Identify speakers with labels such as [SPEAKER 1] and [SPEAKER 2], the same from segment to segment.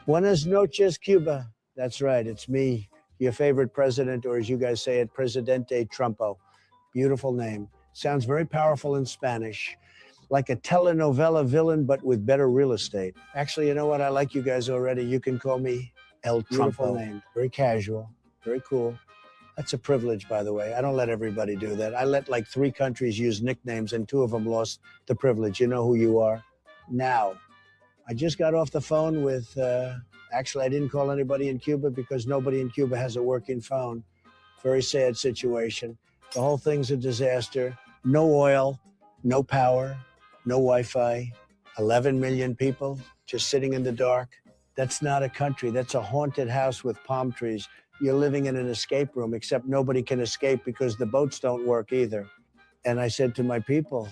[SPEAKER 1] Buenas noches, Cuba. That's right, it's me, your favorite president, or as you guys say it, Presidente Trumpo. Beautiful name. Sounds very powerful in Spanish. Like a telenovela villain, but with better real estate. Actually, you know what? I like you guys already. You can call me El Trumpo. Beautiful name. Very casual, very cool. That's a privilege, by the way. I don't let everybody do that. I let like 3 countries use nicknames, and 2 of them lost the privilege. You know who you are. Now, I just got off the phone with, actually, I didn't call anybody in Cuba because nobody in Cuba has a working phone. Very sad situation. The whole thing's a disaster. No oil, no power, no Wi-Fi, 11 million people just sitting in the dark. That's not a country. That's a haunted house with palm trees. You're living in an escape room, except nobody can escape because the boats don't work either. And I said to my people,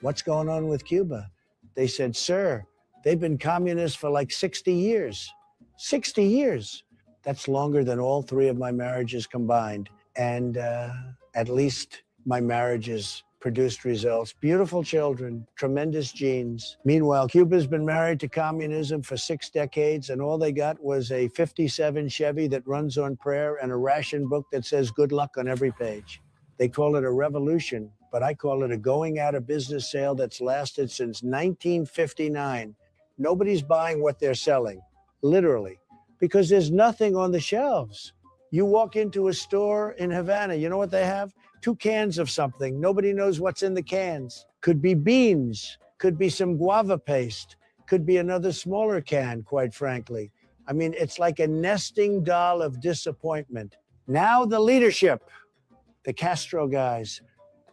[SPEAKER 1] what's going on with Cuba? They said, sir, they've been communists for like 60 years. 60 years. That's longer than all 3 of my marriages combined. And at least my marriages produced results. Beautiful children, tremendous genes. Meanwhile, Cuba's been married to communism for 6 decades, and all they got was a 57 Chevy that runs on prayer and a ration book that says good luck on every page. They call it a revolution, but I call it a going out of business sale that's lasted since 1959. Nobody's buying what they're selling, literally, because there's nothing on the shelves. You walk into a store in Havana, you know what they have? 2 cans of something. Nobody knows what's in the cans. Could be beans, could be some guava paste, could be another smaller can, quite frankly. I mean, it's like a nesting doll of disappointment. Now the leadership, the Castro guys.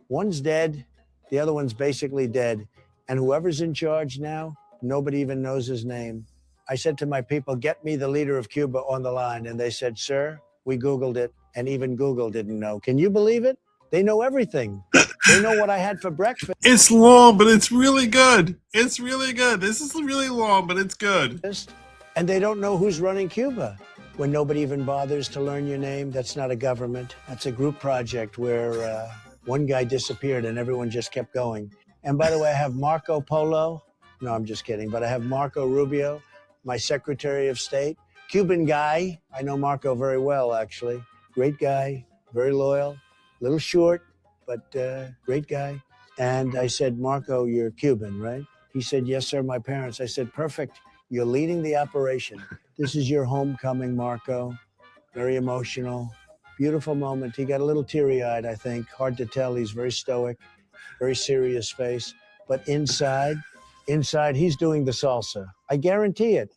[SPEAKER 1] One's dead, the other one's basically dead. And whoever's in charge now, nobody even knows his name. I said to my people, get me the leader of Cuba on the line. And they said, sir, we Googled it, and even Google didn't know. Can you believe it? They know everything. They know what I had for breakfast.
[SPEAKER 2] It's long, but it's really good. It's really good. This is really long, but it's good.
[SPEAKER 1] And they don't know who's running Cuba. When nobody even bothers to learn your name, that's not a government. That's a group project where one guy disappeared and everyone just kept going. And by the way, I have Marco Polo. No, I'm just kidding. But I have Marco Rubio, my Secretary of State. Cuban guy. I know Marco very well, actually. Great guy, very loyal, a little short, but great guy. And I said, Marco, you're Cuban, right? He said, yes, sir, my parents. I said, perfect. You're leading the operation. This is your homecoming, Marco. Very emotional. Beautiful moment. He got a little teary-eyed, I think. Hard to tell. He's very stoic, very serious face. But inside, he's doing the salsa. I guarantee it.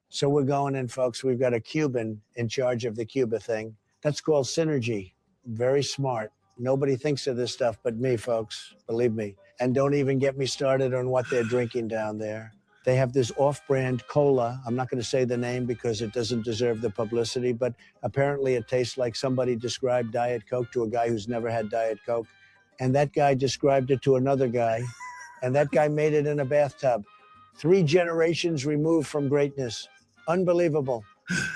[SPEAKER 1] So we're going in, folks. We've got a Cuban in charge of the Cuba thing. That's called synergy. Very smart. Nobody thinks of this stuff but me, folks. Believe me. And don't even get me started on what they're drinking down there. They have this off-brand cola. I'm not going to say the name because it doesn't deserve the publicity, but apparently it tastes like somebody described Diet Coke to a guy who's never had Diet Coke. And that guy described it to another guy. And that guy made it in a bathtub. 3 generations removed from greatness. Unbelievable.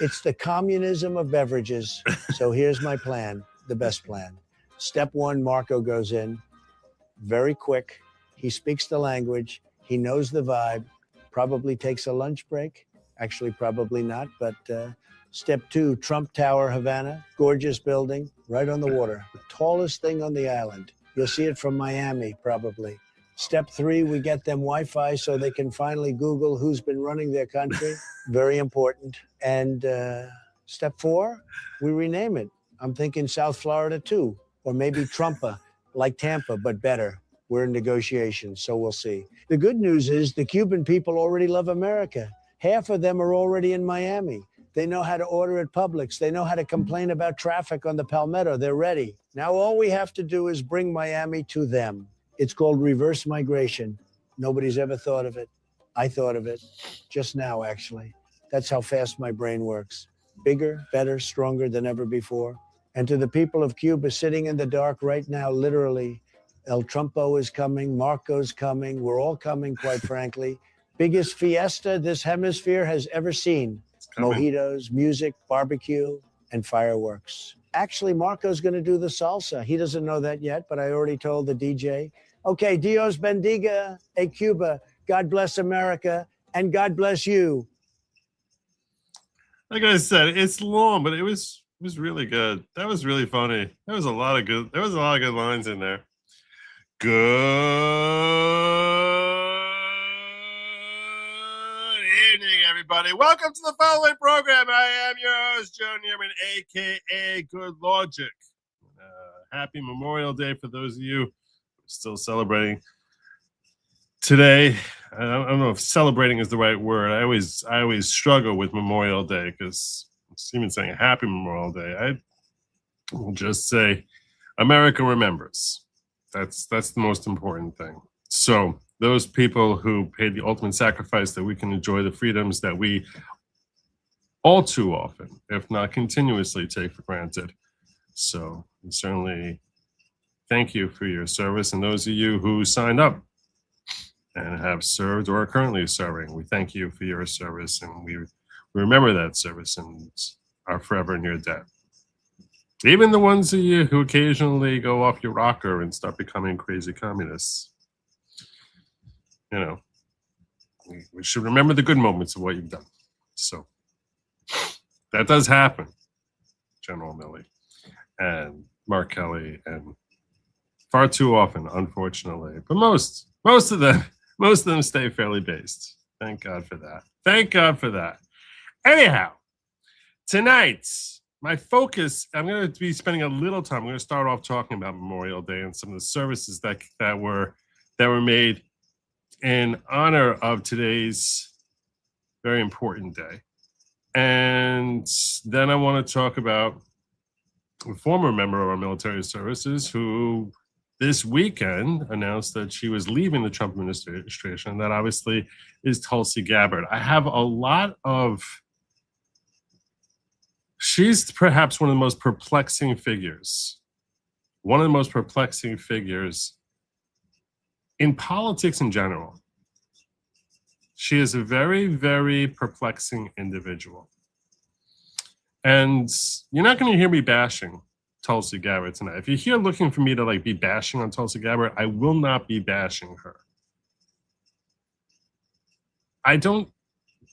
[SPEAKER 1] It's the communism of beverages. So here's my plan, the best plan. Step 1, Marco goes in. Very quick. He speaks the language. He knows the vibe. Probably takes a lunch break. Actually, probably not. But step 2, Trump Tower, Havana. Gorgeous building, right on the water. The tallest thing on the island. You'll see it from Miami, probably. Step 3, we get them Wi-Fi so they can finally Google who's been running their country. Very important. And step 4, we rename it. I'm thinking South Florida too, or maybe Trumpa, like Tampa, but better. We're in negotiations, so we'll see. The good news is the Cuban people already love America. Half of them are already in Miami. They know how to order at Publix. They know how to complain about traffic on the Palmetto. They're ready. Now all we have to do is bring Miami to them. It's called reverse migration. Nobody's ever thought of it. I thought of it just now, actually. That's how fast my brain works. Bigger, better, stronger than ever before. And to the people of Cuba sitting in the dark right now, literally, El Trumpo is coming, Marco's coming, we're all coming, quite frankly. Biggest fiesta this hemisphere has ever seen. Mojitos, music, barbecue, and fireworks. Actually, Marco's going to do the salsa. He doesn't know that yet, but I already told the DJ Okay, Dios bendiga a Cuba. God bless America, and God bless you.
[SPEAKER 2] Like I said, it's long, but it was really good. That was really funny. There was a lot of good lines in there. Good evening, everybody. Welcome to the following program. I am your host, Joe Neerman, aka Good Logic. Happy Memorial Day for those of you still celebrating today. I don't know if celebrating is the right word. I always struggle with Memorial Day because even saying Happy Memorial Day, I will just say America remembers. That's the most important thing. So those people who paid the ultimate sacrifice that we can enjoy the freedoms that we all too often, if not continuously, take for granted. So we certainly thank you for your service, and those of you who signed up and have served or are currently serving, we thank you for your service, and we remember that service and are forever in your debt. Even the ones of you who occasionally go off your rocker and start becoming crazy communists. You know, we should remember the good moments of what you've done. So that does happen, General Milley and Mark Kelly, and far too often, unfortunately. But most of them stay fairly based. Thank God for that. Thank God for that. Anyhow, tonight, my focus, I'm going to be spending a little time. I'm going to start off talking about Memorial Day and some of the services that were made in honor of today's very important day. And then I want to talk about a former member of our military services who this weekend announced that she was leaving the Trump administration. And that obviously is Tulsi Gabbard. I have a lot of, she's perhaps one of the most perplexing figures. One of the most perplexing figures in politics in general. She is a very, very perplexing individual. And you're not going to hear me bashing Tulsi Gabbard tonight. If you're here looking for me to be bashing on Tulsi Gabbard, I will not be bashing her. I don't,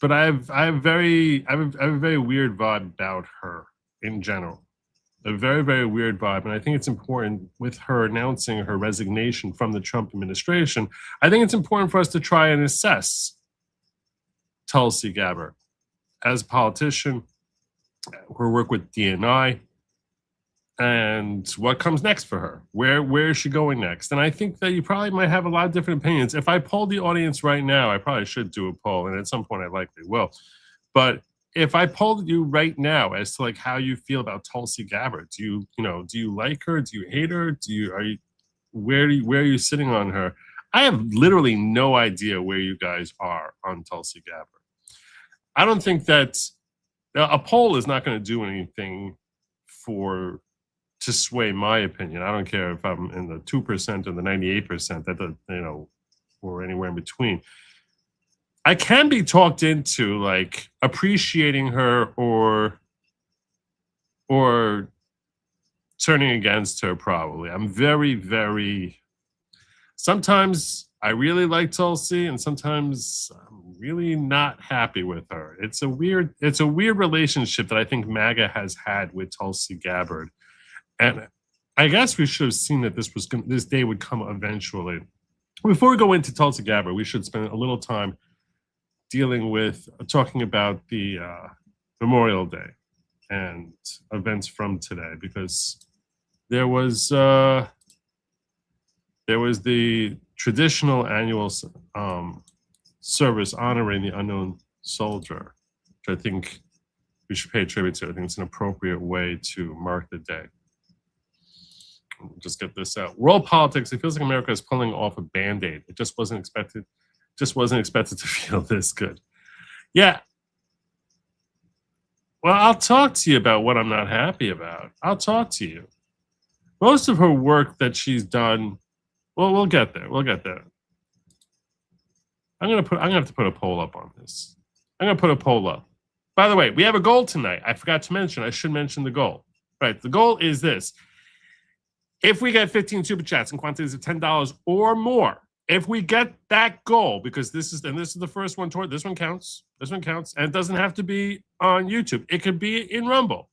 [SPEAKER 2] but I have a very weird vibe about her in general. A very, very weird vibe. And I think it's important with her announcing her resignation from the Trump administration. I think it's important for us to try and assess Tulsi Gabbard as a politician, her work with DNI, and what comes next for her. Where is she going next? And I think that you probably might have a lot of different opinions. If I polled the audience right now, I probably should do a poll, and at some point I likely will. But if I polled you right now as to how you feel about Tulsi Gabbard, do you like her? Do you hate her? Where are you sitting on her? I have literally no idea where you guys are on Tulsi Gabbard. I don't think that a poll is not going to do anything to sway my opinion. I don't care if I'm in the 2% or the 98%, or anywhere in between. I can be talked into appreciating her or turning against her, probably. I'm very, very, sometimes I really like Tulsi and sometimes I'm really not happy with her. It's a weird relationship that I think MAGA has had with Tulsi Gabbard. And I guess we should have seen that this day would come eventually. Before we go into Tulsi Gabbard, we should spend a little time talking about the Memorial Day and events from today, because there was the traditional annual service honoring the unknown soldier, which I think we should pay tribute to. I think it's an appropriate way to mark the day. Just get this out. World politics, it feels like America is pulling off a Band-Aid. It just wasn't expected to feel this good. Yeah. Well, I'll talk to you about what I'm not happy about. I'll talk to you. Most of her work that she's done, well, we'll get there. I'm gonna have to put a poll up on this. I'm gonna put a poll up. By the way, we have a goal tonight. I forgot to mention. I should mention the goal. Right. The goal is this. If we get 15 super chats in quantities of $10 or more, if we get that goal, because this is the first one toward this one counts. This one counts, and it doesn't have to be on YouTube. It could be in Rumble.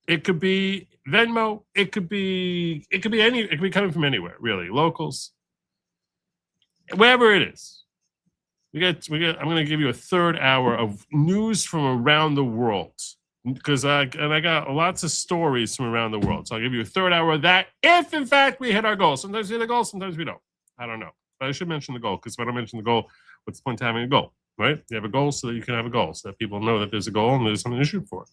[SPEAKER 2] It could be Venmo. It could be coming from anywhere, really. Locals. Wherever it is. I'm going to give you a third hour of news from around the world. Because I got lots of stories from around the world. So I'll give you a third hour of that if, in fact, we hit our goal. Sometimes we hit a goal, sometimes we don't. I don't know. But I should mention the goal, because if I don't mention the goal, what's the point of having a goal, right? You have a goal so that you can have a goal, so that people know that there's a goal and there's something to shoot for.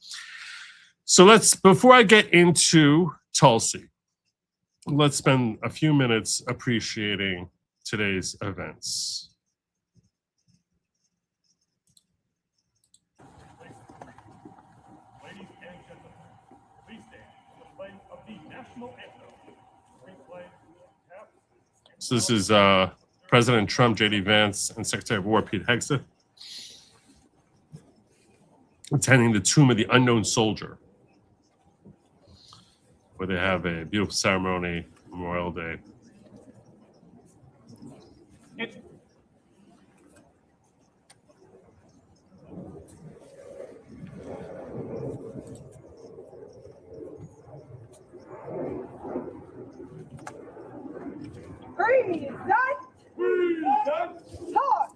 [SPEAKER 2] So before I get into Tulsi, let's spend a few minutes appreciating today's events. So this is President Trump, J.D. Vance, and Secretary of War Pete Hegseth attending the Tomb of the Unknown Soldier, where they have a beautiful ceremony, Memorial Day.
[SPEAKER 3] Talk.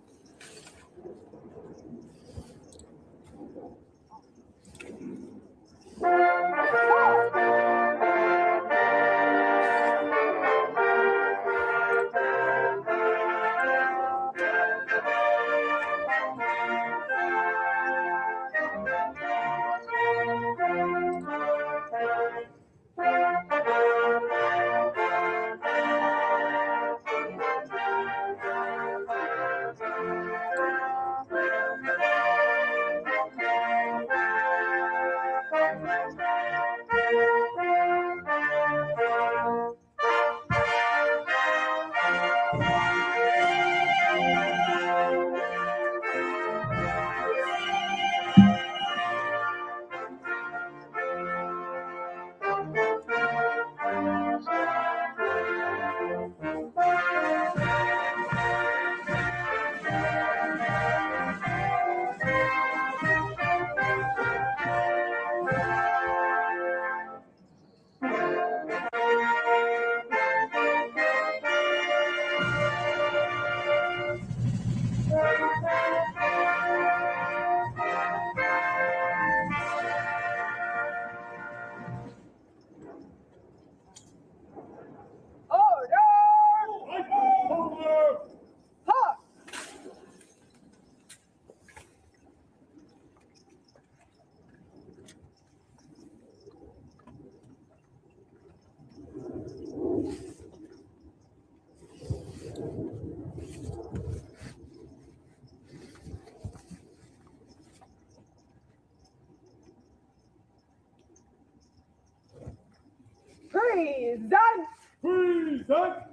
[SPEAKER 3] Present.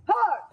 [SPEAKER 3] Talk.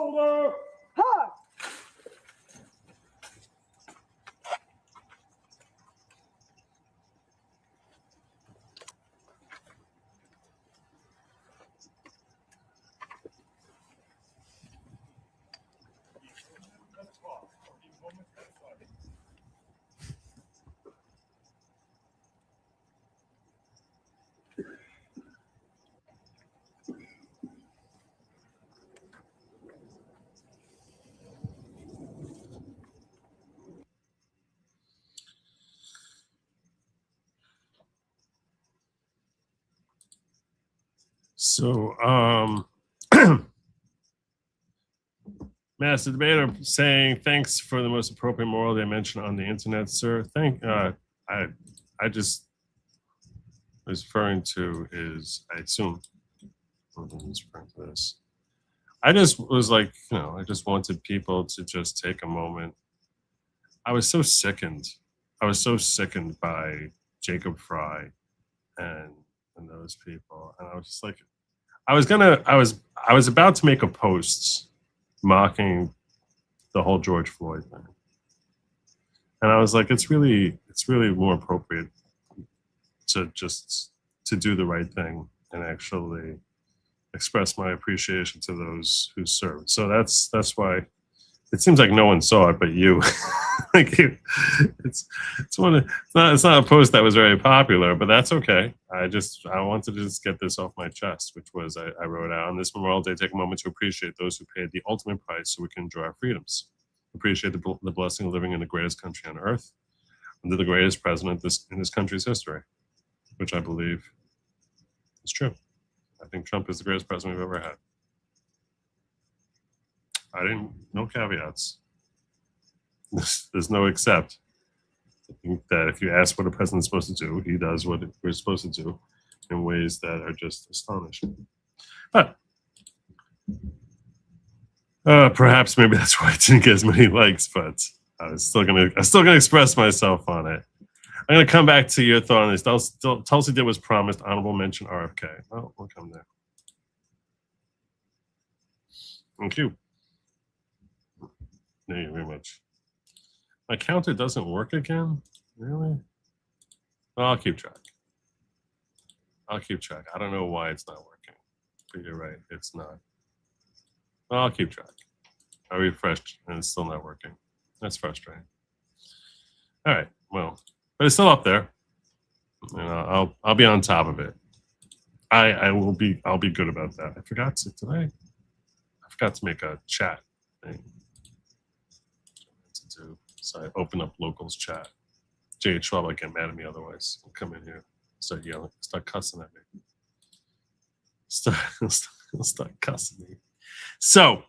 [SPEAKER 3] shoulder, hug.
[SPEAKER 2] So, Master Debater saying, thanks for the most appropriate moral dimension on the internet, sir. I just was referring to is, I assume, I was referring to this. I just was like, I just wanted people to just take a moment. I was so sickened. I was so sickened by Jacob Fry and those people. And I was just like, I was about to make a post mocking the whole George Floyd thing. And I was like, it's really more appropriate to do the right thing and actually express my appreciation to those who served. So that's why it seems like no one saw it but you. It's not a post that was very popular, but that's okay. I wanted to just get this off my chest, which was I wrote out on this Memorial Day, take a moment to appreciate those who paid the ultimate price so we can enjoy our freedoms. Appreciate the blessing of living in the greatest country on earth under the greatest president in this country's history, which I believe is true. I think Trump is the greatest president we've ever had. No caveats. There's no except. I think that if you ask what a president's supposed to do, he does what we're supposed to do in ways that are just astonishing. But perhaps maybe that's why I didn't get as many likes, but I'm still gonna express myself on it. I'm gonna come back to your thought on this. Tulsi did was promised honorable mention RFK. Oh, we'll come there. Thank you. Thank you very much. My counter doesn't work again? Really? Well, I'll keep track. I don't know why it's not working. But you're right, it's not. Well, I'll keep track. I refreshed and it's still not working. That's frustrating. All right, well, but it's still up there. And I'll be on top of it. I'll be good about that. I forgot to make a chat thing. So I open up locals chat. J.H. Schwab will get mad at me otherwise. He'll come in here, start yelling, start cussing at me. He'll start cussing me. So,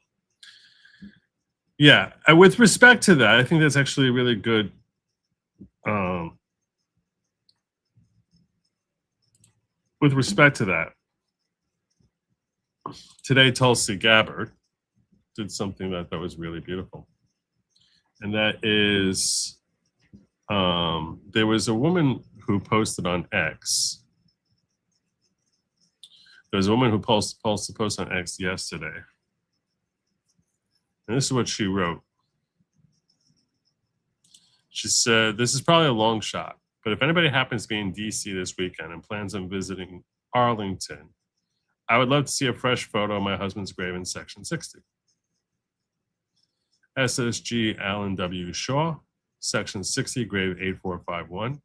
[SPEAKER 2] yeah, with respect to that, I think that's actually really good. With respect to that, today Tulsi Gabbard did something that I thought was really beautiful. And that is, there was a woman who posted on X. There was a woman who posted a post on X yesterday. And this is what she wrote. She said, this is probably a long shot, but if anybody happens to be in DC this weekend and plans on visiting Arlington, I would love to see a fresh photo of my husband's grave in Section 60. SSG Allen W. Shaw, Section 60, grave 8451.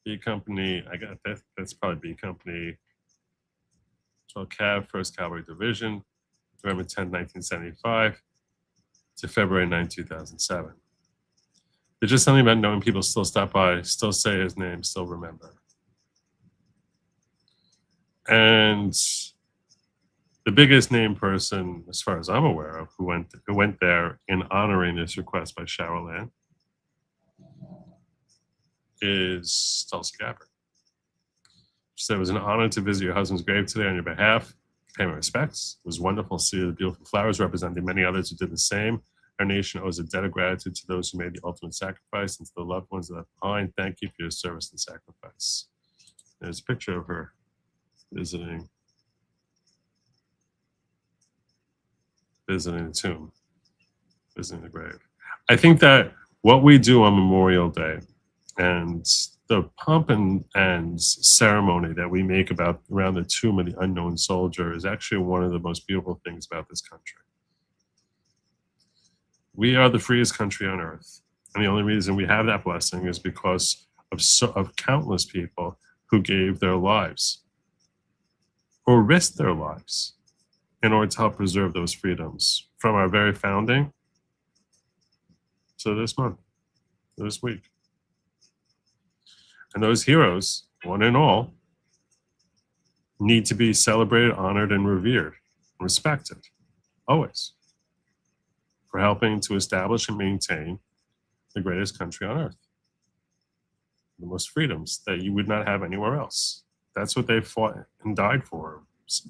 [SPEAKER 2] B Company, I got that. That's probably B Company. 12 Cav, 1st Cavalry Division, November 10, 1975 to February 9, 2007. There's just something about knowing people still stop by, still say his name, still remember. And the biggest named person, as far as I'm aware of, who went there in honoring this request by Showerland is Tulsi Gabbard. She said, it was an honor to visit your husband's grave today on your behalf. Pay my respects. It was wonderful to see the beautiful flowers representing many others who did the same. Our nation owes a debt of gratitude to those who made the ultimate sacrifice and to the loved ones left behind. Thank you for your service and sacrifice. There's a picture of her visiting visiting the tomb, visiting the grave. I think that what we do on Memorial Day and the pomp and ceremony that we make around the tomb of the unknown soldier is actually one of the most beautiful things about this country. We are the freest country on earth. And the only reason we have that blessing is because of countless people who gave their lives or risked their lives in order to help preserve those freedoms, from our very founding to this month, this week. And those heroes, one and all, need to be celebrated, honored, and revered, respected, always, for helping to establish and maintain the greatest country on earth. The most freedoms that you would not have anywhere else. That's what they fought and died for.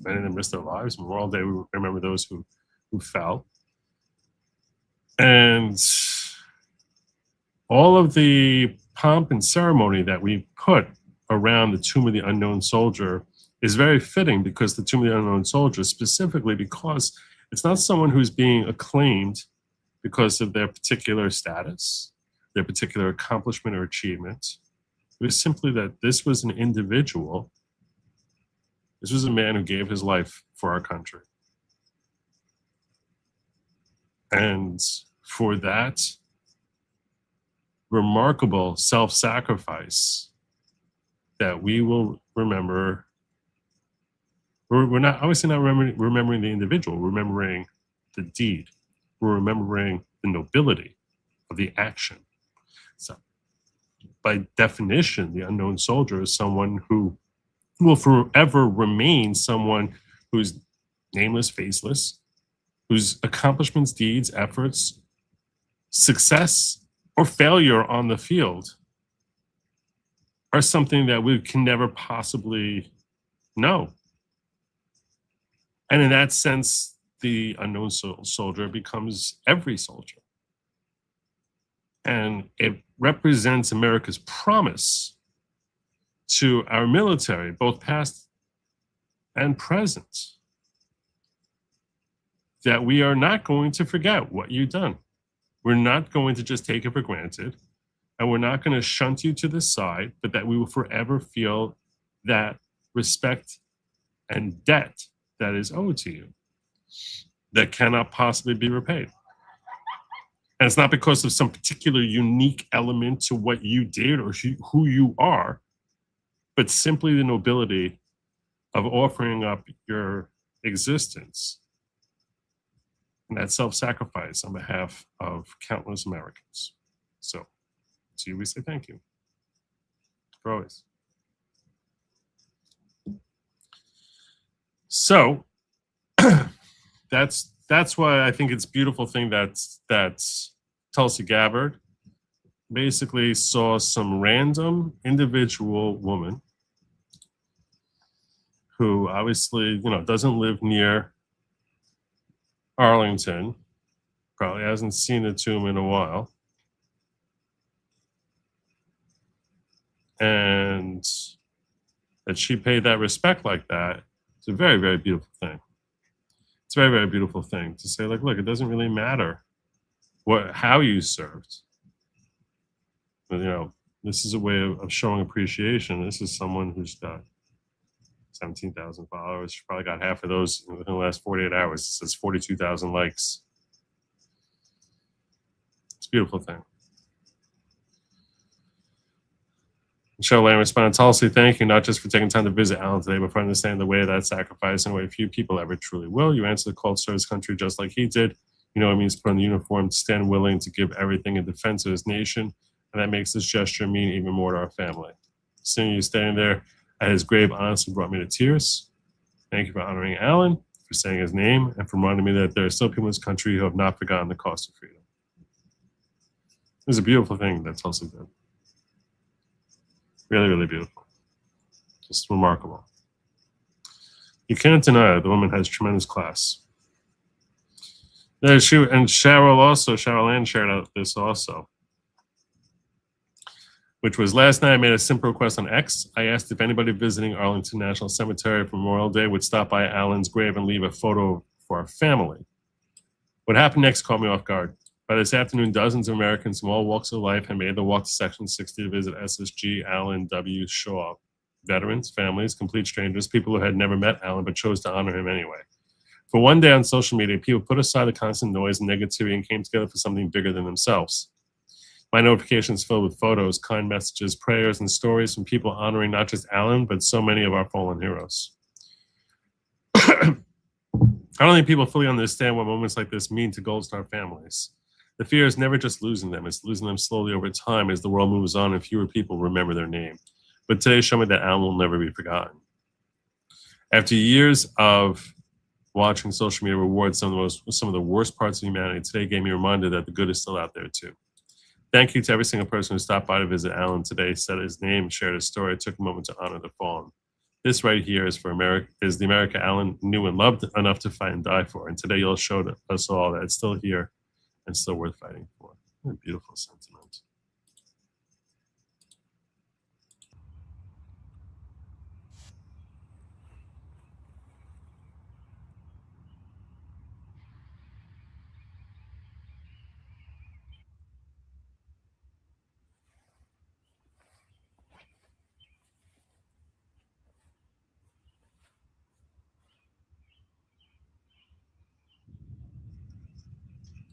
[SPEAKER 2] Many of them risked their lives. Memorial Day, we remember those who fell. And all of the pomp and ceremony that we put around the Tomb of the Unknown Soldier is very fitting, because the Tomb of the Unknown Soldier, specifically because it's not someone who's being acclaimed because of their particular status, their particular accomplishment or achievement. It was simply that this was an individual. This was a man who gave his life for our country. And for that remarkable self-sacrifice that we will remember, we're not obviously not remembering the individual, we're remembering the deed. We're remembering the nobility of the action. So by definition, the unknown soldier is someone who will forever remain someone who's nameless, faceless, whose accomplishments, deeds, efforts, success, or failure on the field are something that we can never possibly know. And in that sense, the unknown soldier becomes every soldier. And it represents America's promise to our military, both past and present, that we are not going to forget what you've done. We're not going to just take it for granted, and we're not going to shunt you to the side, but that we will forever feel that respect and debt that is owed to you, that cannot possibly be repaid. And it's not because of some particular unique element to what you did or who you are, but simply the nobility of offering up your existence and that self-sacrifice on behalf of countless Americans. So to you, we say thank you for always. So that's why I think it's a beautiful thing that Tulsi Gabbard basically saw some random individual woman who obviously, doesn't live near Arlington, probably hasn't seen the tomb in a while, and that she paid that respect like that. It's a very, very beautiful thing. It's a very, very beautiful thing to say, like, look, it doesn't really matter how you served. But, this is a way of showing appreciation. This is someone who's got 17,000 followers. She probably got half of those within the last 48 hours. It says 42,000 likes. It's a beautiful thing. Michelle Lamb responded, Tulsi, thank you, not just for taking time to visit Alan today, but for understanding the way of that sacrifice in a way few people ever truly will. You answered the call to serve his country just like he did. You know what it means to put on the uniform, to stand willing to give everything in defense of his nation. And that makes this gesture mean even more to our family. Seeing you standing there at his grave honestly brought me to tears. Thank you for honoring Alan, for saying his name, and for reminding me that there are still people in this country who have not forgotten the cost of freedom. It was a beautiful thing that Tulsi did. Really, really beautiful. Just remarkable. You can't deny it. The woman has tremendous class. And Cheryl Ann shared out this also, which was last night I made a simple request on X. I asked if anybody visiting Arlington National Cemetery for Memorial Day would stop by Alan's grave and leave a photo for our family. What happened next caught me off guard. By this afternoon, dozens of Americans from all walks of life had made the walk to Section 60 to visit SSG Allen W. Shaw. Veterans, families, complete strangers, people who had never met Allen but chose to honor him anyway. For one day on social media, people put aside the constant noise and negativity and came together for something bigger than themselves. My notifications filled with photos, kind messages, prayers, and stories from people honoring not just Allen, but so many of our fallen heroes. I don't think people fully understand what moments like this mean to Gold Star families. The fear is never just losing them, it's losing them slowly over time as the world moves on and fewer people remember their name. But today showed me that Allen will never be forgotten. After years of watching social media reward some of the worst parts of humanity, today gave me a reminder that the good is still out there too. Thank you to every single person who stopped by to visit Allen today, said his name, shared his story, took a moment to honor the fallen. This right here is for America, is the America Allen knew and loved enough to fight and die for. And today you'll show us all that it's still here and still worth fighting for. What a beautiful sentiment.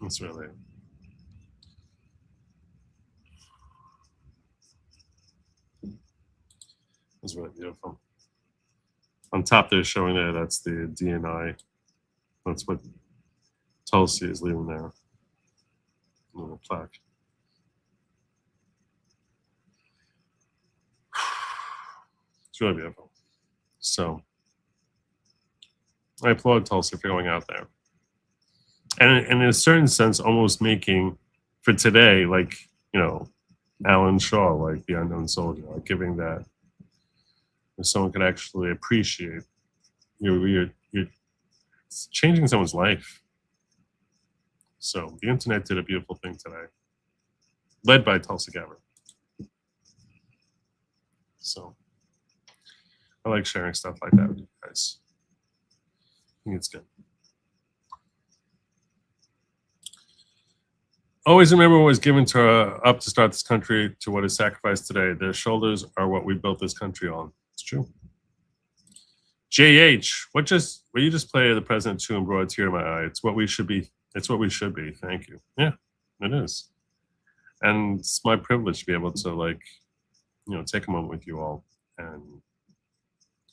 [SPEAKER 2] It's really, it's really beautiful. On top, they're showing there, that's the DNI. That's what Tulsi is leaving there. A little plaque. It's really beautiful. So I applaud Tulsi for going out there. And in a certain sense, almost making for today, like, you know, Alan Shaw, like the unknown soldier, like giving that, if someone could actually appreciate, you're changing someone's life. So the internet did a beautiful thing today, led by Tulsi Gabbard. So I like sharing stuff like that with you guys. I think it's good. Always remember what was given to up to start this country to what is sacrificed today. Their shoulders are what we built this country on. It's true. JH, what you just played the president too and brought a tear to my eye. It's what we should be. It's what we should be. Thank you. Yeah, it is. And it's my privilege to be able to, like, you know, take a moment with you all and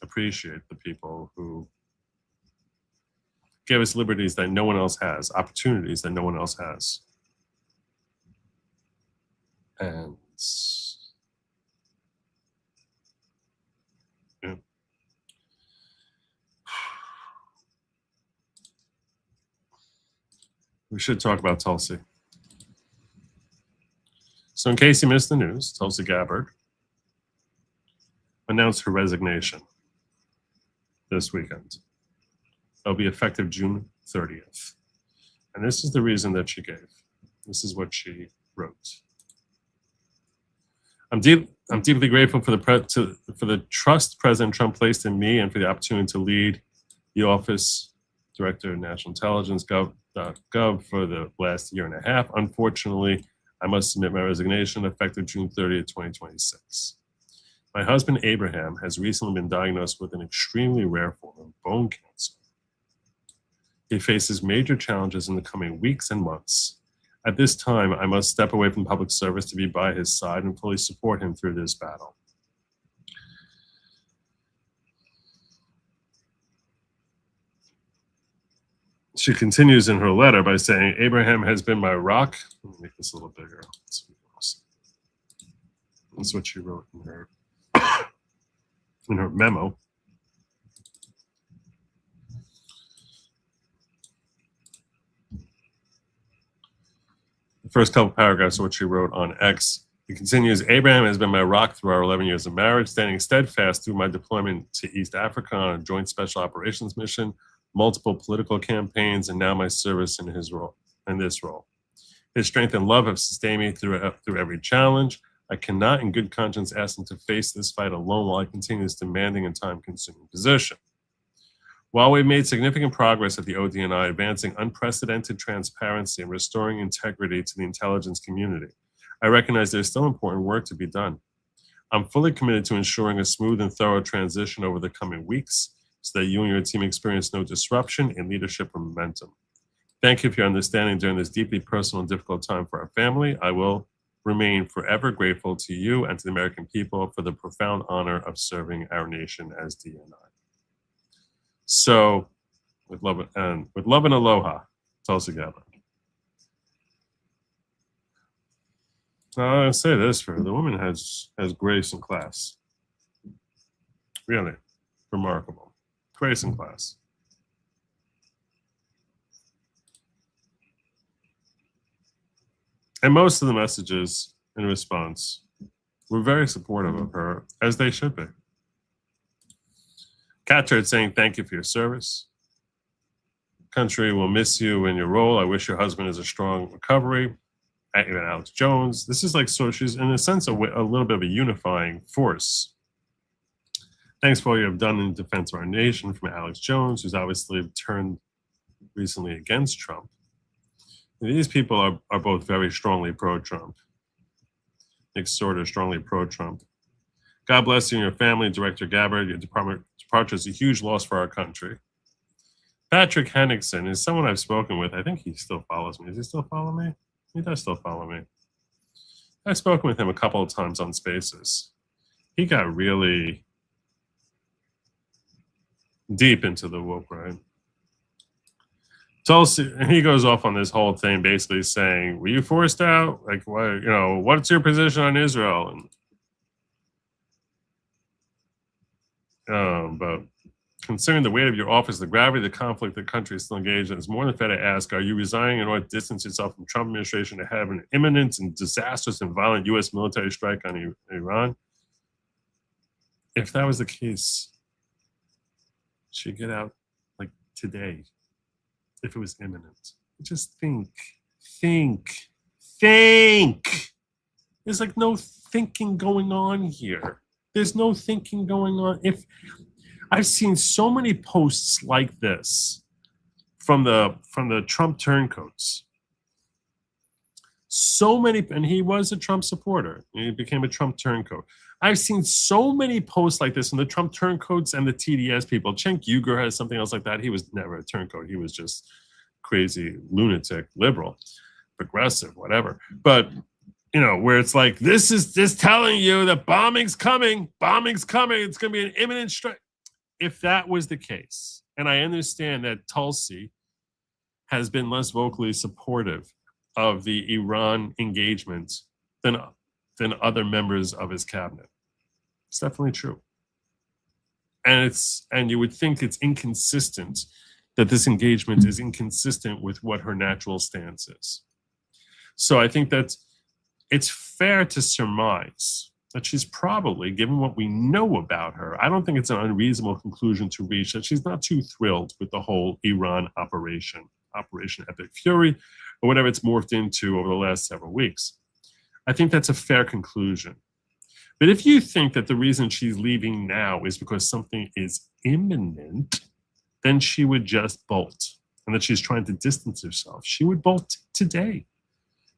[SPEAKER 2] appreciate the people who gave us liberties that no one else has, opportunities that no one else has. And yeah. We should talk about Tulsi. So in case you missed the news, Tulsi Gabbard announced her resignation this weekend. It'll be effective June 30th. And this is the reason that she gave. This is what she wrote. I'm deeply grateful for the trust President Trump placed in me and for the opportunity to lead the Office Director of National Intelligence, Gov, for the last year and a half. Unfortunately, I must submit my resignation effective June 30th, 2026. My husband, Abraham, has recently been diagnosed with an extremely rare form of bone cancer. He faces major challenges in the coming weeks and months. At this time, I must step away from public service to be by his side and fully support him through this battle. She continues in her letter by saying, Abraham has been my rock. Let me make this a little bigger. That's what she wrote in her memo. The first couple paragraphs are what she wrote on X. It continues, Abraham has been my rock through our 11 years of marriage, standing steadfast through my deployment to East Africa on a joint special operations mission, multiple political campaigns, and now my service in this role. His strength and love have sustained me through every challenge. I cannot in good conscience ask him to face this fight alone while I continue this demanding and time-consuming position. While we've made significant progress at the ODNI, advancing unprecedented transparency and restoring integrity to the intelligence community, I recognize there's still important work to be done. I'm fully committed to ensuring a smooth and thorough transition over the coming weeks so that you and your team experience no disruption in leadership or momentum. Thank you for your understanding during this deeply personal and difficult time for our family. I will remain forever grateful to you and to the American people for the profound honor of serving our nation as DNI. So, with love and aloha, Tulsi Gabbard. I'll say this for her. The woman has grace and class. Really remarkable. Grace and class. And most of the messages in response were very supportive of her, as they should be. Catchard saying, thank you for your service. Country will miss you in your role. I wish your husband is a strong recovery. Even Alex Jones. This is like, so she's in a sense a little bit of a unifying force. Thanks for all you have done in defense of our nation, from Alex Jones, who's obviously turned recently against Trump. And these people are both very strongly pro-Trump. Sort of strongly pro-Trump. God bless you and your family, Director Gabbard. Your departure is a huge loss for our country. Patrick Henningsen is someone I've spoken with. I think he still follows me. Does he still follow me? He does still follow me. I've spoken with him a couple of times on Spaces. He got really deep into the woke, right? Tulsi, and he goes off on this whole thing, basically saying, "Were you forced out? Like, what? You know, what's your position on Israel?" And but considering the weight of your office, the gravity of the conflict the country is still engaged in, it's more than fair to ask, are you resigning in order to distance yourself from Trump administration to have an imminent and disastrous and violent U.S. military strike on Iran? If that was the case, she'd get out like today, if it was imminent. Just think. There's like no thinking going on here. There's no thinking going on. If I've seen so many posts like this from the Trump turncoats. So many, and he was a Trump supporter. He became a Trump turncoat. I've seen so many posts like this from the Trump turncoats and the TDS people. Cenk Uygur has something else like that. He was never a turncoat. He was just crazy, lunatic, liberal, progressive, whatever. But you know, where it's like, this is just telling you that bombing's coming. It's going to be an imminent strike. If that was the case, and I understand that Tulsi has been less vocally supportive of the Iran engagement than other members of his cabinet. It's definitely true. And you would think it's inconsistent, that this engagement is inconsistent with what her natural stance is. So I think that it's fair to surmise that she's probably, given what we know about her, I don't think it's an unreasonable conclusion to reach that she's not too thrilled with the whole Iran Operation Epic Fury, or whatever it's morphed into over the last several weeks. I think that's a fair conclusion. But if you think that the reason she's leaving now is because something is imminent, then she would just bolt, and that she's trying to distance herself. She would bolt today.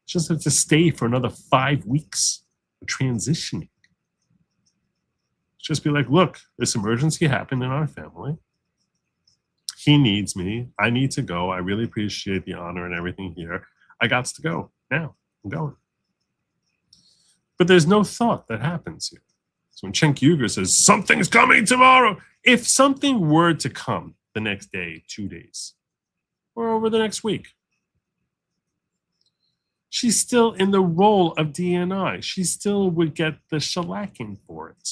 [SPEAKER 2] She doesn't have to stay for another 5 weeks. Transitioning. Just be like, look, this emergency happened in our family. He needs me. I need to go. I really appreciate the honor and everything here. I got to go now. I'm going. But there's no thought that happens here. So when Cenk Uygur says, something's coming tomorrow, if something were to come the next day, 2 days, or over the next week, she's still in the role of DNI. She still would get the shellacking for it.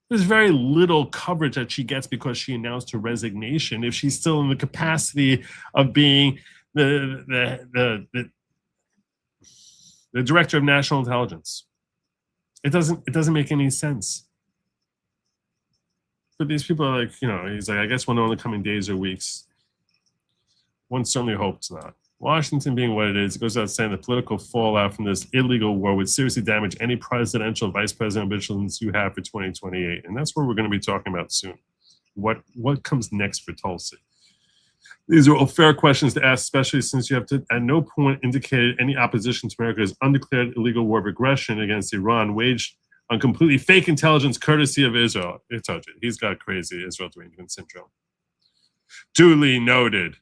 [SPEAKER 2] There's very little coverage that she gets because she announced her resignation if she's still in the capacity of being the director of national intelligence. It doesn't make any sense. But these people are like, you know, he's like, I guess we'll know in the coming days or weeks. One certainly hopes not. Washington being what it is, it goes without saying the political fallout from this illegal war would seriously damage any presidential and vice presidential ambitions you have for 2028. And that's what we're going to be talking about soon. What comes next for Tulsi? These are all fair questions to ask, especially since you have to at no point indicated any opposition to America's undeclared illegal war of aggression against Iran waged on completely fake intelligence courtesy of Israel. I told you, he's got crazy Israel derangement syndrome. Duly noted.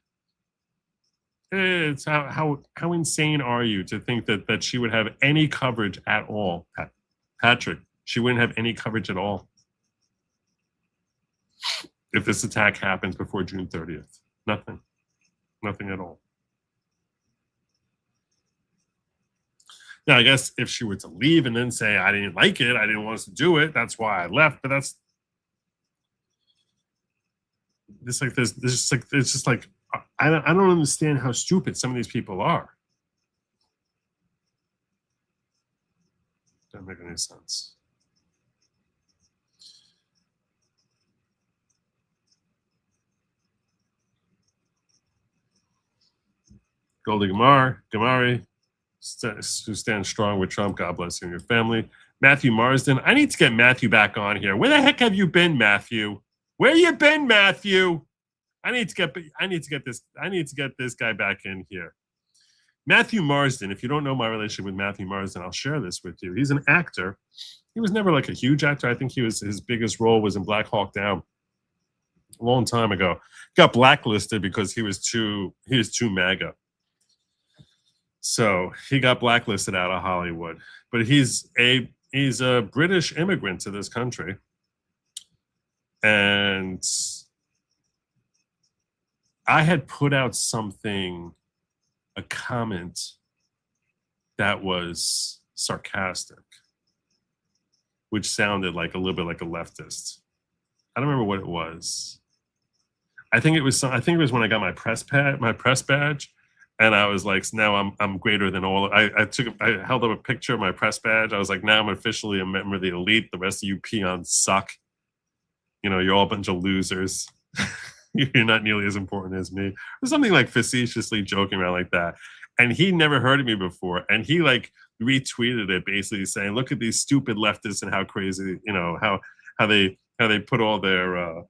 [SPEAKER 2] It's how insane are you to think that she would have any coverage at all, Patrick? She wouldn't have any coverage at all if this attack happens before June 30th. Nothing at all. Now, I guess if she were to leave and then say, I didn't like it, I didn't want us to do it, that's why I left, but that's it's like this it's just like I don't understand how stupid some of these people are. Doesn't make any sense. Goldie Gamari, who stands strong with Trump. God bless you and your family. Matthew Marsden. I need to get Matthew back on here. Where the heck have you been, Matthew? Where you been, Matthew? I need to get this guy back in here. Matthew Marsden. If you don't know my relationship with Matthew Marsden, I'll share this with you. He's an actor. He was never like a huge actor. I think his biggest role was in Black Hawk Down a long time ago. Got blacklisted because he was too MAGA. So he got blacklisted out of Hollywood. But he's a British immigrant to this country. And I had put out a comment that was sarcastic, which sounded like a little bit like a leftist. I don't remember what it was. I think it was when I got my press badge, and I was like, now I'm greater than all. I held up a picture of my press badge. I was like, now I'm officially a member of the elite. The rest of you peons suck. You know, you're all a bunch of losers. You're not nearly as important as me. Or something like facetiously joking around like that. And he never heard of me before. And he like retweeted it, basically saying, look at these stupid leftists and how crazy, you know, how they put all their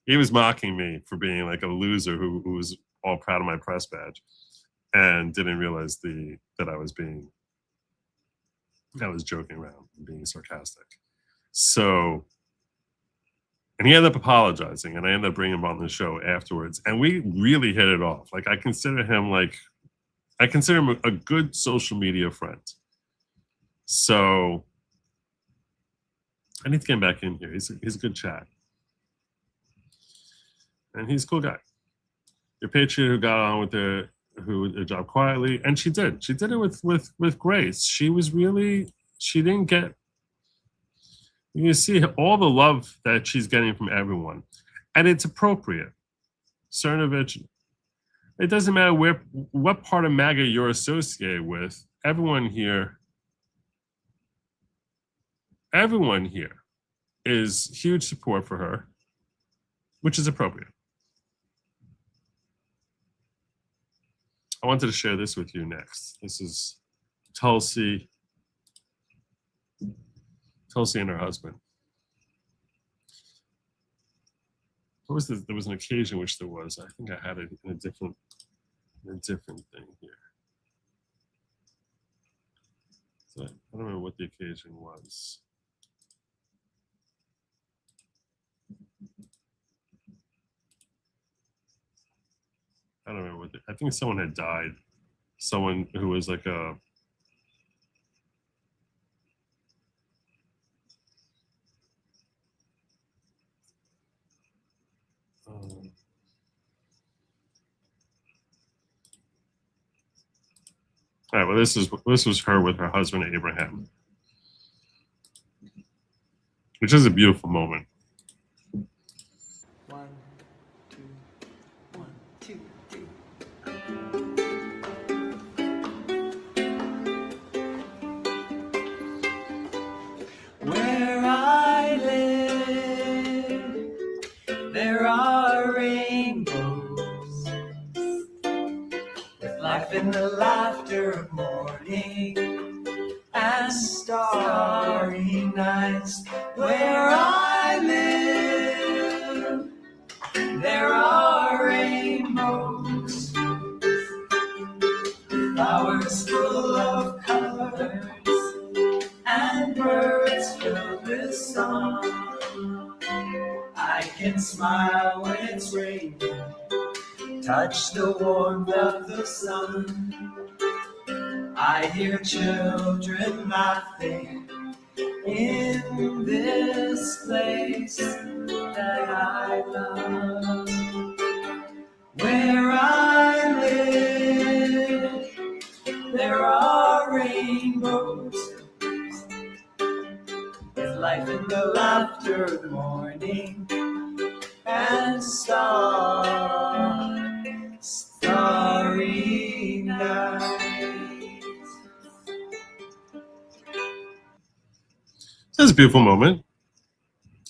[SPEAKER 2] he was mocking me for being like a loser who was all proud of my press badge and didn't realize that I was joking around and being sarcastic. So, and he ended up apologizing, and I ended up bringing him on the show afterwards, and we really hit it off. Like I consider him a good social media friend. So I need to get him back in here. He's a good chat. And he's a cool guy. Your patriot who got on with her job quietly, and she did. She did it with grace. She didn't get. You see all the love that she's getting from everyone, and it's appropriate. Cernovich, it doesn't matter what part of MAGA you're associated with. Everyone here is huge support for her, which is appropriate. I wanted to share this with you next. This is Tulsi and her husband. There was an occasion which there was. I think I had it in a different thing here. So I don't remember what the occasion was. I don't remember I think someone had died. Someone who was like a all right, well, this was her with her husband Abraham, which is a beautiful moment.
[SPEAKER 4] 1, 2, 1, 2, 3. Where I live, there are rainbows, with life in the laughter of morning and starry nights. Where I live, arms full of colors and birds filled with song. I can smile when it's raining, touch the warmth of the sun. I hear children laughing in this place that I love. Where I live, there are rainbows. There's life in the laughter of the morning and starry night.
[SPEAKER 2] This is a beautiful moment.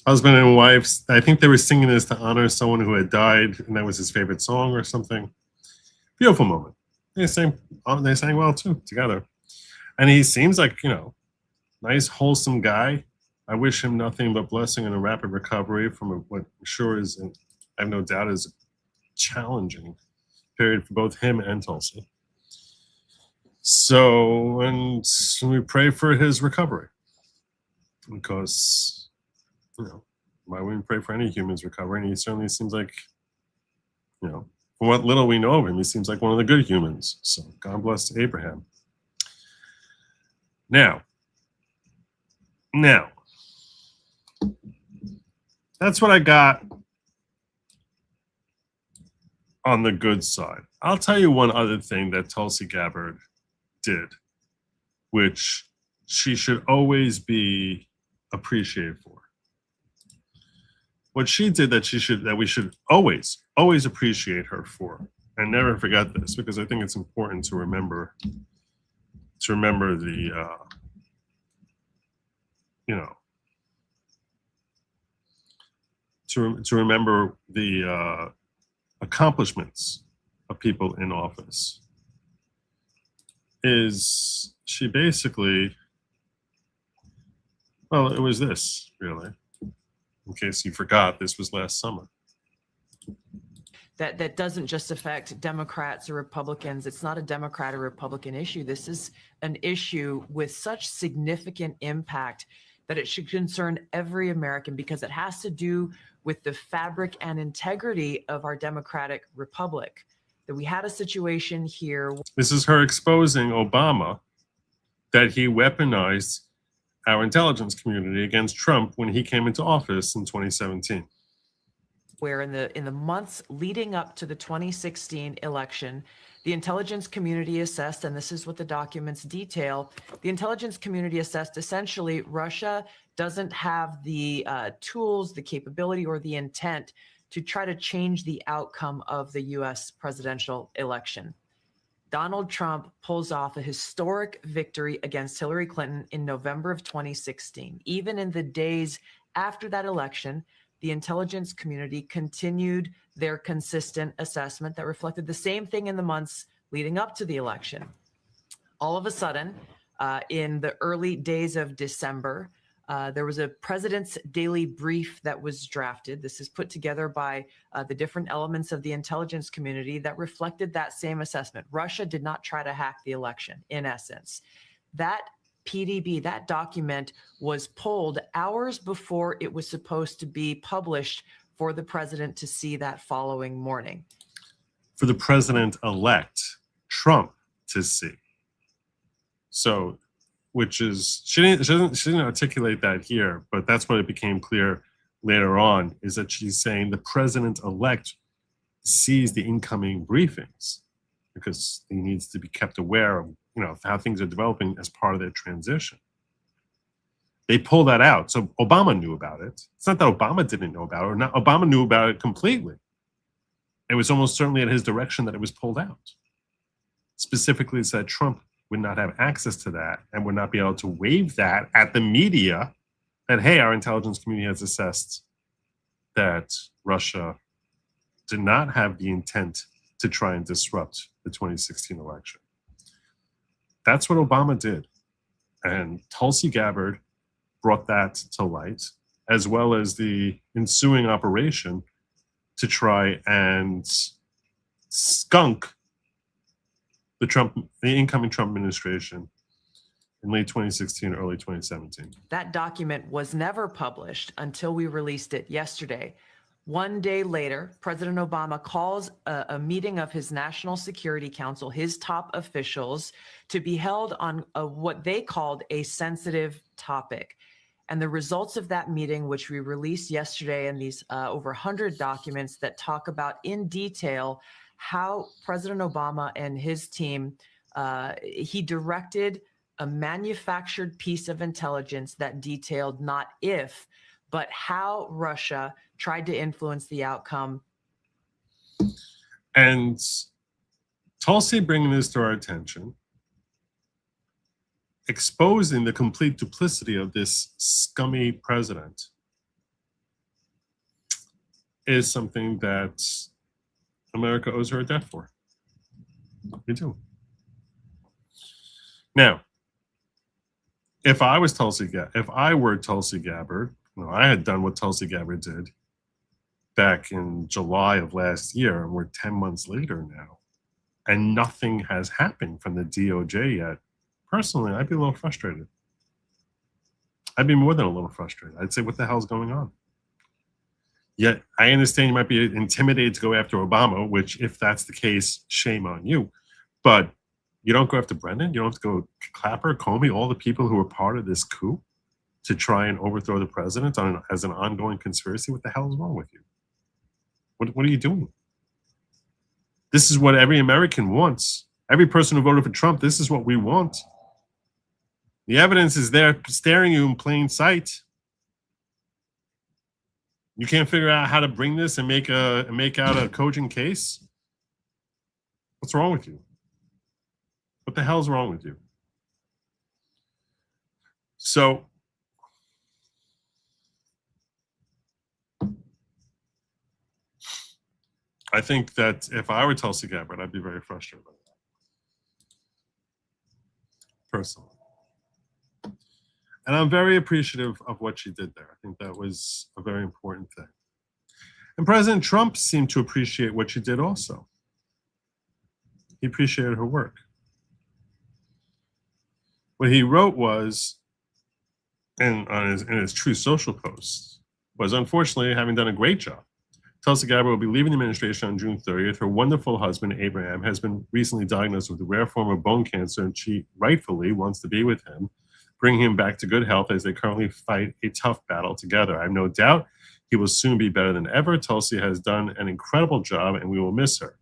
[SPEAKER 2] Husband and wife, I think they were singing this to honor someone who had died, and that was his favorite song or something. Beautiful moment. They sang well too, together. And he seems like, nice, wholesome guy. I wish him nothing but blessing and a rapid recovery from what I'm sure is, I have no doubt, is a challenging period for both him and Tulsi. So, and we pray for his recovery. Because, why wouldn't we pray for any human's recovery? And he certainly seems like, from what little we know of him, he seems like one of the good humans. So God bless Abraham. Now, that's what I got on the good side. I'll tell you one other thing that Tulsi Gabbard did, which she should always be appreciated for. What she did that we should always appreciate her for, and never forget this, because I think it's important to remember the to remember the accomplishments of people in office. Is she basically, well, it was this, really. In case you forgot, this was last summer.
[SPEAKER 5] That doesn't just affect Democrats or Republicans. It's not a Democrat or Republican issue. This is an issue with such significant impact that it should concern every American, because it has to do with the fabric and integrity of our democratic republic. That we had a situation here.
[SPEAKER 2] This is her exposing Obama, that he weaponized our intelligence community against Trump when he came into office in 2017.
[SPEAKER 5] Where in the months leading up to the 2016 election, the intelligence community assessed, and this is what the documents detail, the intelligence community assessed essentially Russia doesn't have the tools, the capability, or the intent to try to change the outcome of the US presidential election. Donald Trump pulls off a historic victory against Hillary Clinton in November of 2016. Even in the days after that election, the intelligence community continued their consistent assessment that reflected the same thing in the months leading up to the election. All of a sudden, in the early days of December, there was a president's daily brief that was drafted. This is put together by the different elements of the intelligence community that reflected that same assessment. Russia did not try to hack the election, in essence. That PDB, that document, was pulled hours before it was supposed to be published for the president to see that following morning.
[SPEAKER 2] For the president-elect, Trump, to see. So, which is, she didn't articulate that here, but that's what it became clear later on, is that she's saying the president-elect sees the incoming briefings because he needs to be kept aware of, how things are developing as part of their transition. They pull that out. So Obama knew about it. It's not that Obama didn't know about it, or not. Obama knew about it completely. It was almost certainly at his direction that it was pulled out. Specifically said Trump would not have access to that and would not be able to wave that at the media that, hey, our intelligence community has assessed that Russia did not have the intent to try and disrupt the 2016 election. That's what Obama did. And Tulsi Gabbard brought that to light, as well as the ensuing operation to try and skunk the incoming Trump administration in late 2016, early 2017.
[SPEAKER 5] That document was never published until we released it yesterday. One day later, President Obama calls a meeting of his National Security Council, his top officials, to be held on what they called a sensitive topic. And the results of that meeting, which we released yesterday, and these over 100 documents that talk about in detail how President Obama and his team, he directed a manufactured piece of intelligence that detailed not if, but how Russia tried to influence the outcome.
[SPEAKER 2] And Tulsi bringing this to our attention, exposing the complete duplicity of this scummy president, is something that America owes her a debt for. We do. Now, if I were Tulsi Gabbard, I had done what Tulsi Gabbard did back in July of last year, and we're 10 months later now, and nothing has happened from the DOJ yet. Personally, I'd be a little frustrated. I'd be more than a little frustrated. I'd say, what the hell's going on? Yet, I understand you might be intimidated to go after Obama, which, if that's the case, shame on you. But you don't go after Brendan? You don't have to go Clapper, Comey, all the people who were part of this coup to try and overthrow the president as an ongoing conspiracy? What the hell is wrong with you? What are you doing? This is what every American wants. Every person who voted for Trump, this is what we want. The evidence is there staring you in plain sight. You can't figure out how to bring this and make out a cogent case? What's wrong with you? What the hell's wrong with you? So I think that if I were Tulsi Gabbard, I'd be very frustrated by that, personally. And I'm very appreciative of what she did there. I think that was a very important thing. And President Trump seemed to appreciate what she did also. He appreciated her work. What he wrote was, in his True Social post, was, unfortunately, having done a great job, Tulsi Gabbard will be leaving the administration on June 30th. Her wonderful husband, Abraham, has been recently diagnosed with a rare form of bone cancer, and she rightfully wants to be with him, bring him back to good health as they currently fight a tough battle together. I have no doubt he will soon be better than ever. Tulsi has done an incredible job, and we will miss her.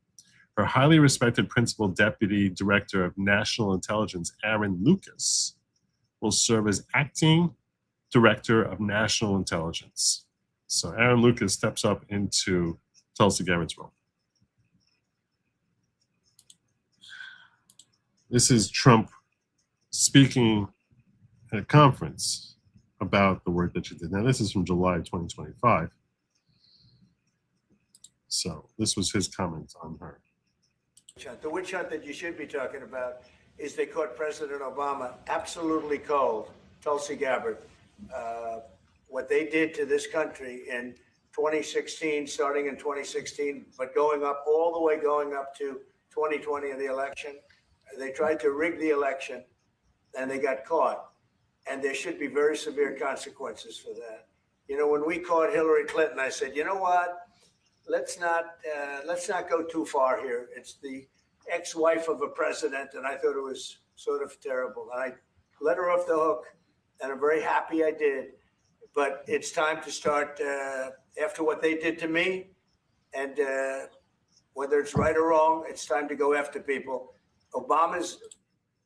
[SPEAKER 2] Her highly respected principal deputy director of national intelligence, Aaron Lucas, will serve as acting director of national intelligence. So Aaron Lucas steps up into Tulsi Gabbard's role. This is Trump speaking at a conference about the work that she did. Now, this is from July 2025. So this was his comments on her.
[SPEAKER 1] The witch hunt that you should be talking about is they caught President Obama absolutely cold, Tulsi Gabbard. What they did to this country in 2016, starting in 2016, but going up all the way going up to 2020 in the election. They tried to rig the election and they got caught. And there should be very severe consequences for that. You know, when we caught Hillary Clinton, I said, you know what? Let's not go too far here. It's the ex-wife of a president, and I thought it was sort of terrible. And I let her off the hook, and I'm very happy I did. But it's time to start, after what they did to me, and whether it's right or wrong, it's time to go after people. Obama's...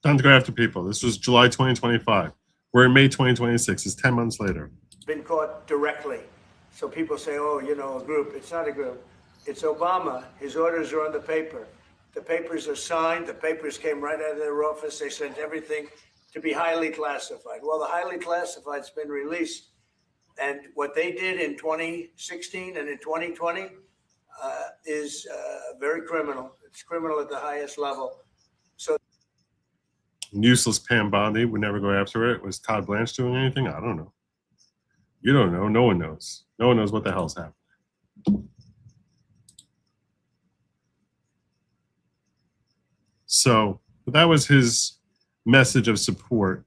[SPEAKER 2] Time to go after people. This was July 2025. We're in May 2026. It's 10 months later.
[SPEAKER 1] Been caught directly. So people say, oh, you know, a group. It's not a group. It's Obama. His orders are on the paper. The papers are signed. The papers came right out of their office. They sent everything to be highly classified. Well, the highly classified's been released. And what they did in 2016 and in 2020 is very criminal. It's criminal at the highest level. So
[SPEAKER 2] useless Pam Bondi would never go after it. Was Todd Blanche doing anything? I don't know. You don't know. No one knows. No one knows what the hell's happening. So that was his message of support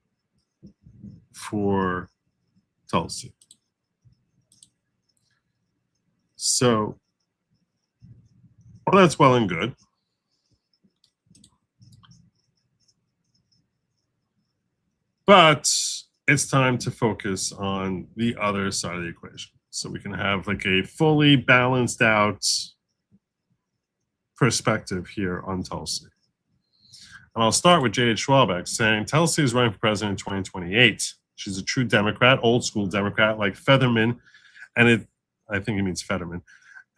[SPEAKER 2] for Tulsi. So, well, that's well and good. But it's time to focus on the other side of the equation. So we can have like a fully balanced out perspective here on Tulsi. And I'll start with J.H. Schwalbeck saying Tulsi is running for president in 2028. She's a true Democrat, old school Democrat like Featherman. And I think it means Fetterman.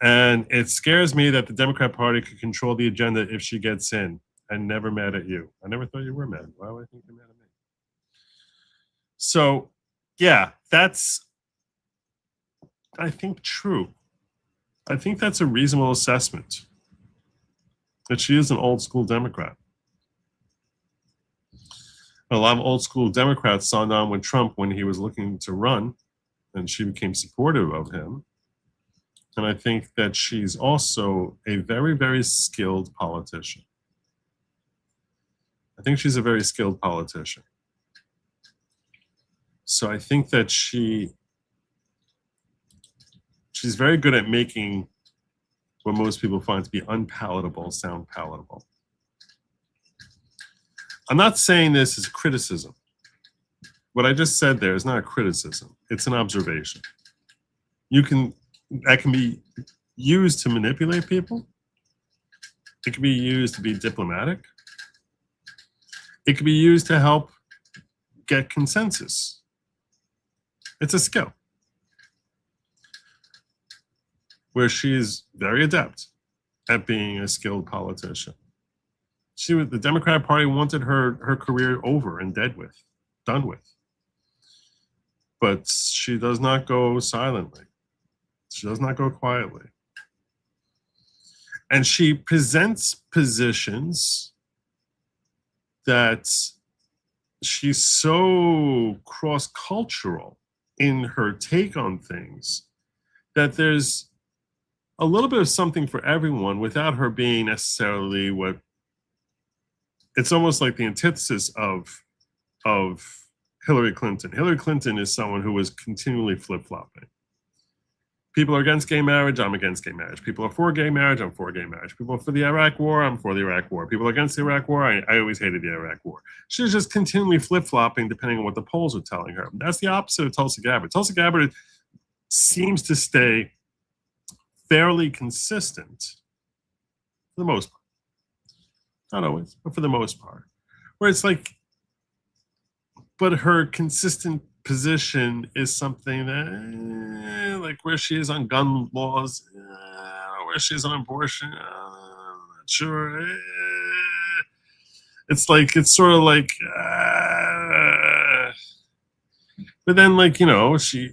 [SPEAKER 2] And it scares me that the Democrat Party could control the agenda if she gets in. I'm never mad at you. I never thought you were mad. Why would I think you're mad at me? So, yeah, that's, I think, true. I think that's a reasonable assessment, that she is an old school Democrat. A lot of old school Democrats signed on with Trump when he was looking to run, and she became supportive of him. And I think that she's also a very, very skilled politician. I think she's a very skilled politician. So I think that she's very good at making what most people find to be unpalatable sound palatable. I'm not saying this as a criticism. What I just said there is not a criticism. It's an observation. That can be used to manipulate people. It can be used to be diplomatic. It can be used to help get consensus. It's a skill where she is very adept at being a skilled politician. The Democratic Party wanted her career over and done with. But she does not go silently. She does not go quietly. And she presents positions that she's so cross-cultural in her take on things that there's a little bit of something for everyone without her being necessarily what it's almost like the antithesis of Hillary Clinton. Hillary Clinton is someone who was continually flip-flopping. People are against gay marriage, I'm against gay marriage. People are for gay marriage, I'm for gay marriage. People are for the Iraq war, I'm for the Iraq war. People are against the Iraq war, I always hated the Iraq war. She was just continually flip-flopping depending on what the polls were telling her. That's the opposite of Tulsi Gabbard. Tulsi Gabbard seems to stay fairly consistent for the most part. Not always, but for the most part. Where it's like, but her consistent position is something that, like where she is on gun laws, where she is on abortion, I'm not sure. It's sort of like, but then like, you know, she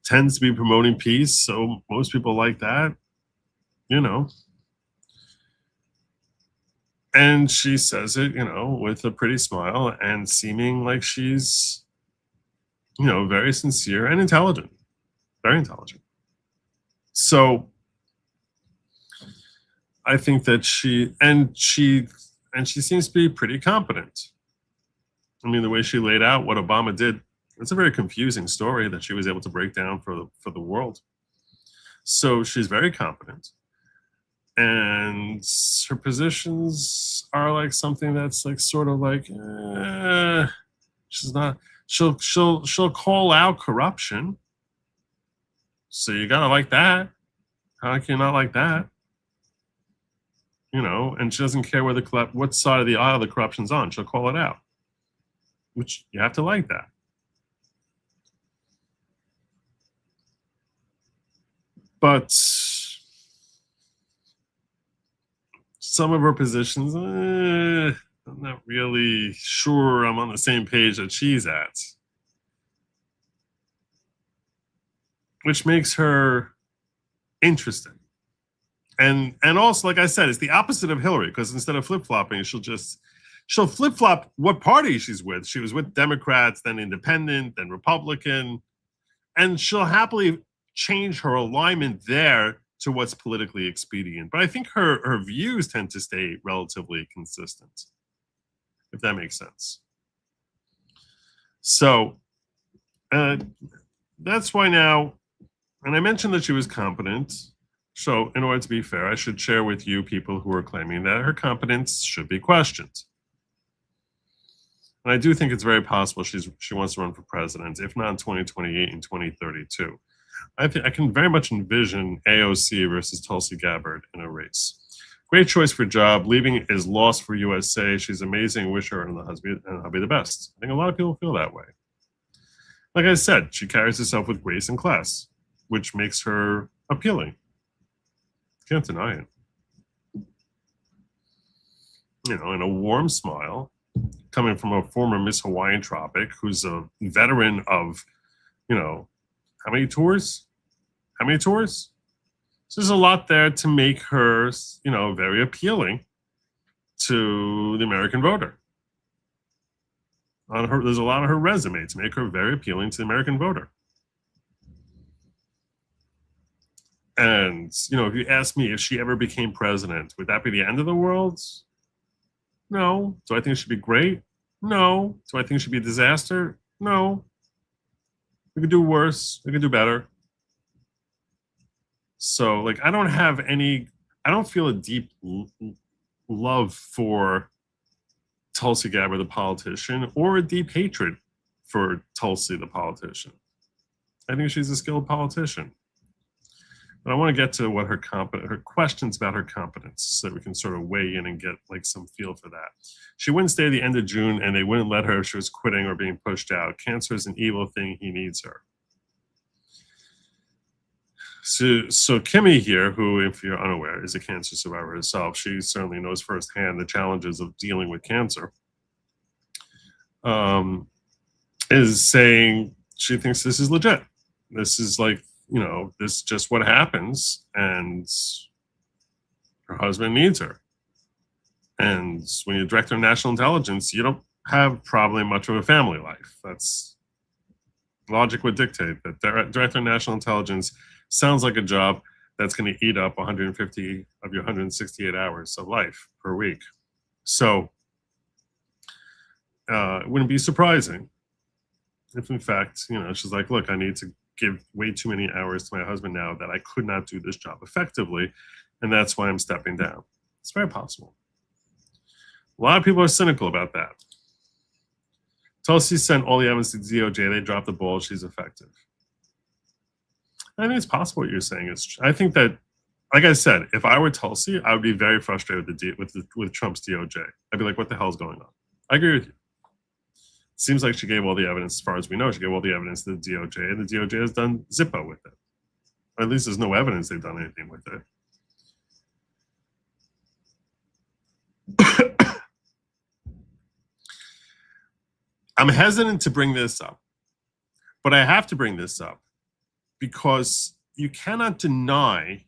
[SPEAKER 2] tends to be promoting peace, so most people like that, you know. And she says it, you know, with a pretty smile and seeming like she's, you know, very sincere and intelligent, very intelligent. So I think that she seems to be pretty competent. I mean, the way she laid out what Obama did, it's a very confusing story that she was able to break down for the world. So she's very competent. And her positions are like something that's like sort of like she's not. She'll call out corruption. So you gotta like that. How can you not like that? You know, and she doesn't care what side of the aisle the corruption's on. She'll call it out, which you have to like that. But some of her positions, I'm not really sure I'm on the same page that she's at. Which makes her interesting. And also, like I said, it's the opposite of Hillary, because instead of flip-flopping, she'll flip-flop what party she's with. She was with Democrats, then Independent, then Republican. And she'll happily change her alignment there to what's politically expedient. But I think her views tend to stay relatively consistent, if that makes sense. So that's why now, and I mentioned that she was competent. So in order to be fair, I should share with you people who are claiming that her competence should be questioned. And I do think it's very possible she wants to run for president, if not in 2028, in 2032. I can very much envision AOC versus Tulsi Gabbard in a race. Great choice for job. Leaving is loss for USA. She's amazing. Wish her and the husband and hubby the best. I think a lot of people feel that way. Like I said, she carries herself with grace and class, which makes her appealing. Can't deny it. You know, and a warm smile coming from a former Miss Hawaiian Tropic who's a veteran of, you know, how many tours? How many tours? So there's a lot there to make her, you know, very appealing to the American voter. There's a lot of her resume to make her very appealing to the American voter. And, you know, if you ask me if she ever became president, would that be the end of the world? No. Do I think it should be great? No. Do I think it should be a disaster? No. We could do worse. We could do better. So, like, I don't feel a deep love for Tulsi Gabbard, the politician, or a deep hatred for Tulsi, the politician. I think she's a skilled politician. But I want to get to what her questions about her competence, so that we can sort of weigh in and get like some feel for that. She wouldn't stay the end of June, and they wouldn't let her if she was quitting or being pushed out. Cancer is an evil thing. He needs her. So Kimmy here, who, if you're unaware, is a cancer survivor herself, she certainly knows firsthand the challenges of dealing with cancer, is saying she thinks this is legit. This is like, you know, this is just what happens, and her husband needs her. And when you're director of national intelligence, you don't have probably much of a family life. That's logic would dictate that director of national intelligence sounds like a job that's going to eat up 150 of your 168 hours of life per week. So it wouldn't be surprising if, in fact, you know, she's like, look, I need to give way too many hours to my husband now that I could not do this job effectively, and that's why I'm stepping down. It's very possible. A lot of people are cynical about that. Tulsi sent all the evidence to DOJ. They dropped the ball. She's effective. I think it's possible what you're saying is true. I think that, like I said, if I were Tulsi, I would be very frustrated with Trump's DOJ. I'd be like, what the hell's going on? I agree with you. It seems like she gave all the evidence, as far as we know, she gave all the evidence to the DOJ, and the DOJ has done Zippo with it. Or at least there's no evidence they've done anything with it. I'm hesitant to bring this up, but I have to bring this up because you cannot deny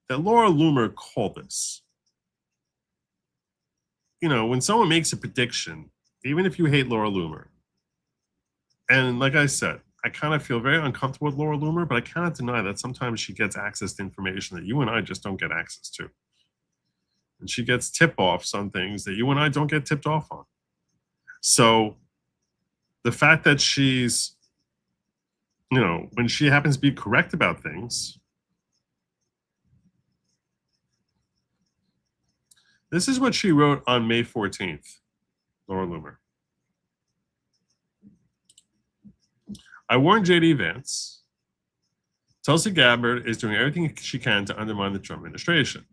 [SPEAKER 2] that Laura Loomer called this. You know, when someone makes a prediction, even if you hate Laura Loomer, and like I said, I kind of feel very uncomfortable with Laura Loomer, but I cannot deny that sometimes she gets access to information that you and I just don't get access to. And she gets tip-offs on things that you and I don't get tipped off on. So the fact that she's, you know, when she happens to be correct about things, this is what she wrote on May 14th, Laura Loomer. I warned J.D. Vance, Tulsi Gabbard is doing everything she can to undermine the Trump administration.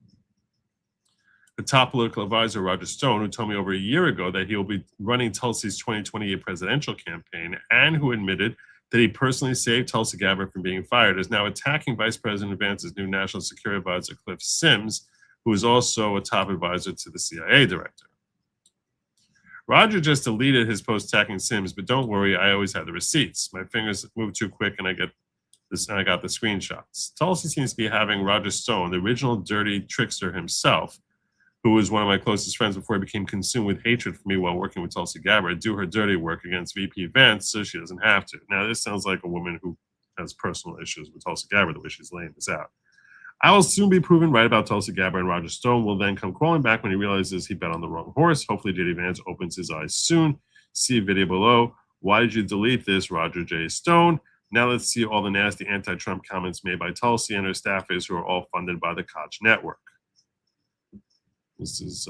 [SPEAKER 2] The top political advisor, Roger Stone, who told me over a year ago that he will be running Tulsi's 2028 presidential campaign and who admitted that he personally saved Tulsi Gabbard from being fired, is now attacking Vice President Vance's new national security advisor, Cliff Sims, who is also a top advisor to the CIA director. Roger just deleted his post attacking Sims, but don't worry, I always have the receipts. My fingers move too quick and I got the screenshots. Tulsi seems to be having Roger Stone, the original dirty trickster himself, who was one of my closest friends before he became consumed with hatred for me while working with Tulsi Gabbard, do her dirty work against VP Vance so she doesn't have to. Now, this sounds like a woman who has personal issues with Tulsi Gabbard, the way she's laying this out. I will soon be proven right about Tulsi Gabbard, and Roger Stone will then come crawling back when he realizes he bet on the wrong horse. Hopefully, J.D. Vance opens his eyes soon. See video below. Why did you delete this, Roger J. Stone? Now let's see all the nasty anti-Trump comments made by Tulsi and her staffers, who are all funded by the Koch network. This is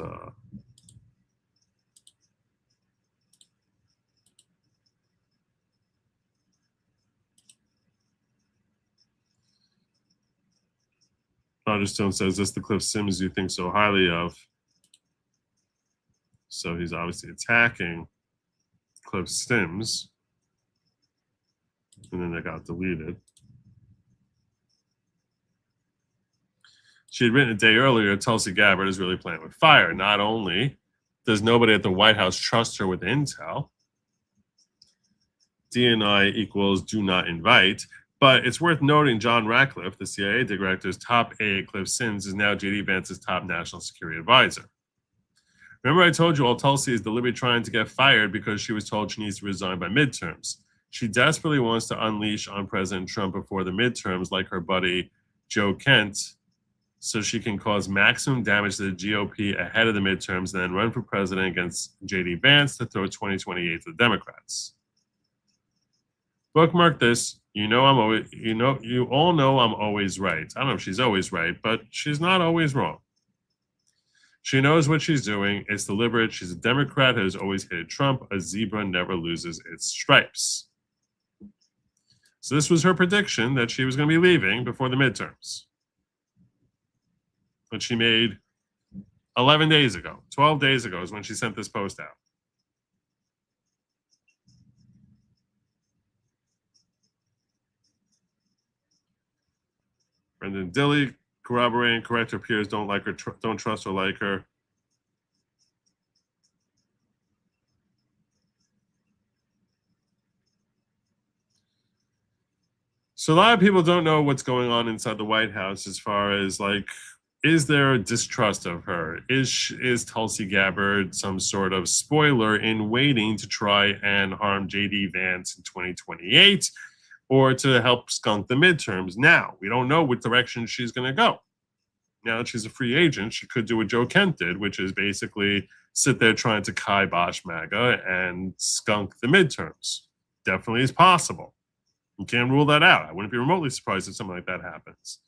[SPEAKER 2] Roger Stone says, this the Cliff Sims you think so highly of. So he's obviously attacking Cliff Sims. And then it got deleted. She had written a day earlier, Tulsi Gabbard is really playing with fire. Not only does nobody at the White House trust her with intel, DNI equals do not invite, but it's worth noting John Ratcliffe, the CIA director's top aide, Cliff Sims, is now J.D. Vance's top national security advisor. Remember I told you all Tulsi is deliberately trying to get fired because she was told she needs to resign by midterms. She desperately wants to unleash on President Trump before the midterms, like her buddy Joe Kent, so she can cause maximum damage to the GOP ahead of the midterms and then run for president against J.D. Vance to throw 2028 to the Democrats. Bookmark this. You all know I'm always right. I don't know if she's always right, but she's not always wrong. She knows what she's doing. It's deliberate. She's a Democrat who has always hated Trump. A zebra never loses its stripes. So this was her prediction that she was going to be leaving before the midterms. But she made 11 days ago, 12 days ago is when she sent this post out. Brendan Dilley corroborating, correct her peers don't like her, don't trust or like her. So a lot of people don't know what's going on inside the White House as far as like, is there a distrust of her? Is Tulsi Gabbard some sort of spoiler in waiting to try and harm J.D. Vance in 2028 or to help skunk the midterms? Now, we don't know what direction she's going to go. Now that she's a free agent, she could do what Joe Kent did, which is basically sit there trying to kibosh MAGA and skunk the midterms. Definitely is possible. You can't rule that out. I wouldn't be remotely surprised if something like that happens,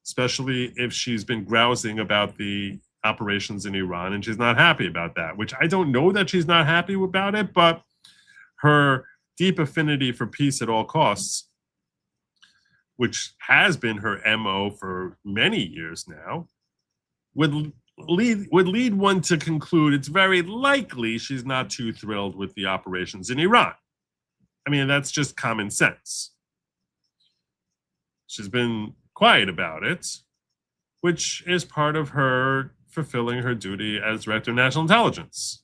[SPEAKER 2] especially if she's been grousing about the operations in Iran and she's not happy about that, which I don't know that she's not happy about it, but her deep affinity for peace at all costs, which has been her MO for many years now, would lead one to conclude it's very likely she's not too thrilled with the operations in Iran. I mean, that's just common sense. She's been quiet about it, which is part of her fulfilling her duty as Director of National Intelligence.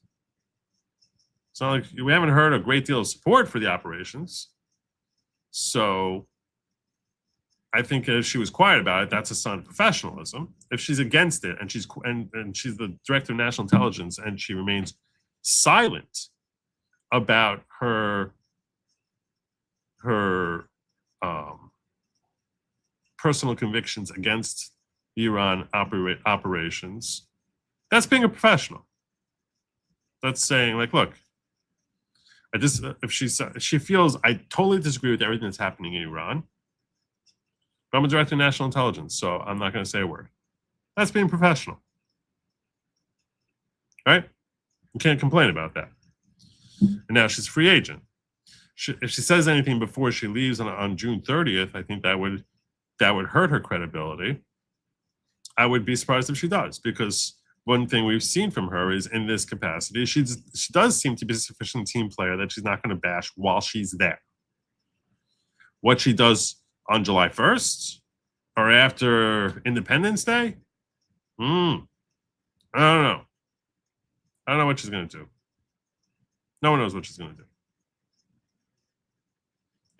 [SPEAKER 2] It's not like we haven't heard a great deal of support for the operations. So I think if she was quiet about it, that's a sign of professionalism. If she's against it and she's the Director of National Intelligence and she remains silent about her personal convictions against Iran operations, that's being a professional. That's saying, like, look, if she feels I totally disagree with everything that's happening in Iran, but I'm a Director of National Intelligence, so I'm not going to say a word. That's being professional, right? You can't complain about that. And now she's a free agent. If she says anything before she leaves on June 30th, I think that would hurt her credibility. I would be surprised if she does, because one thing we've seen from her is in this capacity, she does seem to be a sufficient team player that she's not going to bash while she's there. What she does on July 1st or after Independence Day, I don't know. I don't know what she's going to do. No one knows what she's going to do.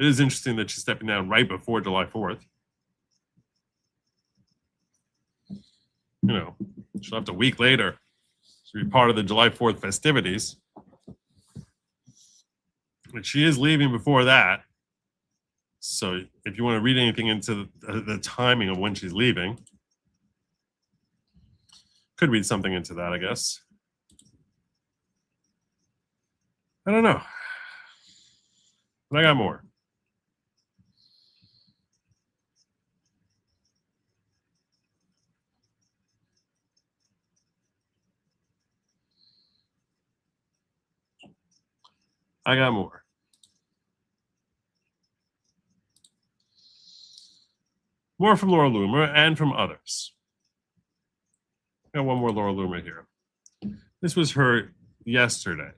[SPEAKER 2] It is interesting that she's stepping down right before July 4th. You know, she'll have to a week later to be part of the July 4th festivities. But she is leaving before that. So if you want to read anything into the timing of when she's leaving, could read something into that, I guess. I don't know. But I got more. I got more. More from Laura Loomer and from others. I got one more Laura Loomer here. This was her yesterday.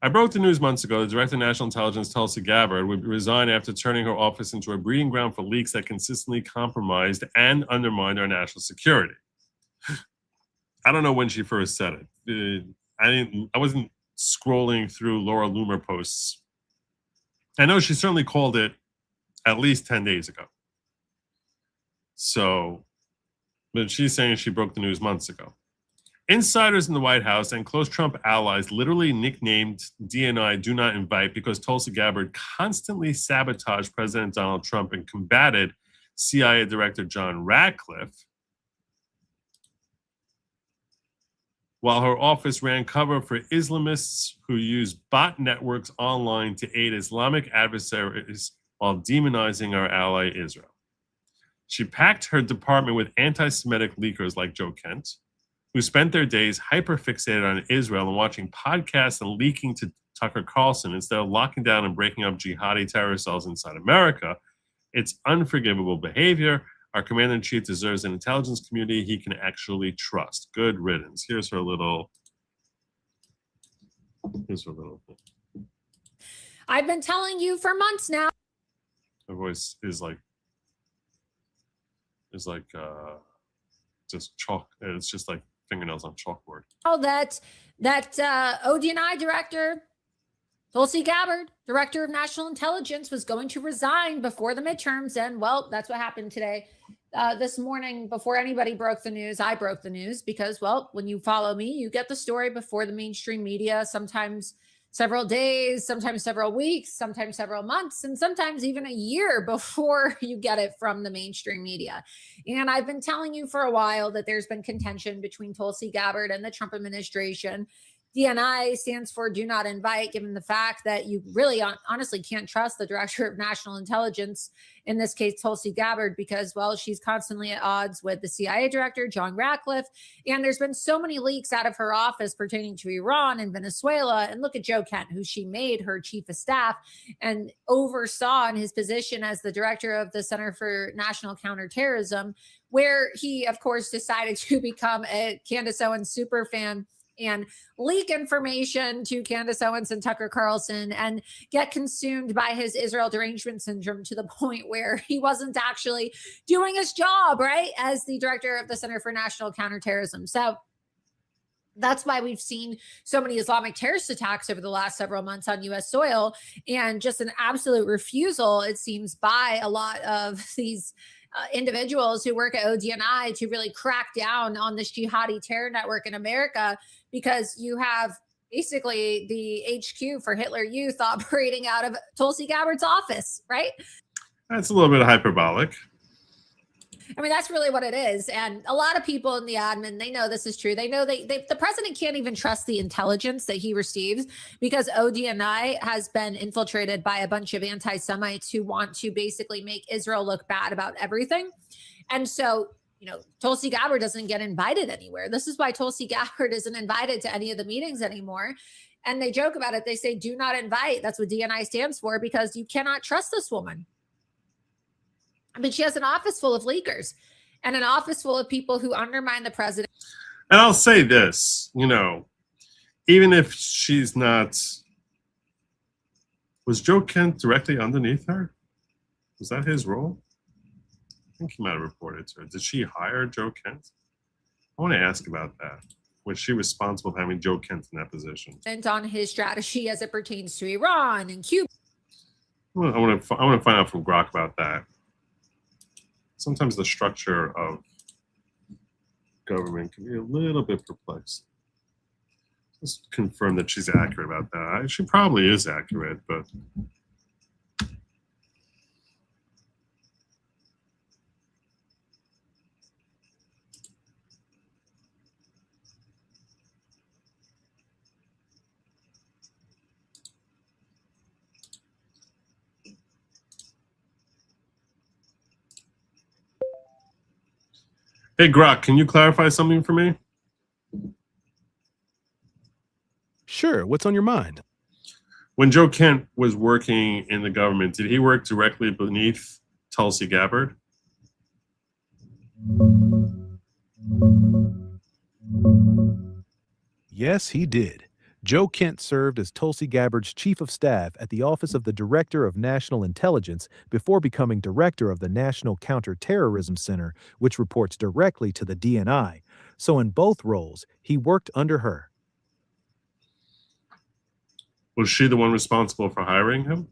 [SPEAKER 2] I broke the news months ago. The Director of National Intelligence, Tulsi Gabbard, would resign after turning her office into a breeding ground for leaks that consistently compromised and undermined our national security. I don't know when she first said it. I wasn't scrolling through Laura Loomer posts. I know she certainly called it at least 10 days ago. So, but she's saying she broke the news months ago. Insiders in the White House and close Trump allies literally nicknamed DNI Do Not Invite because Tulsi Gabbard constantly sabotaged President Donald Trump and combated CIA Director John Ratcliffe, while her office ran cover for Islamists who use bot networks online to aid Islamic adversaries while demonizing our ally Israel. She packed her department with anti-Semitic leakers like Joe Kent, who spent their days hyper-fixated on Israel and watching podcasts and leaking to Tucker Carlson instead of locking down and breaking up jihadi terror cells inside America. It's unforgivable behavior. Our commander-in-chief deserves an intelligence community he can actually trust. Good riddance. Here's her little.
[SPEAKER 6] I've been telling you for months now.
[SPEAKER 2] Her voice is like just chalk. It's just like fingernails on chalkboard.
[SPEAKER 6] Oh, that ODNI director, Tulsi Gabbard, director of national intelligence, was going to resign before the midterms. And well, that's what happened today. This morning, before anybody broke the news, I broke the news because, well, when you follow me, you get the story before the mainstream media, sometimes several days, sometimes several weeks, sometimes several months, and sometimes even a year before you get it from the mainstream media. And I've been telling you for a while that there's been contention between Tulsi Gabbard and the Trump administration. DNI stands for Do Not Invite, given the fact that you really honestly can't trust the director of national intelligence, in this case, Tulsi Gabbard, because, well, she's constantly at odds with the CIA director, John Ratcliffe. And there's been so many leaks out of her office pertaining to Iran and Venezuela. And look at Joe Kent, who she made her chief of staff and oversaw in his position as the director of the Center for National Counterterrorism, where he, of course, decided to become a Candace Owens super fan and leak information to Candace Owens and Tucker Carlson and get consumed by his Israel derangement syndrome to the point where he wasn't actually doing his job, right, as the director of the Center for National Counterterrorism. So that's why we've seen so many Islamic terrorist attacks over the last several months on U.S. soil, and just an absolute refusal, it seems, by a lot of these individuals who work at ODNI to really crack down on this jihadi terror network in America, because you have basically the HQ for Hitler Youth operating out of Tulsi Gabbard's office, right?
[SPEAKER 2] That's a little bit hyperbolic.
[SPEAKER 6] I mean, that's really what it is. And a lot of people in the admin, they know this is true. They know the president can't even trust the intelligence that he receives, because ODNI has been infiltrated by a bunch of anti-Semites who want to basically make Israel look bad about everything. And so, you know, Tulsi Gabbard doesn't get invited anywhere. This is why Tulsi Gabbard isn't invited to any of the meetings anymore. And they joke about it. They say, do not invite. That's what DNI stands for, because you cannot trust this woman. I mean, she has an office full of leakers and an office full of people who undermine the president.
[SPEAKER 2] And I'll say this, you know, even if she's not, was Joe Kent directly underneath her? Was that his role? I think he might have reported to her. Did she hire Joe Kent? I want to ask about that. Was she responsible for having Joe Kent in that position?
[SPEAKER 6] And on his strategy as it pertains to Iran and Cuba.
[SPEAKER 2] I want to find out from Grok about that. Sometimes the structure of government can be a little bit perplexed. Just confirm that she's accurate about that. She probably is accurate, but Hey, Grok, can you clarify something for me?
[SPEAKER 7] Sure. What's on your mind?
[SPEAKER 2] When Joe Kent was working in the government, did he work directly beneath Tulsi Gabbard?
[SPEAKER 7] Yes, he did. Joe Kent served as Tulsi Gabbard's chief of staff at the Office of the Director of National Intelligence before becoming director of the National Counterterrorism Center, which reports directly to the DNI. So in both roles, he worked under her.
[SPEAKER 2] Was she the one responsible for hiring him?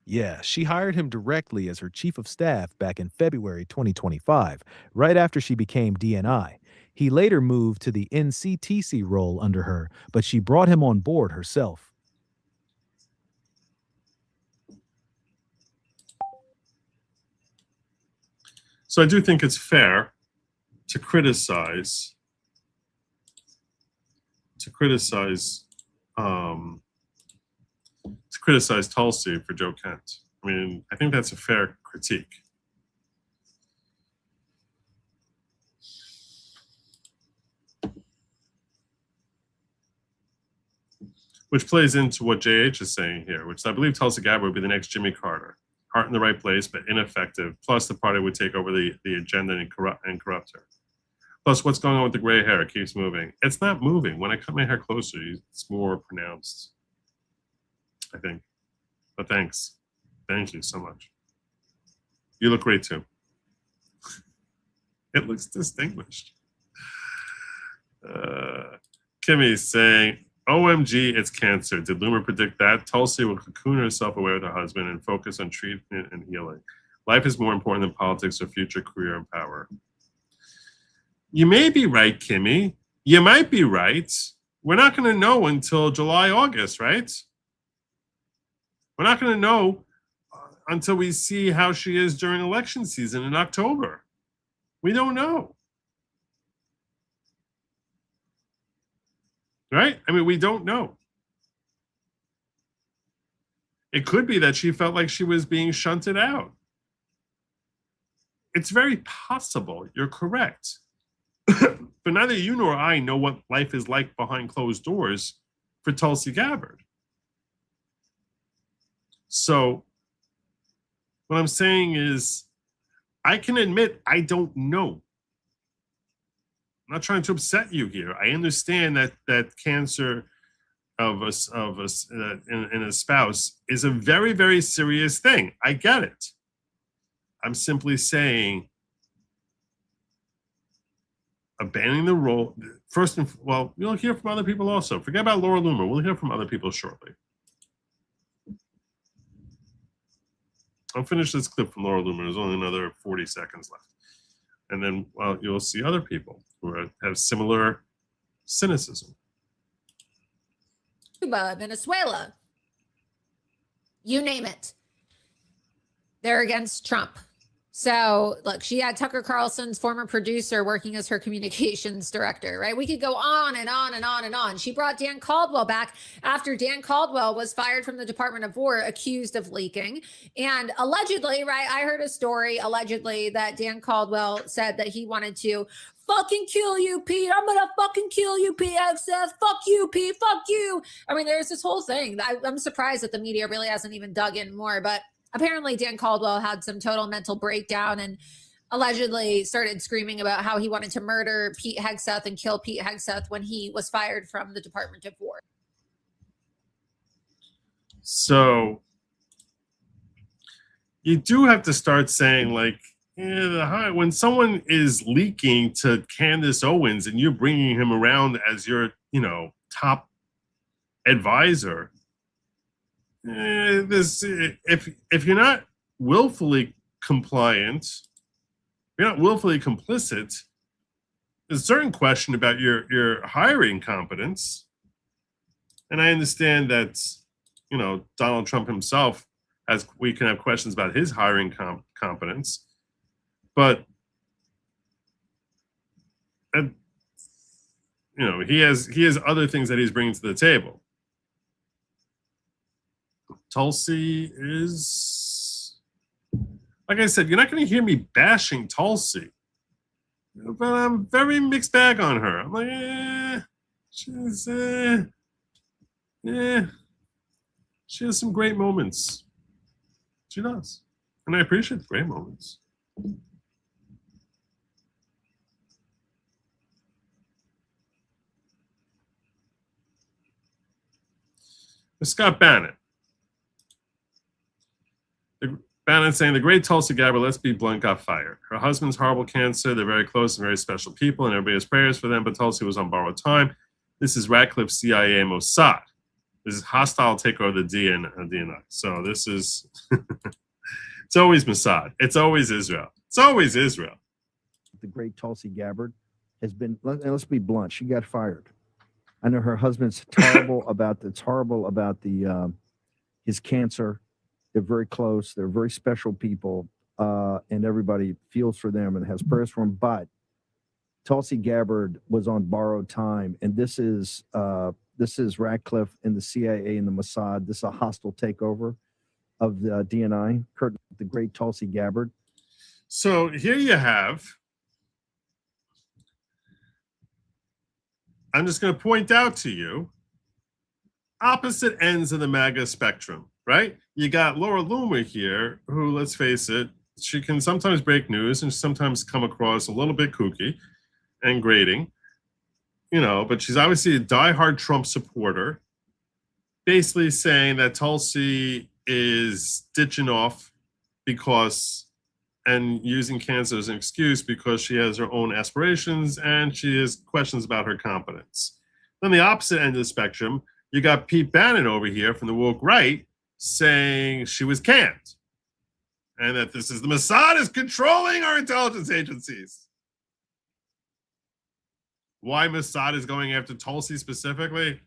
[SPEAKER 7] Yeah, she hired him directly as her chief of staff back in February 2025, right after she became DNI. He later moved to the NCTC role under her, but she brought him on board herself.
[SPEAKER 2] So I do think it's fair to criticize Tulsi for Joe Kent. I mean, I think that's a fair critique. Which plays into what JH is saying here, which I believe Tulsi Gabbard would be the next Jimmy Carter. Heart in the right place, but ineffective. Plus, the party would take over the agenda and corrupt her. Plus, what's going on with the gray hair? It keeps moving. It's not moving. When I cut my hair closer, it's more pronounced, I think. But thanks. Thank you so much. You look great too. It looks distinguished. Kimmy's saying, OMG, it's cancer. Did Loomer predict that? Tulsi will cocoon herself away with her husband and focus on treatment and healing. Life is more important than politics or future career and power. You may be right, Kimmy. You might be right. We're not going to know until July, August, right? We're not going to know until we see how she is during election season in October. We don't know. Right? I mean, we don't know. It could be that she felt like she was being shunted out. It's very possible. You're correct. But neither you nor I know what life is like behind closed doors for Tulsi Gabbard. So what I'm saying is, I can admit I don't know. I'm not trying to upset you here. I understand that cancer of in a spouse is a very, very serious thing. I get it. I'm simply saying, abandoning the role first, and well, you'll hear from other people also. Forget about Laura Loomer. We'll hear from other people shortly. I'll finish this clip from Laura Loomer. There's only another 40 seconds left. And then, well, you'll see other people who have similar cynicism.
[SPEAKER 6] Cuba, Venezuela, you name it. They're against Trump. So look, she had Tucker Carlson's former producer working as her communications director, right? We could go on and on and on and on. She brought Dan Caldwell back after Dan Caldwell was fired from the Department of War, accused of leaking. And allegedly, right, I heard a story allegedly that Dan Caldwell said that he wanted to fucking kill you, Pete. I'm gonna fucking kill you, Pete Hegseth. Fuck you, Pete. Fuck you. I mean, there's this whole thing. I'm surprised that the media really hasn't even dug in more, but apparently Dan Caldwell had some total mental breakdown and allegedly started screaming about how he wanted to murder Pete Hegseth and kill Pete Hegseth when he was fired from the Department of War.
[SPEAKER 2] So you do have to start saying, like, when someone is leaking to Candace Owens and you're bringing him around as your, top advisor, if you're not willfully compliant, you're not willfully complicit, there's a certain question about your hiring competence. And I understand that, Donald Trump himself we can have questions about his hiring competence, but he has other things that he's bringing to the table. Tulsi is, like I said, you're not going to hear me bashing Tulsi, but I'm very mixed bag on her. I'm like, she's, she has some great moments. She does. And I appreciate the great moments. Scott Bannon. Bannon saying, the great Tulsi Gabbard, let's be blunt, got fired. Her husband's horrible cancer. They're very close and very special people, and everybody has prayers for them, but Tulsi was on borrowed time. This is Radcliffe, CIA, Mossad. This is hostile takeover of the DNI. So this is, it's always Mossad. It's always Israel. It's always Israel.
[SPEAKER 8] The great Tulsi Gabbard has been, let's be blunt, she got fired. I know her husband's horrible about his cancer. They're very close. They're very special people, and everybody feels for them and has prayers for them. But Tulsi Gabbard was on borrowed time, and this is Radcliffe and the CIA and the Mossad. This is a hostile takeover of the DNI. The great Tulsi Gabbard.
[SPEAKER 2] So here you have. I'm just going to point out to you opposite ends of the MAGA spectrum, right? You got Laura Loomer here, who, let's face it, she can sometimes break news and sometimes come across a little bit kooky and grating, you know, but she's obviously a diehard Trump supporter, basically saying that Tulsi is ditching off and using cancer as an excuse because she has her own aspirations and she has questions about her competence. Then the opposite end of the spectrum, you got Pete Bannon over here from the woke right saying she was canned and that this is the Mossad is controlling our intelligence agencies. Why Mossad is going after Tulsi specifically?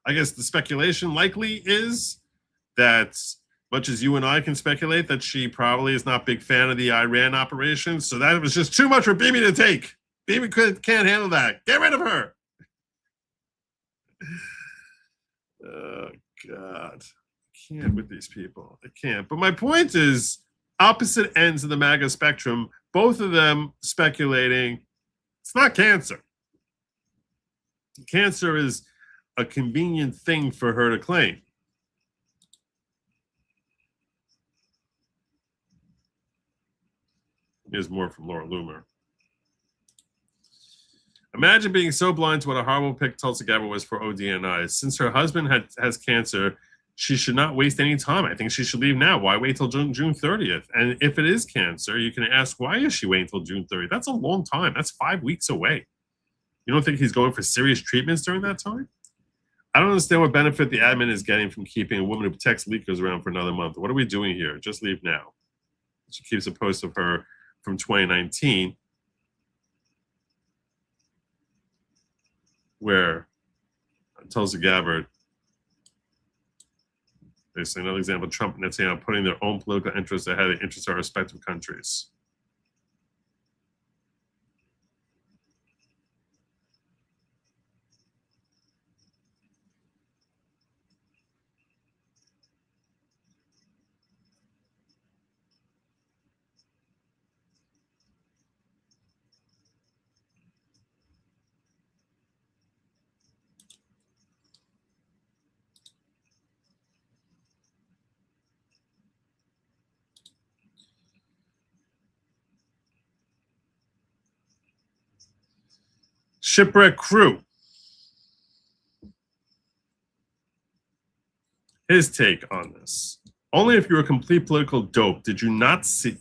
[SPEAKER 2] I guess the speculation likely is that, much as you and I can speculate, that she probably is not a big fan of the Iran operation. So that was just too much for Bibi to take. Bibi can't handle that. Get rid of her. Oh, God. I can't with these people. I can't. But my point is, opposite ends of the MAGA spectrum, both of them speculating it's not cancer. Cancer is a convenient thing for her to claim. Here's more from Laura Loomer. Imagine being so blind to what a horrible pick Tulsi Gabbard was for ODNI. Since her husband has cancer, she should not waste any time. I think she should leave now. Why wait till June 30th? And if it is cancer, you can ask, why is she waiting till June 30th? That's a long time. That's 5 weeks away. You don't think he's going for serious treatments during that time? I don't understand what benefit the admin is getting from keeping a woman who protects leakers around for another month. What are we doing here? Just leave now. She keeps a post of her from 2019 where Tulsi Gabbard, basically another example, Trump and Netanyahu putting their own political interests ahead of the interests of our respective countries. Shipwreck Crew. His take on this. Only if you're a complete political dope did you not see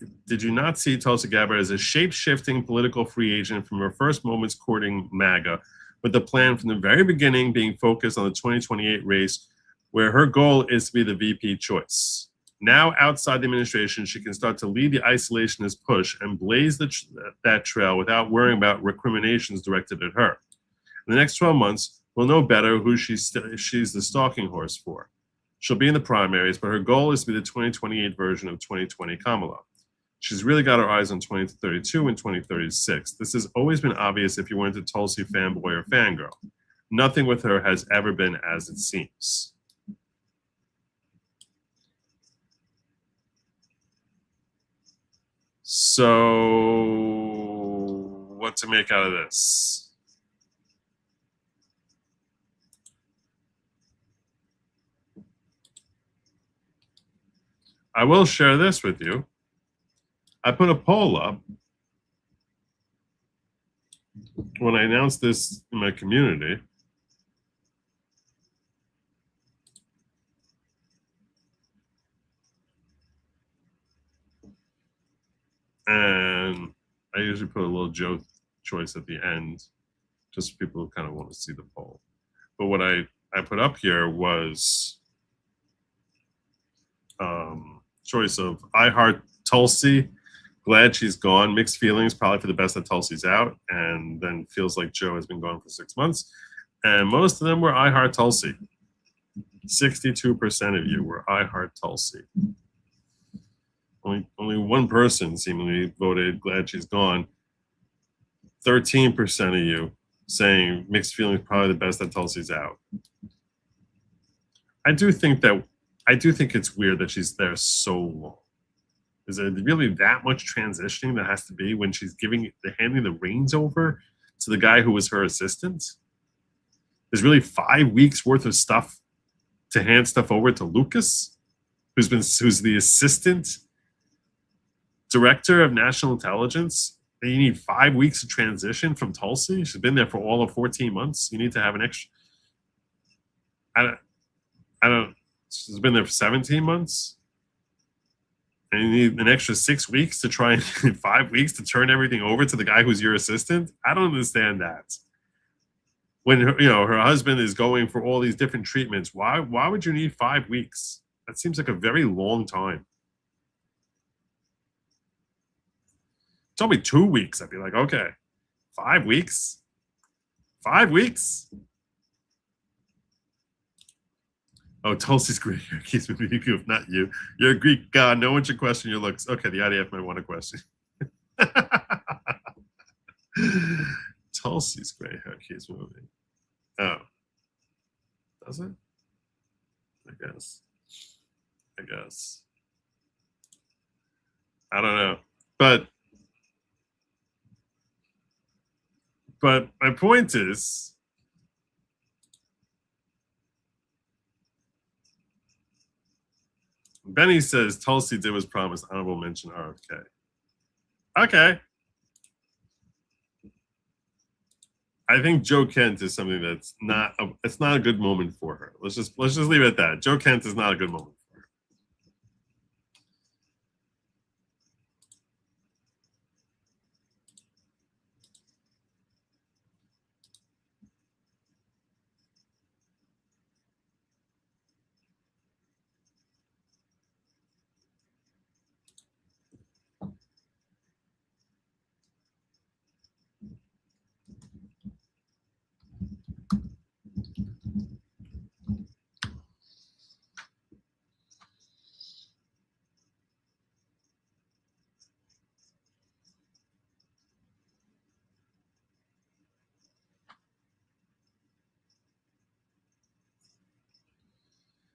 [SPEAKER 2] Tulsi Gabbard as a shape-shifting political free agent from her first moments courting MAGA, with the plan from the very beginning being focused on the 2028 race, where her goal is to be the VP choice. Now, outside the administration, she can start to lead the isolationist push and blaze that trail without worrying about recriminations directed at her. In the next 12 months, we'll know better who she's the stalking horse for. She'll be in the primaries, but her goal is to be the 2028 version of 2020 Kamala. She's really got her eyes on 2032 and 2036. This has always been obvious if you weren't a Tulsi fanboy or fangirl. Nothing with her has ever been as it seems. So, what to make out of this? I will share this with you. I put a poll up when I announced this in my community. And I usually put a little joke choice at the end, just for people who kind of want to see the poll. But what I put up here was choice of I Heart Tulsi, glad she's gone, mixed feelings, probably for the best that Tulsi's out, and then feels like Joe has been gone for 6 months. And most of them were I Heart Tulsi. 62% of you were I Heart Tulsi. Only one person seemingly voted glad she's gone. 13% of you saying mixed feelings, probably the best that Tulsi's out. I do think it's weird that she's there so long. Is there really that much transitioning that has to be when she's handing the reins over to the guy who was her assistant? There's really 5 weeks worth of stuff to hand stuff over to Lucas, who's the assistant director of national intelligence. And you need 5 weeks of transition from Tulsi. She's been there for all of 14 months. You need to have an extra. I don't. She's been there for 17 months. And you need an extra 6 weeks to try and 5 weeks to turn everything over to the guy who's your assistant. I don't understand that. When her husband is going for all these different treatments, why would you need 5 weeks? That seems like a very long time. Tell me 2 weeks, I'd be like, okay. 5 weeks? 5 weeks? Oh, Tulsi's Greek. Keeps me if not you. You're a Greek god. No one should question your looks. Okay, the IDF might want to question. Tulsi's gray hair keeps moving. Oh. Does it? I guess. I don't know. But my point is, Benny says Tulsi did was promised honorable mention RFK. Okay. I think Joe Kent is something that's it's not a good moment for her. Let's just leave it at that. Joe Kent is not a good moment for her.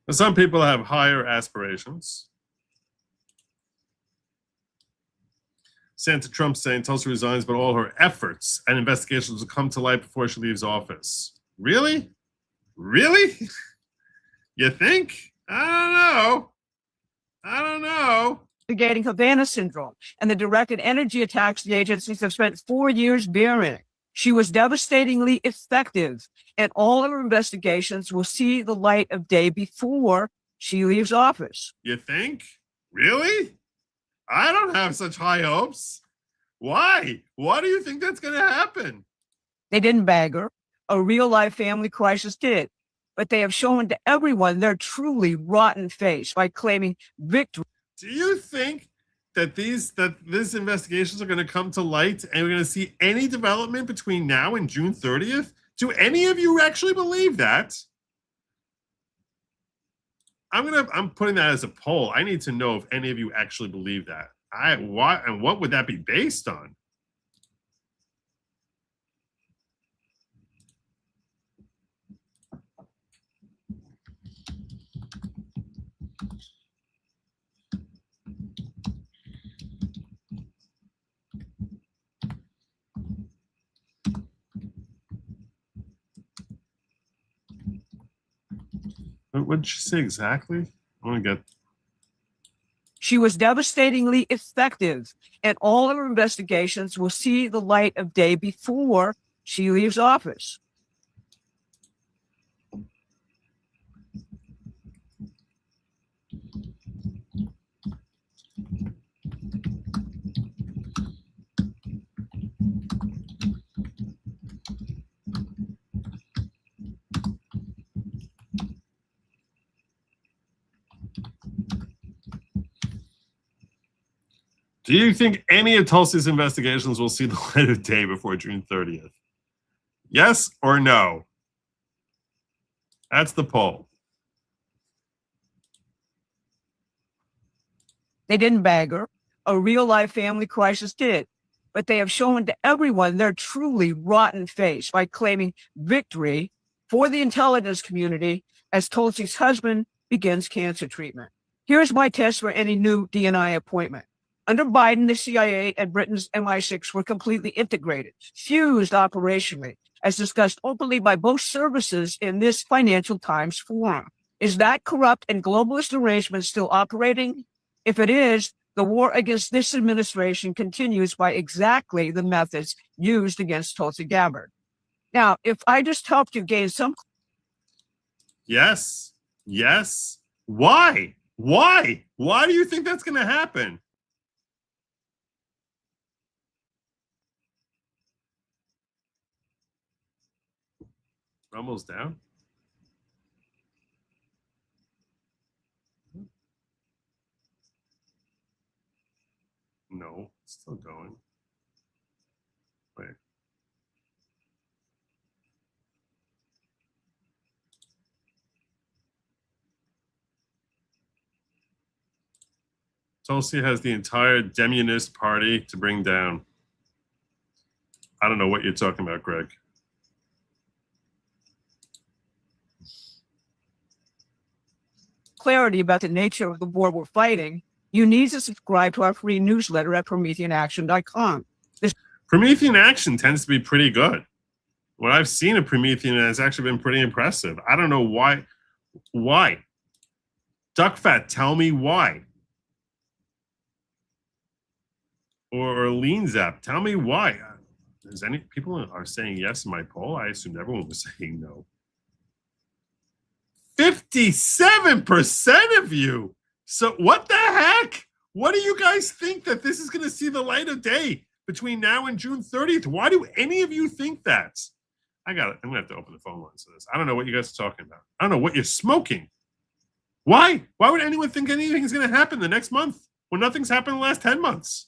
[SPEAKER 2] And some people have higher aspirations. Santa Trump saying Tulsi resigns, but all her efforts and investigations will come to light before she leaves office. Really? Really? You think? I don't know.
[SPEAKER 9] Investigating Havana syndrome and the directed energy attacks the agencies have spent 4 years bearing. She was devastatingly effective, and all of her investigations will see the light of day before she leaves office.
[SPEAKER 2] You think? Really? I don't have such high hopes. Why? Why do you think that's going to happen?
[SPEAKER 9] They didn't bag her. A real-life family crisis did. But they have shown to everyone their truly rotten face by claiming victory.
[SPEAKER 2] Do you think that these investigations are going to come to light and we're going to see any development between now and June 30th? Do any of you actually believe that? I'm putting that as a poll. I need to know if any of you actually believe that. What would that be based on? What did she say exactly? I want to get.
[SPEAKER 9] She was devastatingly effective, and all of her investigations will see the light of day before she leaves office.
[SPEAKER 2] Do you think any of Tulsi's investigations will see the light of day before June 30th? Yes or no? That's the poll.
[SPEAKER 9] They didn't bag her. A real-life family crisis did. But they have shown to everyone their truly rotten face by claiming victory for the intelligence community as Tulsi's husband begins cancer treatment. Here's my test for any new DNI appointment. Under Biden, the CIA and Britain's MI6 were completely integrated, fused operationally, as discussed openly by both services in this Financial Times forum. Is that corrupt and globalist arrangement still operating? If it is, the war against this administration continues by exactly the methods used against Tulsi Gabbard. Now, if I just helped you gain some...
[SPEAKER 2] Yes. Yes. Why? Why? Why do you think that's going to happen? Rumbles down. No, it's still going. Wait. Tulsi has the entire Demunist party to bring down. I don't know what you're talking about, Greg.
[SPEAKER 9] Clarity about the nature of the war we're fighting, you need to subscribe to our free newsletter at PrometheanAction.com.
[SPEAKER 2] Promethean Action tends to be pretty good. What I've seen of Promethean has actually been pretty impressive. I don't know why. Why? Duckfat, tell me why. Or Lean Zap, tell me why. Is any people are saying yes in my poll? I assumed everyone was saying no. 57% of you. So what the heck? What do you guys think that this is going to see the light of day between now and June 30th? Why do any of you think that? I got it. I'm going to have to open the phone lines for this. I don't know what you guys are talking about. I don't know what you're smoking. Why? Why would anyone think anything is going to happen the next month when nothing's happened in the last 10 months?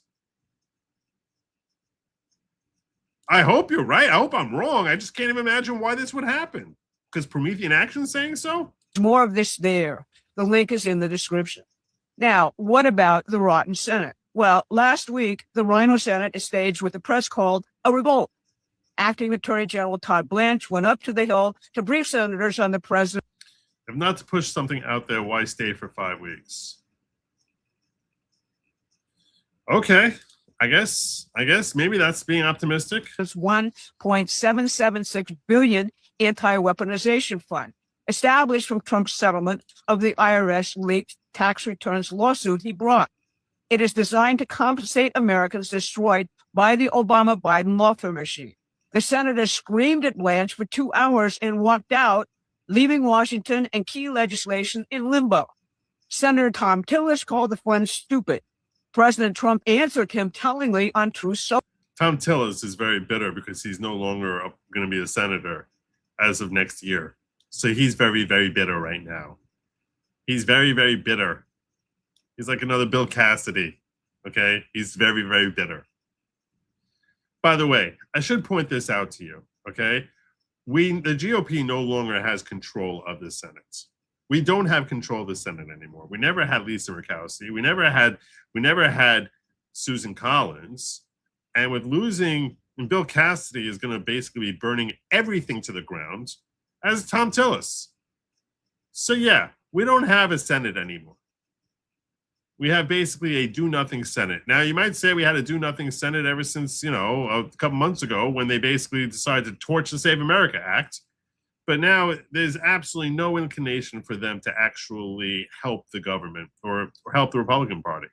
[SPEAKER 2] I hope you're right. I hope I'm wrong. I just can't even imagine why this would happen. Because Promethean Action is saying so?
[SPEAKER 9] More of this there. The link is in the description. Now, what about the rotten Senate? Well, last week, the Rhino Senate is staged with a press called a revolt. Acting Attorney General Todd Blanche went up to the Hill to brief senators on the president.
[SPEAKER 2] If not to push something out there, why stay for 5 weeks? Okay. I guess maybe that's being optimistic.
[SPEAKER 9] This $1.776 billion anti-weaponization fund, established from Trump's settlement of the IRS leaked tax returns lawsuit he brought. It is designed to compensate Americans destroyed by the Obama-Biden lawfare machine. The senator screamed at Blanche for 2 hours and walked out, leaving Washington and key legislation in limbo. Senator Tom Tillis called the fund stupid. President Trump answered him tellingly on Truth Social.
[SPEAKER 2] Tom Tillis is very bitter because he's no longer going to be a senator as of next year. So he's very, very bitter right now. He's very, very bitter. He's like another Bill Cassidy. Okay? He's very, very bitter. By the way, I should point this out to you. Okay? The GOP no longer has control of the Senate. We don't have control of the Senate anymore. We never had Lisa Murkowski. We never had Susan Collins. And with losing, and Bill Cassidy is going to basically be burning everything to the ground, as Tom Tillis. So yeah, we don't have a Senate anymore. We have basically a do-nothing Senate. Now, you might say we had a do-nothing Senate ever since, a couple months ago when they basically decided to torch the Save America Act. but now there's absolutely no inclination for them to actually help the government or help the Republican Party,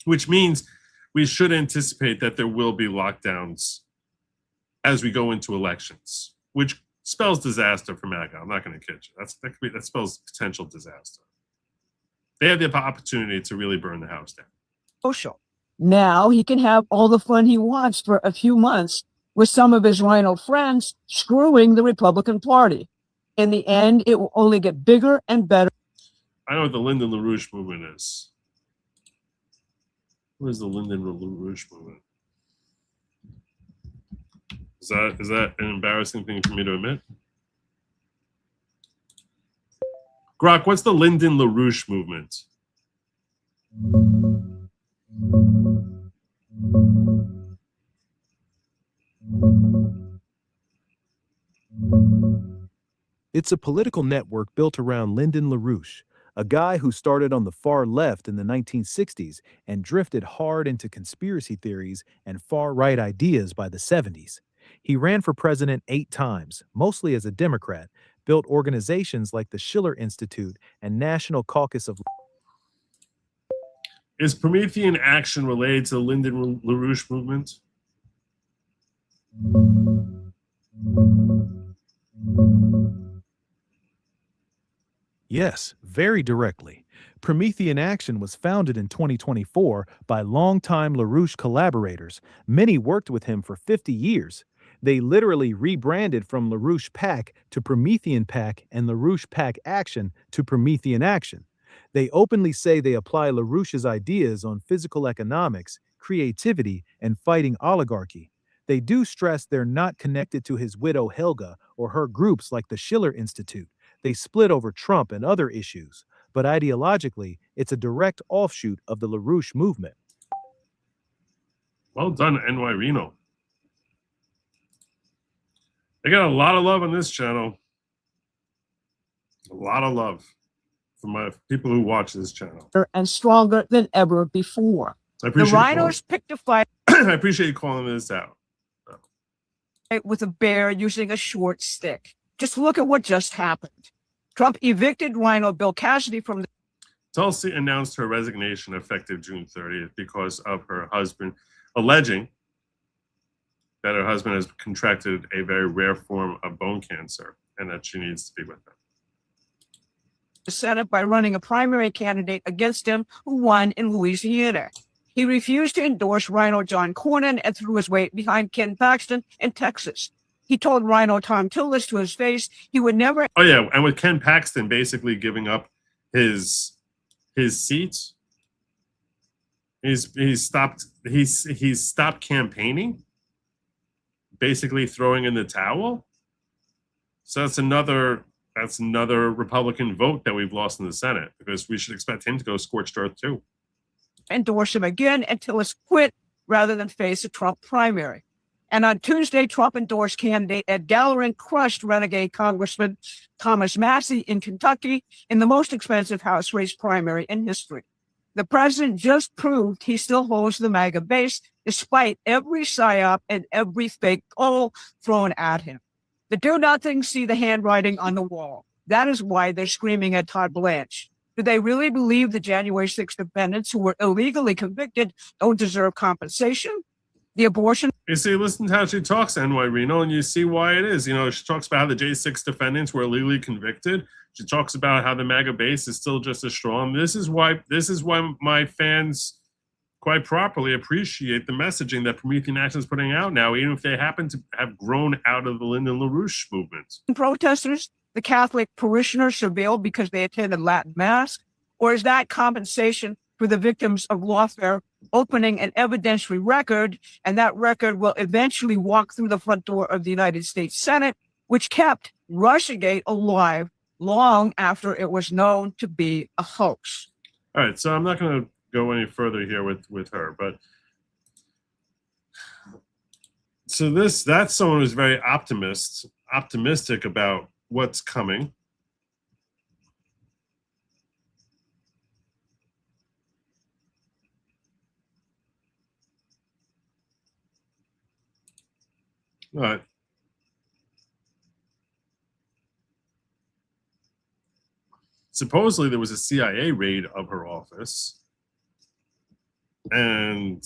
[SPEAKER 2] which means we should anticipate that there will be lockdowns as we go into elections, which spells disaster for MAGA. I'm not going to kid you. That spells potential disaster. They have the opportunity to really burn the house down.
[SPEAKER 9] Social. Now he can have all the fun he wants for a few months with some of his rhino friends screwing the Republican Party. In the end, it will only get bigger and better.
[SPEAKER 2] I know what the Lyndon LaRouche movement is. What is the Lyndon LaRouche movement? Is that an embarrassing thing for me to admit? Grok, what's the Lyndon LaRouche movement?
[SPEAKER 7] It's a political network built around Lyndon LaRouche, a guy who started on the far left in the 1960s and drifted hard into conspiracy theories and far-right ideas by the 70s. He ran for president 8 times, mostly as a Democrat, built organizations like the Schiller Institute and National Caucus of...
[SPEAKER 2] Is Promethean Action related to the Lyndon LaRouche movement?
[SPEAKER 7] Yes, very directly. Promethean Action was founded in 2024 by longtime LaRouche collaborators. Many worked with him for 50 years. They literally rebranded from LaRouche PAC to Promethean PAC and LaRouche PAC Action to Promethean Action. They openly say they apply LaRouche's ideas on physical economics, creativity, and fighting oligarchy. They do stress they're not connected to his widow Helga or her groups like the Schiller Institute. They split over Trump and other issues, but ideologically, it's a direct offshoot of the LaRouche movement.
[SPEAKER 2] Well done, NY Reno. They got a lot of love on this channel. A lot of love from my people who watch this channel.
[SPEAKER 9] And stronger than ever before.
[SPEAKER 2] I
[SPEAKER 9] The
[SPEAKER 2] appreciate
[SPEAKER 9] rhinos picked a fight
[SPEAKER 2] I appreciate you calling this out.
[SPEAKER 9] with a bear using a short stick. Just look at what just happened. Trump evicted rhino Bill Cassidy from the...
[SPEAKER 2] Tulsi announced her resignation effective June 30th because of her husband alleging that her husband has contracted a very rare form of bone cancer and that she needs to be with him.
[SPEAKER 9] The Senate by running a primary candidate against him who won in Louisiana. He refused to endorse Rhino John Cornyn and threw his weight behind Ken Paxton in Texas. He told Rhino Tom Tillis to his face he would never...
[SPEAKER 2] Oh yeah, and with Ken Paxton basically giving up his seat, he's stopped campaigning, basically throwing in the towel. So that's another Republican vote that we've lost in the Senate, because we should expect him to go scorched earth too.
[SPEAKER 9] Endorse him again until Tillis quit rather than face a Trump primary. And on Tuesday, Trump endorsed candidate Ed Gallerin crushed renegade Congressman Thomas Massey in Kentucky in the most expensive House race primary in history. The president just proved he still holds the MAGA base despite every psyop and every fake poll thrown at him. The do-nothings see the handwriting on the wall. That is why they're screaming at Todd Blanche. Do they really believe the January 6th defendants who were illegally convicted don't deserve compensation? The abortion...
[SPEAKER 2] You see, listen to how she talks, NY Reno, and you see why it is. You know, she talks about how the J6 defendants were illegally convicted. She talks about how the MAGA base is still just as strong. This is why my fans quite properly appreciate the messaging that Promethean Action is putting out now, even if they happen to have grown out of the Lyndon LaRouche movement.
[SPEAKER 9] Protesters, the Catholic parishioners surveilled because they attended Latin Mass? Or is that compensation for the victims of lawfare opening an evidentiary record, and that record will eventually walk through the front door of the United States Senate, which kept Russiagate alive long after it was known to be a hoax?
[SPEAKER 2] All right, so I'm not going to go any further here with her, but so that's someone who's very optimistic about what's coming. All right. supposedly there was a CIA raid of her office. And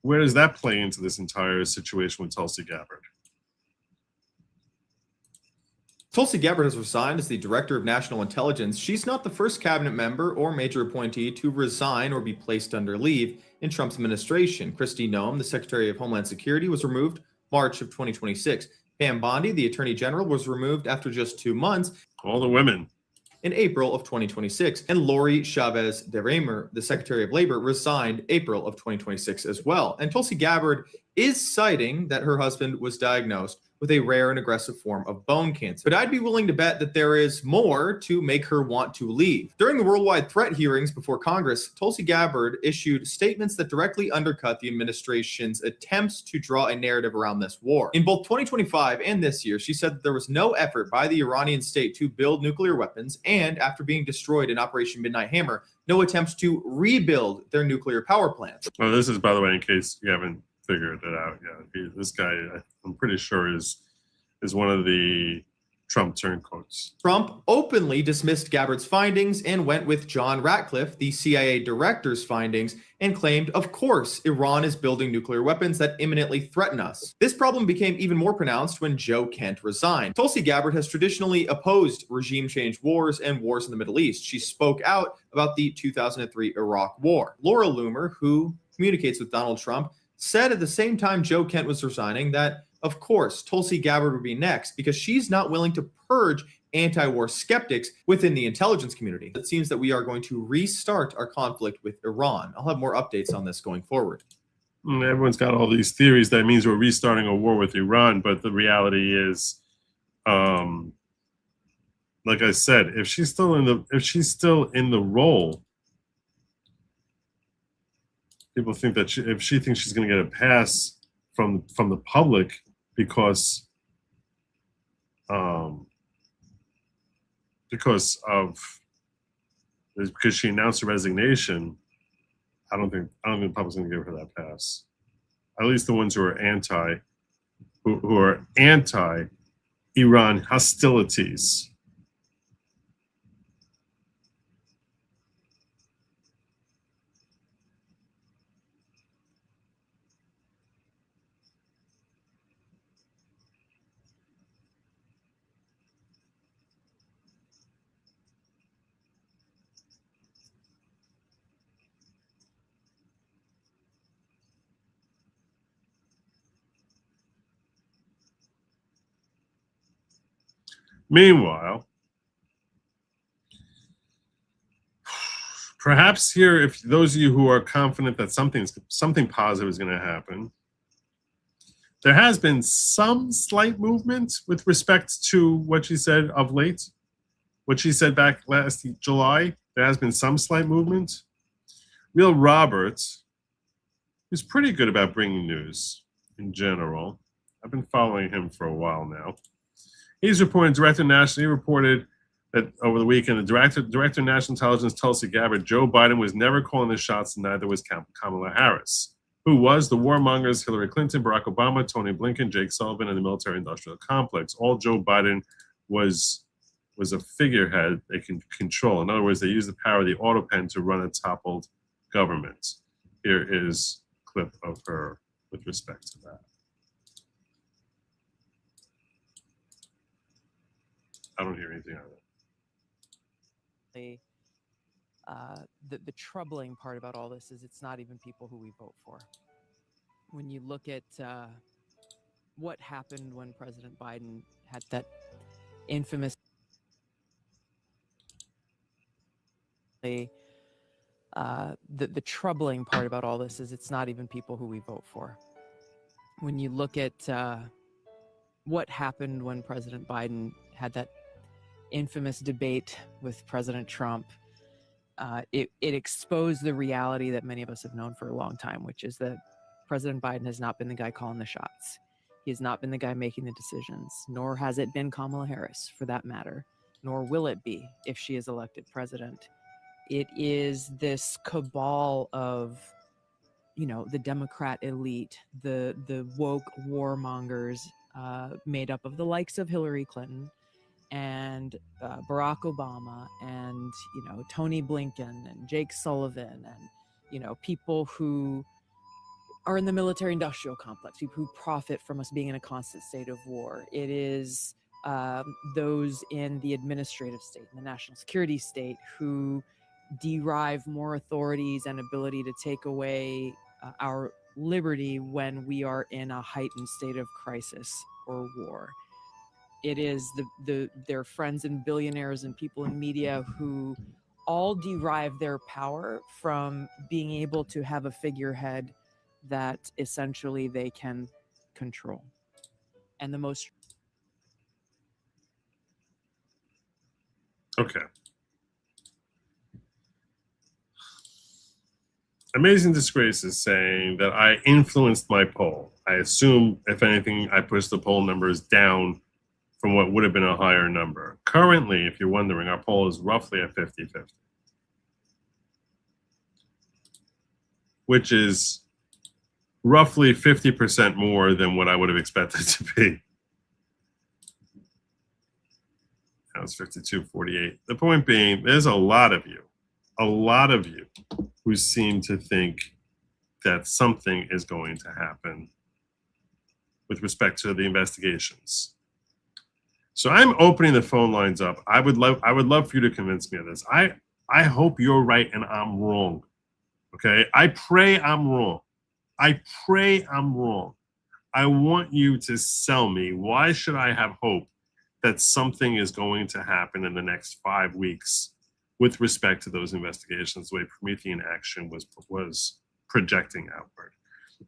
[SPEAKER 2] where does that play into this entire situation with Tulsi Gabbard?
[SPEAKER 10] Tulsi Gabbard has resigned as the Director of National Intelligence. She's not the first cabinet member or major appointee to resign or be placed under leave in Trump's administration. Kristi Noem, the Secretary of Homeland Security, was removed March of 2026. Pam Bondi, the Attorney General, was removed after just 2 months.
[SPEAKER 2] All the women.
[SPEAKER 10] In April of 2026. And Lori Chavez de Reimer, the Secretary of Labor, resigned April of 2026 as well. And Tulsi Gabbard is citing that her husband was diagnosed with a rare and aggressive form of bone cancer. But I'd be willing to bet that there is more to make her want to leave. During the worldwide threat hearings before Congress, Tulsi Gabbard issued statements that directly undercut the administration's attempts to draw a narrative around this war. In both 2025 and this year, she said that there was no effort by the Iranian state to build nuclear weapons, and after being destroyed in Operation Midnight Hammer, no attempts to rebuild their nuclear power plants.
[SPEAKER 2] Well, this is, by the way, in case you haven't figured it out yet. This guy, I'm pretty sure, is one of the Trump turncoats.
[SPEAKER 10] Trump openly dismissed Gabbard's findings and went with John Ratcliffe, the CIA director's findings, and claimed, of course, Iran is building nuclear weapons that imminently threaten us. This problem became even more pronounced when Joe Kent resigned. Tulsi Gabbard has traditionally opposed regime change wars and wars in the Middle East. She spoke out about the 2003 Iraq War. Laura Loomer, who communicates with Donald Trump, said at the same time Joe Kent was resigning that, of course, Tulsi Gabbard would be next because she's not willing to purge anti-war skeptics within the intelligence community. It seems that we are going to restart our conflict with Iran. I'll have more updates on this going forward.
[SPEAKER 2] Everyone's got all these theories that means we're restarting a war with Iran, but the reality is, like I said, if she's still in the role, people think that if she thinks she's going to get a pass from the public because she announced her resignation, I don't think the public's going to give her that pass. At least the ones who are anti-Iran hostilities. Meanwhile, perhaps here, if those of you who are confident that something positive is going to happen, there has been some slight movement with respect to what she said of late. What she said back last July, there has been some slight movement. Will Roberts, who's pretty good about bringing news in general, I've been following him for a while now. He's reported, he reported that over the weekend, the director of National Intelligence, Tulsi Gabbard, Joe Biden was never calling the shots, and neither was Kamala Harris, who was the warmongers Hillary Clinton, Barack Obama, Tony Blinken, Jake Sullivan, and the military-industrial complex. All Joe Biden was a figurehead they can control. In other words, they used the power of the auto pen to run a toppled government. Here is a clip of her with respect to that. I don't hear anything out of it.
[SPEAKER 5] The troubling part about all this is it's not even people who we vote for. When you look at what happened when President Biden had that infamous the troubling part about all this is it's not even people who we vote for. When you look at what happened when President Biden had that infamous debate with President Trump, it exposed the reality that many of us have known for a long time, which is that President Biden has not been the guy calling the shots. He has not been the guy making the decisions, nor has it been Kamala Harris, for that matter, nor will it be if she is elected president. It is this cabal of, the Democrat elite, the woke warmongers, made up of the likes of Hillary Clinton, and Barack Obama and, Tony Blinken and Jake Sullivan and, people who are in the military industrial complex, people who profit from us being in a constant state of war. It is those in the administrative state, in the national security state, who derive more authorities and ability to take away our liberty when we are in a heightened state of crisis or war. It is their friends and billionaires and people in media who all derive their power from being able to have a figurehead that essentially they can control. And the most...
[SPEAKER 2] Okay. Amazing Disgrace is saying that I influenced my poll. I assume, if anything, I pushed the poll numbers down from what would have been a higher number. Currently, if you're wondering, our poll is roughly at 50-50, which is roughly 50% more than what I would have expected to be. That was 52-48. The point being, there's a lot of you who seem to think that something is going to happen with respect to the investigations. So I'm opening the phone lines up. I would love for you to convince me of this. I hope you're right and I'm wrong. Okay? I pray I'm wrong. I pray I'm wrong. I want you to sell me. Why should I have hope that something is going to happen in the next 5 weeks with respect to those investigations, the way Promethean Action was projecting outward?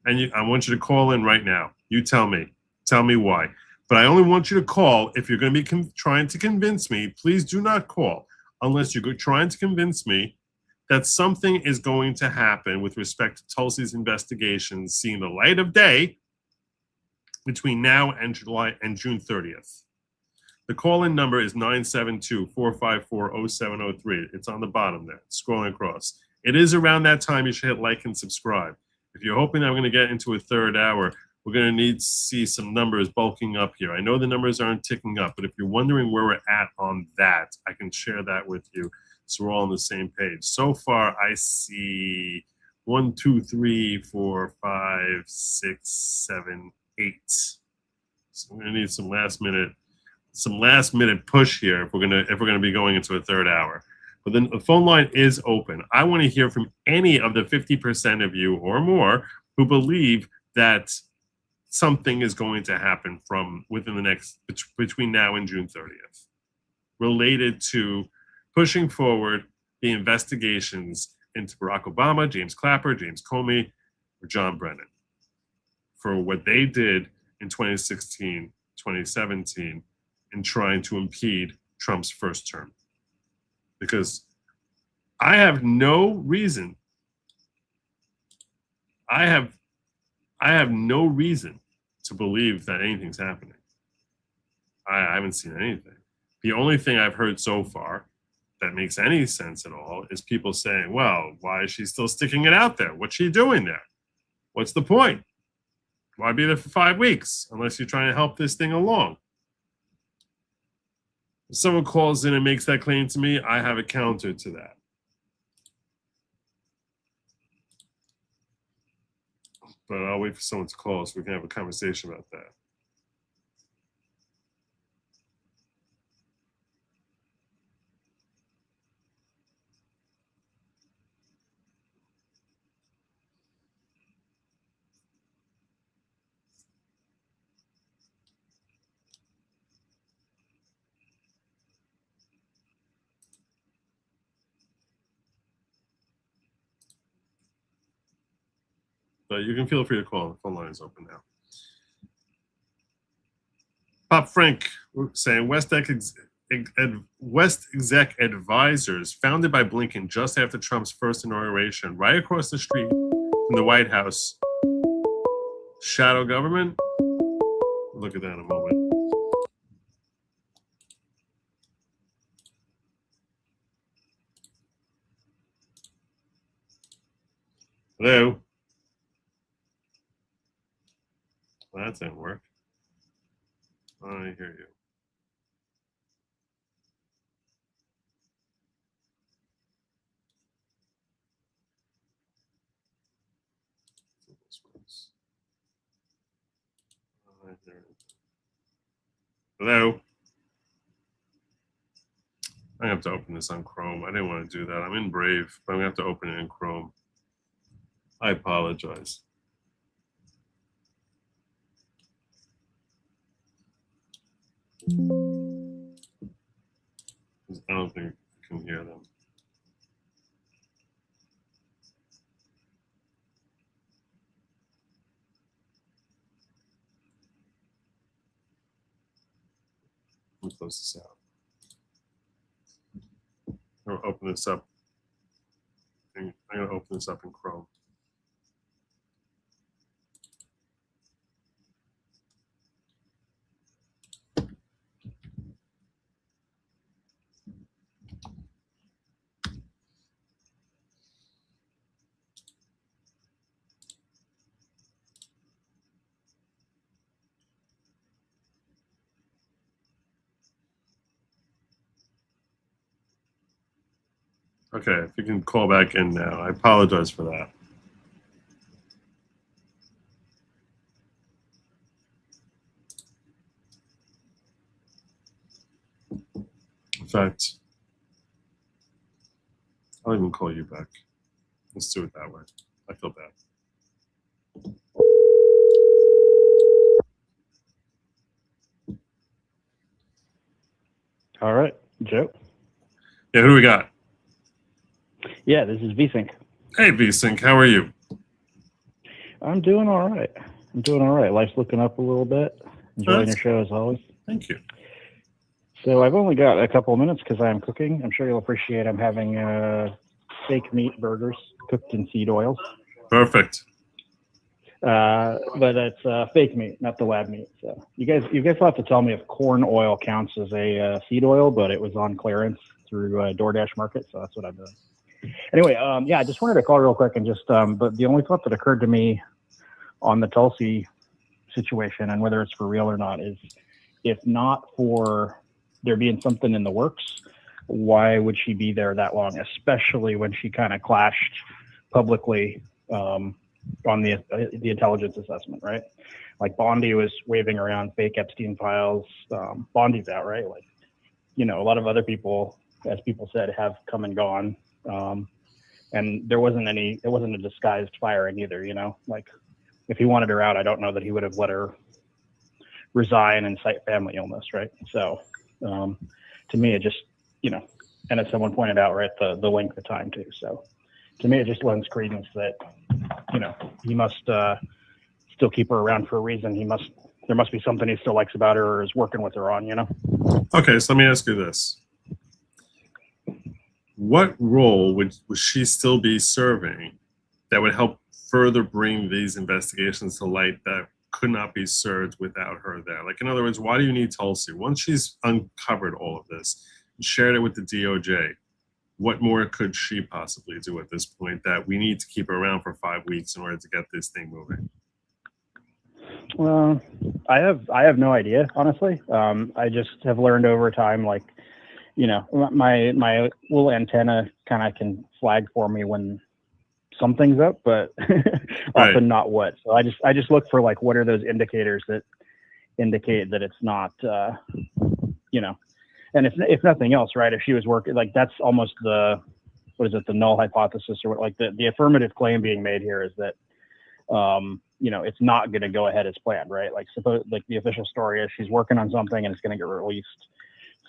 [SPEAKER 2] And I want you to call in right now. You tell me why. But I only want you to call if you're going to be trying to convince me. Please do not call unless you're trying to convince me that something is going to happen with respect to Tulsi's investigations seeing the light of day between now and June 30th. The call-in number is 972-454-0703. It's on the bottom there, scrolling across. It is around that time you should hit like and subscribe. If you're hoping that I'm going to get into a third hour, we're going to need to see some numbers bulking up here. I know the numbers aren't ticking up, but if you're wondering where we're at on that, I can share that with you so we're all on the same page. So far, I see 1, 2, 3, 4, 5, 6, 7, 8. So we're going to need some last minute push here if we're gonna be going into a third hour. But then the phone line is open. I want to hear from any of the 50% of you or more who believe that something is going to happen from within the next between now and June 30th, related to pushing forward the investigations into Barack Obama, James Clapper, James Comey, or John Brennan for what they did in 2016, 2017 in trying to impede Trump's first term. Because I have no reason, I have no reason to believe that anything's happening. I haven't seen anything. The only thing I've heard so far that makes any sense at all is people saying, well, why is she still sticking it out there? What's she doing there? What's the point? Why be there for 5 weeks unless you're trying to help this thing along? If someone calls in and makes that claim to me, I have a counter to that. But I'll wait for someone to call so we can have a conversation about that. But you can feel free to call. The phone line is open now. Pop Frank saying West Exec Advisors, founded by Blinken just after Trump's first inauguration, right across the street from the White House. Shadow government? We'll look at that in a moment. Hello? Well, that didn't work. I hear you. Hello? I have to open this on Chrome. I didn't want to do that. I'm in Brave, but I'm going to have to open it in Chrome. I apologize. I don't think I can hear them. Let me close this out. I'm going to open this up. I'm going to open this up in Chrome. Okay, if you can call back in now. I apologize for that. In fact, I'll even call you back. Let's do it that way. I feel bad.
[SPEAKER 11] All right, Joe.
[SPEAKER 2] Yeah, who do we got?
[SPEAKER 11] Yeah, this is VSync.
[SPEAKER 2] Hey, VSync, how are you?
[SPEAKER 11] I'm doing all right. Life's looking up a little bit. Enjoying your show as always.
[SPEAKER 2] Thank you.
[SPEAKER 11] So I've only got a couple of minutes because I'm cooking. I'm sure you'll appreciate I'm having fake meat burgers cooked in seed oils.
[SPEAKER 2] Perfect.
[SPEAKER 11] But it's fake meat, not the lab meat. So you guys will have to tell me if corn oil counts as a seed oil, but it was on clearance through DoorDash Market, so that's what I'm doing. Anyway, yeah, I just wanted to call real quick and just, but the only thought that occurred to me on the Tulsi situation and whether it's for real or not is, if not for there being something in the works, why would she be there that long, especially when she kind of clashed publicly on the intelligence assessment, right? Like Bondi was waving around fake Epstein files. Bondi's out, right? Like, you know, a lot of other people, as people said, have come and gone. And it wasn't a disguised firing either, you know, like if he wanted her out, I don't know that he would have let her resign and cite family illness. Right. So, to me, it just, you know, and as someone pointed out, right, the length of time too. So to me, it just lends credence that, you know, he must, still keep her around for a reason. There must be something he still likes about her or is working with her on, you know?
[SPEAKER 2] Okay. So let me ask you this. What role would she still be serving that would help further bring these investigations to light that could not be served without her there? Like, in other words, why do you need Tulsi? Once she's uncovered all of this and shared it with the DOJ, what more could she possibly do at this point that we need to keep her around for 5 weeks in order to get this thing moving?
[SPEAKER 11] Well, I have no idea, honestly. I just have learned over time, like, you know, my little antenna kind of can flag for me when something's up, but often not what. So I just look for, like, what are those indicators that indicate that it's not, you know, and if nothing else, right, if she was working, like, that's almost the null hypothesis, or what, like the affirmative claim being made here is that, you know, it's not going to go ahead as planned, right? Like, suppose, like, the official story is she's working on something and it's going to get released.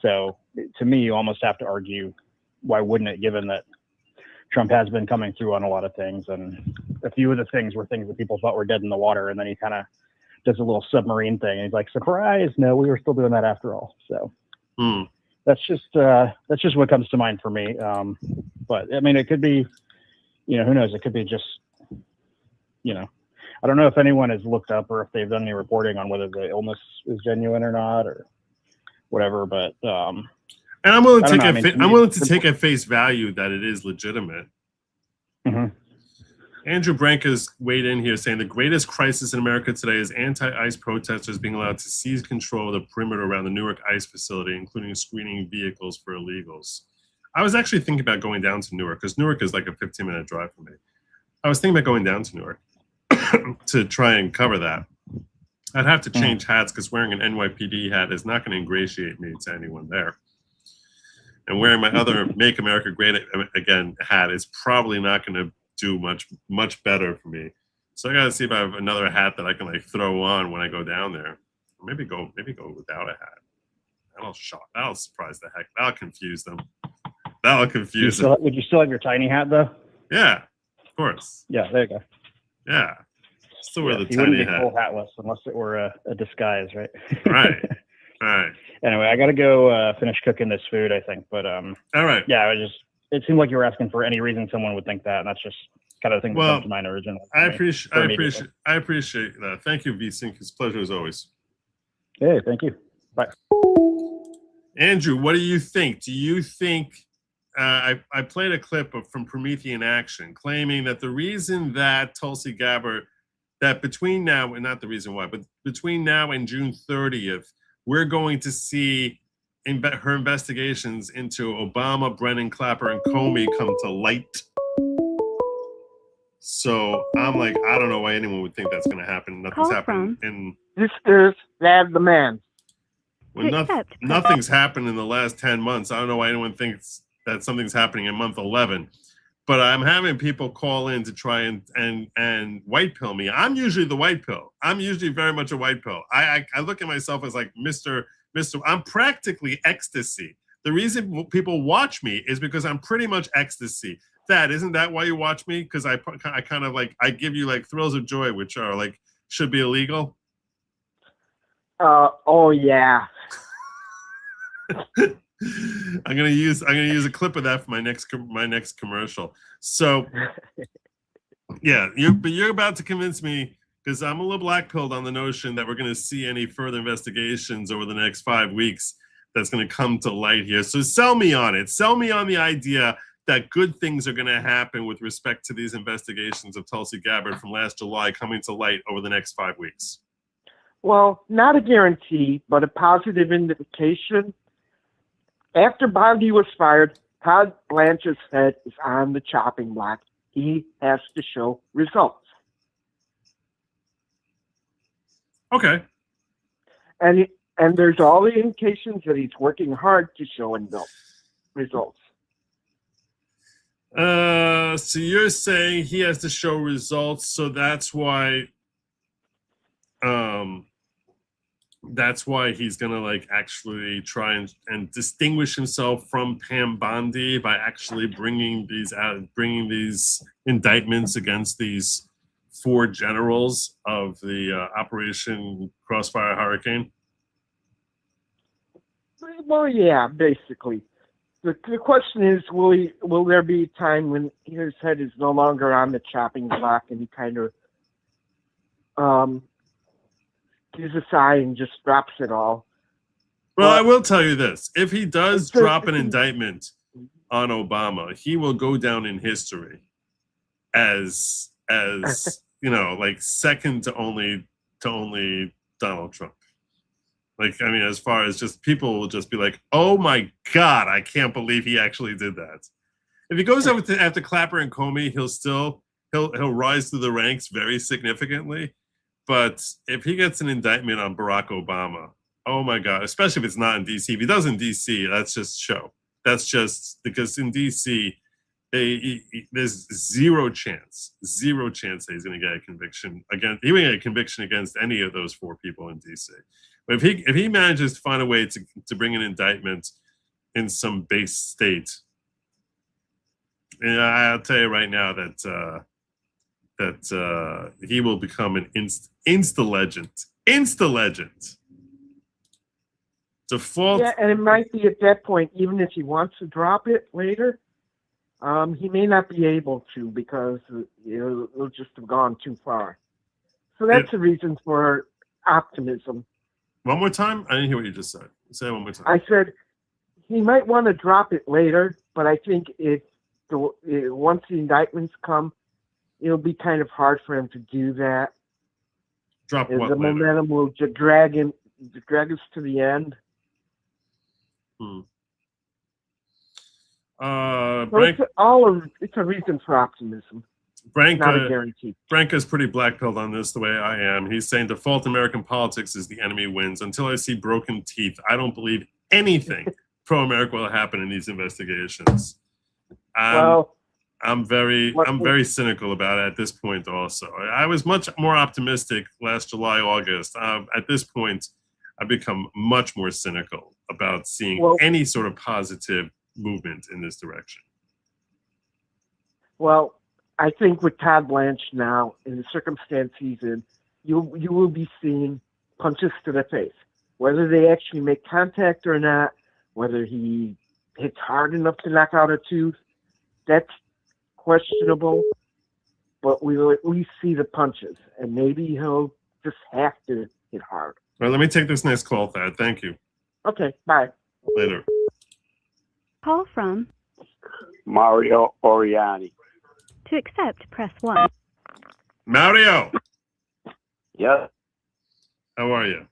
[SPEAKER 11] So to me, you almost have to argue, why wouldn't it, given that Trump has been coming through on a lot of things, and a few of the things were things that people thought were dead in the water, and then he kind of does a little submarine thing, and he's like, surprise, no, we were still doing that after all. So that's just what comes to mind for me. But I mean, it could be, you know, who knows? It could be just, you know, I don't know if anyone has looked up or if they've done any reporting on whether the illness is genuine or not, or whatever, but and
[SPEAKER 2] I'm willing to take at face value that it is legitimate.
[SPEAKER 11] Mm-hmm.
[SPEAKER 2] Andrew Branca's weighed in here saying the greatest crisis in America today is anti-ICE protesters being allowed to seize control of the perimeter around the Newark ICE facility, including screening vehicles for illegals. I was actually thinking about going down to Newark, because Newark is like a 15-minute drive from me. I was thinking about going down to Newark. to try and cover that. I'd have to change hats because wearing an NYPD hat is not going to ingratiate me to anyone there. And wearing my other Make America Great Again hat is probably not going to do much better for me. So I got to see if I have another hat that I can like throw on when I go down there. Or maybe go without a hat. That'll surprise the heck. That'll confuse them. That'll confuse them.
[SPEAKER 11] Would you still have your tiny hat though?
[SPEAKER 2] Yeah, of course.
[SPEAKER 11] Yeah, there you go.
[SPEAKER 2] Yeah. Still wear the
[SPEAKER 11] you wouldn't
[SPEAKER 2] tiny
[SPEAKER 11] be
[SPEAKER 2] hat.
[SPEAKER 11] full hatless unless it were a disguise, right?
[SPEAKER 2] Right. Right.
[SPEAKER 11] Anyway, I got to go finish cooking this food, I think. But
[SPEAKER 2] all right.
[SPEAKER 11] Yeah, it seemed like you were asking for any reason someone would think that, and that's just kind of the thing that comes to mind originally.
[SPEAKER 2] I appreciate that. Thank you, V-Sync. It's a pleasure as always.
[SPEAKER 11] Hey, thank you. Bye.
[SPEAKER 2] Andrew, what do you think? Do you think I played a clip from Promethean Action claiming that the reason that Tulsi Gabbard, that between now and not the reason why, but between now and June 30th, we're going to see her investigations into Obama, Brennan, Clapper, and Comey come to light. So I'm like, I don't know why anyone would think that's going to happen. Nothing's happened. And
[SPEAKER 12] this is Lad the Man.
[SPEAKER 2] When nothing's happened in the last 10 months, I don't know why anyone thinks that something's happening in month 11. But I'm having people call in to try and white pill me. I'm usually the white pill. I'm usually very much a white pill. I look at myself as like Mr. I'm practically ecstasy. The reason people watch me is because I'm pretty much ecstasy. Isn't that why you watch me? Because I kind of like, I give you like thrills of joy, which are like, should be illegal.
[SPEAKER 12] Oh yeah.
[SPEAKER 2] I'm gonna use a clip of that for my next commercial. So yeah, you're about to convince me, because I'm a little black-pilled on the notion that we're gonna see any further investigations over the next 5 weeks that's gonna come to light here. So sell me on it. Sell me on the idea that good things are gonna happen with respect to these investigations of Tulsi Gabbard from last July coming to light over the next 5 weeks.
[SPEAKER 12] Well, not a guarantee, but a positive indication. After Bondi was fired, Todd Blanchard's head is on the chopping block. He has to show results.
[SPEAKER 2] Okay.
[SPEAKER 12] And there's all the indications that he's working hard to show results.
[SPEAKER 2] So you're saying he has to show results, so that's why he's gonna like actually try and distinguish himself from Pam Bondi by actually bringing these indictments against these 4 generals of the Operation Crossfire Hurricane.
[SPEAKER 12] Well, yeah, basically. The question is, will there be a time when his head is no longer on the chopping block and he kind of gives a sigh and just drops it all?
[SPEAKER 2] Well, I will tell you this. If he does drop an indictment on Obama, he will go down in history as you know, like second to only Donald Trump. Like, I mean, as far as just people will just be like, oh my God, I can't believe he actually did that. If he goes over after Clapper and Comey, he'll rise through the ranks very significantly. But if he gets an indictment on Barack Obama, oh my God, especially if it's not in DC. If he does in DC, that's just show. That's just because in DC, there's zero chance that he's going to get a conviction against. He won't get a conviction against any of those 4 people in DC. But if he manages to find a way to bring an indictment in some base state, and I'll tell you right now that he will become an insta legend. Insta legend. Default.
[SPEAKER 12] Yeah, and it might be at that point, even if he wants to drop it later, he may not be able to because it'll just have gone too far. So that's the reason for optimism.
[SPEAKER 2] One more time? I didn't hear what you just said. Say it one more time.
[SPEAKER 12] I said he might want to drop it later, but I think once the indictments come, it'll be kind of hard for him to do that.
[SPEAKER 2] Drop what
[SPEAKER 12] the
[SPEAKER 2] later?
[SPEAKER 12] Momentum will just drag us to the end. So it's a reason for optimism. Not a
[SPEAKER 2] Branca,
[SPEAKER 12] guarantee.
[SPEAKER 2] Branca's pretty black-pilled on this the way I am. He's saying default American politics is the enemy wins. Until I see broken teeth, I don't believe anything pro-America will happen in these investigations. I'm very cynical about it at this point also. I was much more optimistic last July, August. At this point, I've become much more cynical about seeing any sort of positive movement in this direction.
[SPEAKER 12] Well, I think with Todd Blanche now, in the circumstance he's in, you will be seeing punches to the face. Whether they actually make contact or not, whether he hits hard enough to knock out a tooth, that's questionable. But we will at least see the punches, and maybe he'll just have to hit hard.
[SPEAKER 2] All right, let me take this next call, Thad. Thank you.
[SPEAKER 12] Okay, bye.
[SPEAKER 2] Later.
[SPEAKER 13] Call from
[SPEAKER 14] Mario Oriani.
[SPEAKER 13] to accept, press 1.
[SPEAKER 2] Mario,
[SPEAKER 14] Yes.
[SPEAKER 2] how are you?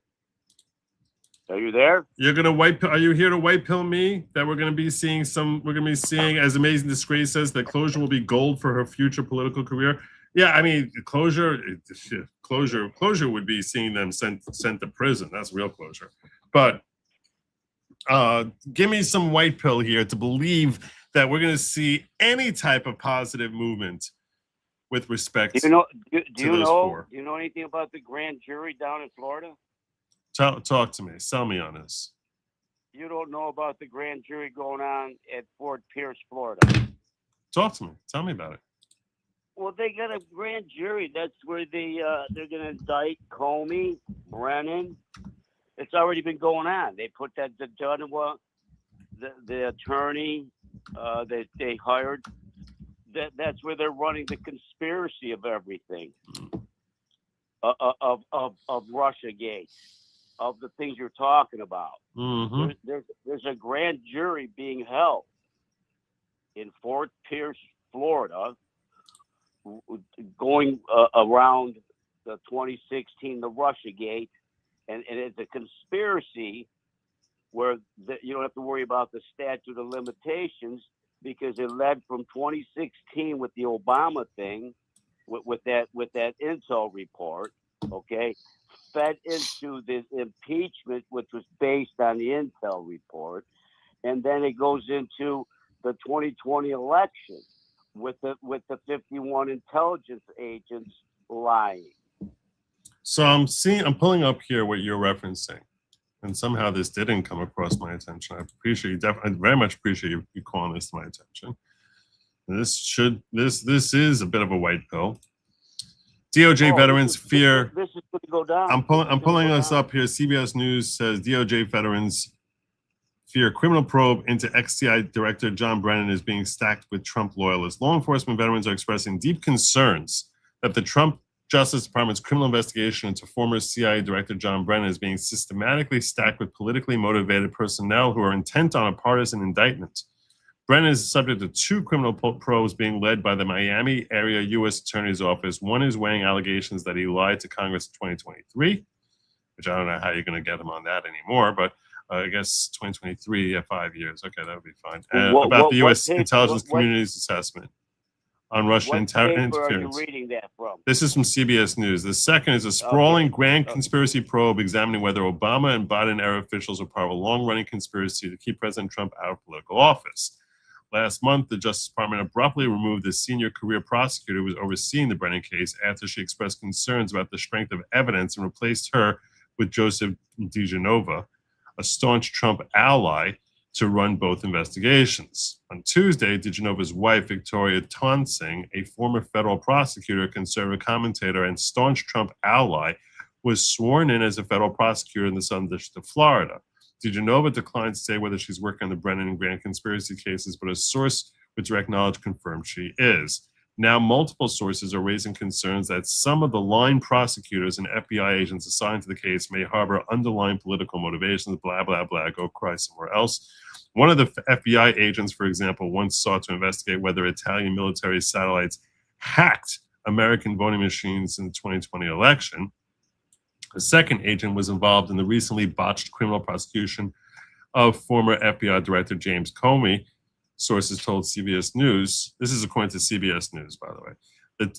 [SPEAKER 14] Are you there?
[SPEAKER 2] You're gonna white pill. Are you here to white pill me that we're gonna be seeing as Amazing Disgrace says that closure will be gold for her future political career? Yeah, I mean closure would be seeing them sent to prison. That's real closure. But give me some white pill here to believe that we're gonna see any type of positive movement with respect
[SPEAKER 14] Do you know? Do
[SPEAKER 2] to
[SPEAKER 14] you
[SPEAKER 2] those
[SPEAKER 14] know?
[SPEAKER 2] four.
[SPEAKER 14] Do you know anything about the grand jury down in Florida?
[SPEAKER 2] Talk to me. Sell me on this.
[SPEAKER 14] You don't know about the grand jury going on at Fort Pierce, Florida.
[SPEAKER 2] Talk to me. Tell me about it.
[SPEAKER 14] Well, they got a grand jury. That's where they're going to indict Comey, Brennan. It's already been going on. They put the attorney that they hired. That's where they're running the conspiracy of everything, of Russiagate, of the things you're talking about.
[SPEAKER 2] Mm-hmm.
[SPEAKER 14] There's a grand jury being held in Fort Pierce, Florida, going around the 2016, the Russiagate, and it's a conspiracy where you don't have to worry about the statute of limitations because it led from 2016 with the Obama thing, with that intel report, okay, fed into the impeachment, which was based on the intel report, and then it goes into the 2020 election with the 51 intelligence agents lying.
[SPEAKER 2] So I'm pulling up here what you're referencing, and somehow this didn't come across my attention. I very much appreciate you calling this to my attention. This is a bit of a white pill. DOJ veterans fear.
[SPEAKER 14] This is going to go down.
[SPEAKER 2] I'm pulling this up here. CBS News says DOJ veterans fear criminal probe into XTI Director John Brennan is being stacked with Trump loyalists. Law enforcement veterans are expressing deep concerns that the Trump Justice Department's criminal investigation into former CIA Director John Brennan is being systematically stacked with politically motivated personnel who are intent on a partisan indictment. Brennan is subject to 2 criminal probes being led by the Miami area U.S. Attorney's Office. One is weighing allegations that he lied to Congress in 2023, which I don't know how you're going to get him on that anymore, but I guess 2023, 5 years. Okay, that would be fine. About the U.S. intelligence community's assessment on Russian interference.
[SPEAKER 14] Are you reading that from?
[SPEAKER 2] This is from CBS News. The second is a sprawling grand conspiracy probe examining whether Obama and Biden-era officials are part of a long-running conspiracy to keep President Trump out of political office. Last month, the Justice Department abruptly removed the senior career prosecutor who was overseeing the Brennan case after she expressed concerns about the strength of evidence and replaced her with Joseph DeGenova, a staunch Trump ally, to run both investigations. On Tuesday, DeGenova's wife, Victoria Tonsing, a former federal prosecutor, conservative commentator, and staunch Trump ally, was sworn in as a federal prosecutor in the Southern District of Florida. DeGenova declined to say whether she's working on the Brennan and Grant conspiracy cases, but a source with direct knowledge confirmed she is. Now, multiple sources are raising concerns that some of the line prosecutors and FBI agents assigned to the case may harbor underlying political motivations, blah, blah, blah, go cry somewhere else. One of the FBI agents, for example, once sought to investigate whether Italian military satellites hacked American voting machines in the 2020 election. A second agent was involved in the recently botched criminal prosecution of former FBI Director James Comey, sources told CBS News. This is according to CBS News, by the way.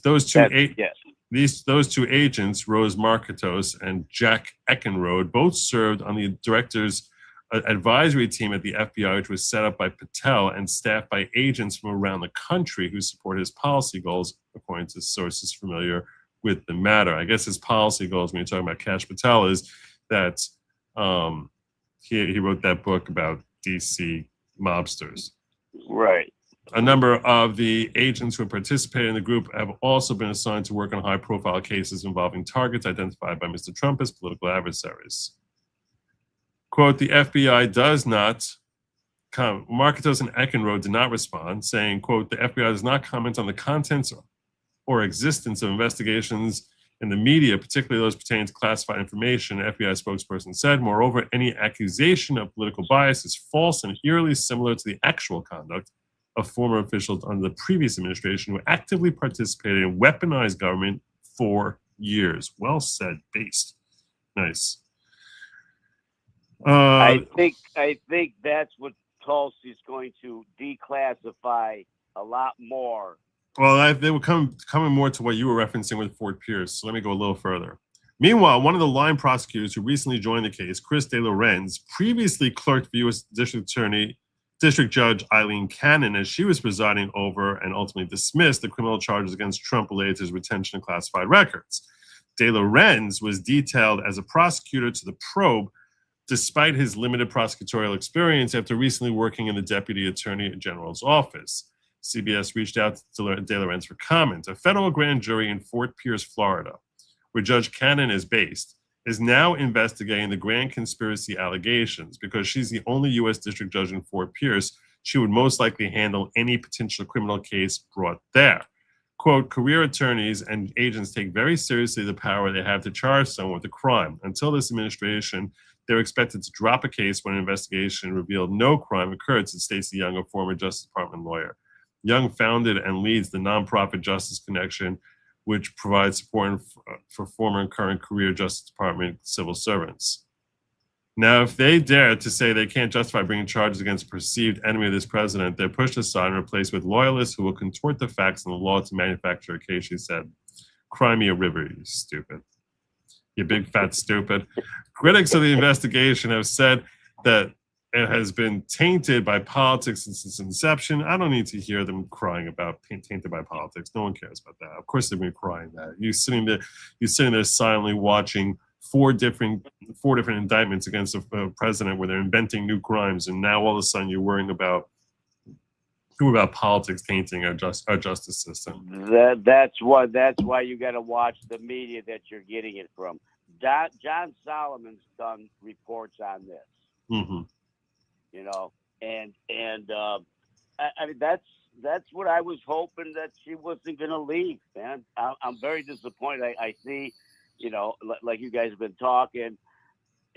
[SPEAKER 2] those two agents, Rose Marcatos and Jack Eckenrode, both served on the director's advisory team at the FBI, which was set up by Patel and staffed by agents from around the country who support his policy goals, according to sources familiar with the matter. I guess his policy goals, when you're talking about Kash Patel, is that he wrote that book about DC mobsters.
[SPEAKER 14] Right.
[SPEAKER 2] A number of the agents who participated in the group have also been assigned to work on high-profile cases involving targets identified by Mr. Trump as political adversaries. Quote, the FBI does not comment. Marcatos and Eckenrode did not respond, saying, quote, the FBI does not comment on the contents or existence of investigations in the media, particularly those pertaining to classified information, an FBI spokesperson said. Moreover, any accusation of political bias is false and eerily similar to the actual conduct of former officials under the previous administration who actively participated in weaponized government for years. Well said, based. Nice.
[SPEAKER 14] I think that's what Tulsi's going to declassify a lot more.
[SPEAKER 2] Well, they were coming more to what you were referencing with Fort Pierce. So let me go a little further. Meanwhile, one of the line prosecutors who recently joined the case, Chris De Lorenz, previously clerked for U.S. District Judge Eileen Cannon as she was presiding over and ultimately dismissed the criminal charges against Trump related to his retention of classified records. De Lorenz was detailed as a prosecutor to the probe despite his limited prosecutorial experience after recently working in the Deputy Attorney General's office. CBS reached out to De Lorenz for comment. A federal grand jury in Fort Pierce, Florida, where Judge Cannon is based, is now investigating the grand conspiracy allegations. Because she's the only U.S. district judge in Fort Pierce, she would most likely handle any potential criminal case brought there. Quote, career attorneys and agents take very seriously the power they have to charge someone with a crime. Until this administration, they're expected to drop a case when an investigation revealed no crime occurred, said Stacey Young, a former Justice Department lawyer. Young founded and leads the nonprofit Justice Connection, which provides support for former and current career Justice Department civil servants. Now, if they dare to say they can't justify bringing charges against a perceived enemy of this president, they're pushed aside and replaced with loyalists who will contort the facts and the law to manufacture a case, she said. Cry me a river, you stupid. You big fat stupid. Critics of the investigation have said that it has been tainted by politics since its inception. I don't need to hear them crying about tainted by politics. No one cares about that. Of course they've been crying that. You're sitting there silently watching four different indictments against a president where they're inventing new crimes, and now all of a sudden you're worrying about politics tainting our justice system.
[SPEAKER 14] That's why you got to watch the media that you're getting it from. John Solomon's done reports on this.
[SPEAKER 2] Mm-hmm.
[SPEAKER 14] You know, and I mean that's what I was hoping, that she wasn't going to leave, man. I'm very disappointed. I see, you know, like you guys have been talking,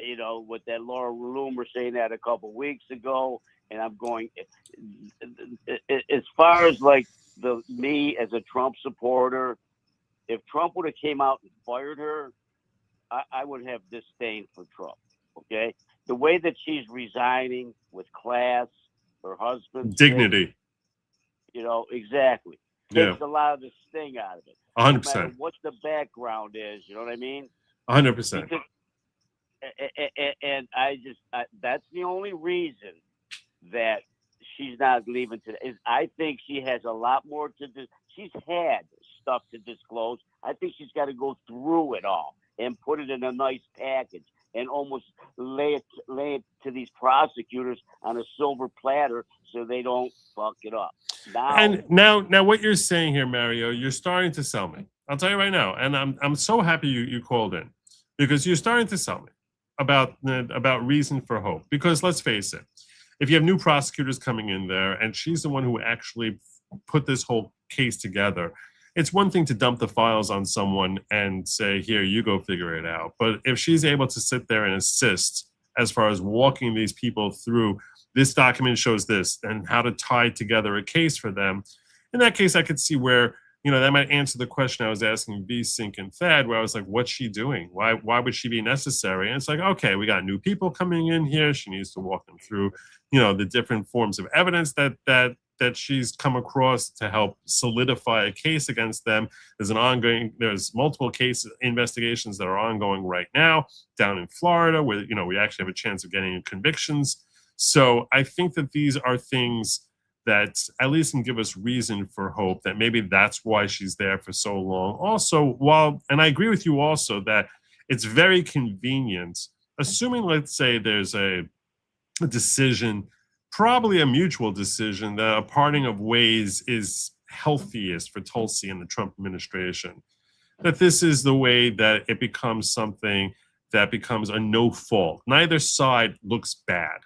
[SPEAKER 14] you know, with that Laura Loomer saying that a couple weeks ago, and I'm going, as far as like me as a Trump supporter, if Trump would have came out and fired her, I would have disdain for Trump. Okay. The way that she's resigning with class, her husband's
[SPEAKER 2] dignity,
[SPEAKER 14] thing, you know, exactly. Takes a lot of the sting out of it.
[SPEAKER 2] 100%.
[SPEAKER 14] No matter what the background is, you know what I mean?
[SPEAKER 2] 100%.
[SPEAKER 14] And that's the only reason that she's not leaving today. Is I think she has a lot more to do. She's had stuff to disclose. I think she's got to go through it all and put it in a nice package and almost lay it to these prosecutors on a silver platter so they don't fuck it up.
[SPEAKER 2] Now what you're saying here, Mario, you're starting to sell me. I'll tell you right now, and I'm so happy you called in, because you're starting to sell me about reason for hope. Because let's face it, if you have new prosecutors coming in there and she's the one who actually put this whole case together, it's one thing to dump the files on someone and say, here, you go figure it out. But if she's able to sit there and assist as far as walking these people through, this document shows this, and how to tie together a case for them, in that case, I could see where, you know, that might answer the question I was asking V-Sync and Thad, where I was like, what's she doing? Why would she be necessary? And it's like, okay, we got new people coming in here. She needs to walk them through, you know, the different forms of evidence that that she's come across to help solidify a case against them. There's multiple investigations that are ongoing right now down in Florida where, we actually have a chance of getting convictions. So I think that these are things that at least can give us reason for hope that maybe that's why she's there for so long. Also, and I agree with you also that it's very convenient, assuming, let's say, there's a decision, probably a mutual decision, that a parting of ways is healthiest for Tulsi and the Trump administration, that this is the way that it becomes something that becomes a no fault. Neither side looks bad.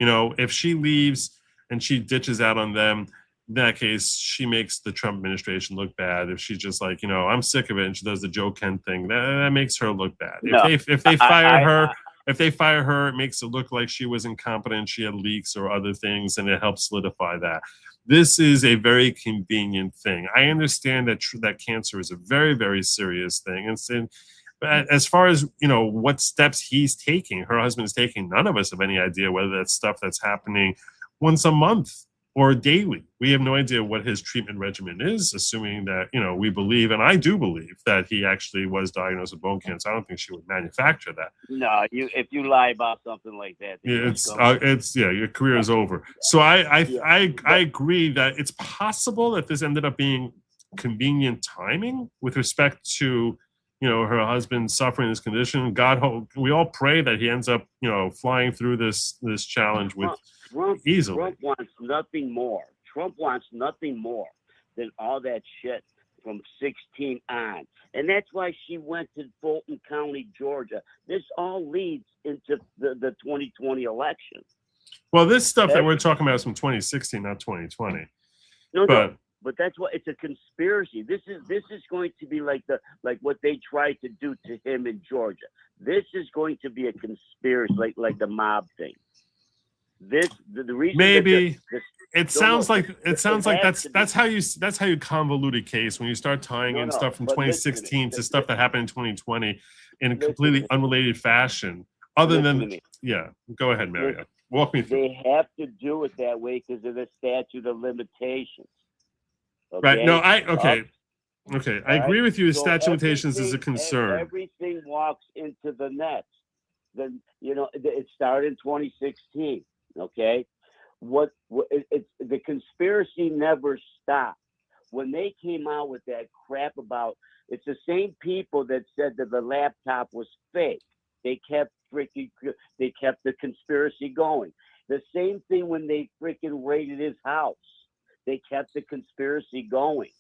[SPEAKER 2] If she leaves and she ditches out on them, in that case, she makes the Trump administration look bad. If she's just like, I'm sick of it, and she does the Joe Ken thing, that makes her look bad.
[SPEAKER 14] No,
[SPEAKER 2] if they fire her, it makes it look like she was incompetent, she had leaks or other things, and it helps solidify that. This is a very convenient thing. I understand that cancer is a very, very serious thing. But as far as, what steps he's taking, her husband is taking, none of us have any idea whether that's stuff that's happening once a month or daily. We have no idea what his treatment regimen is, assuming that, we believe, and I do believe, that he actually was diagnosed with bone cancer. I don't think she would manufacture that.
[SPEAKER 14] No, if you lie about something like that,
[SPEAKER 2] your career is over. So I agree that it's possible that this ended up being convenient timing with respect to, her husband suffering this condition. God hope, we all pray that he ends up, flying through this challenge with easily.
[SPEAKER 14] Trump wants nothing more. Trump wants nothing more than all that shit from 16 on. And that's why she went to Fulton County, Georgia. This all leads into the 2020 election.
[SPEAKER 2] Well, this stuff that we're talking about is from 2016, not 2020.
[SPEAKER 14] No. But that's what it's a conspiracy. This is going to be like what they tried to do to him in Georgia. This is going to be a conspiracy, like the mob thing. The reason
[SPEAKER 2] maybe it sounds like that's how you convolute a case when you start tying in stuff from 2016 to stuff that happened in 2020 in a completely unrelated fashion. Go ahead, Mario. Walk me through.
[SPEAKER 14] They have to do it that way because of the statute of limitations. Okay?
[SPEAKER 2] Right. No, I agree with you. The statute of limitations is a concern.
[SPEAKER 14] Everything walks into the net. Then it started in 2016. Okay, it's the conspiracy never stopped. When they came out with that crap about, it's the same people that said that the laptop was fake. They kept the conspiracy going. The same thing when they freaking raided his house. They kept the conspiracy going.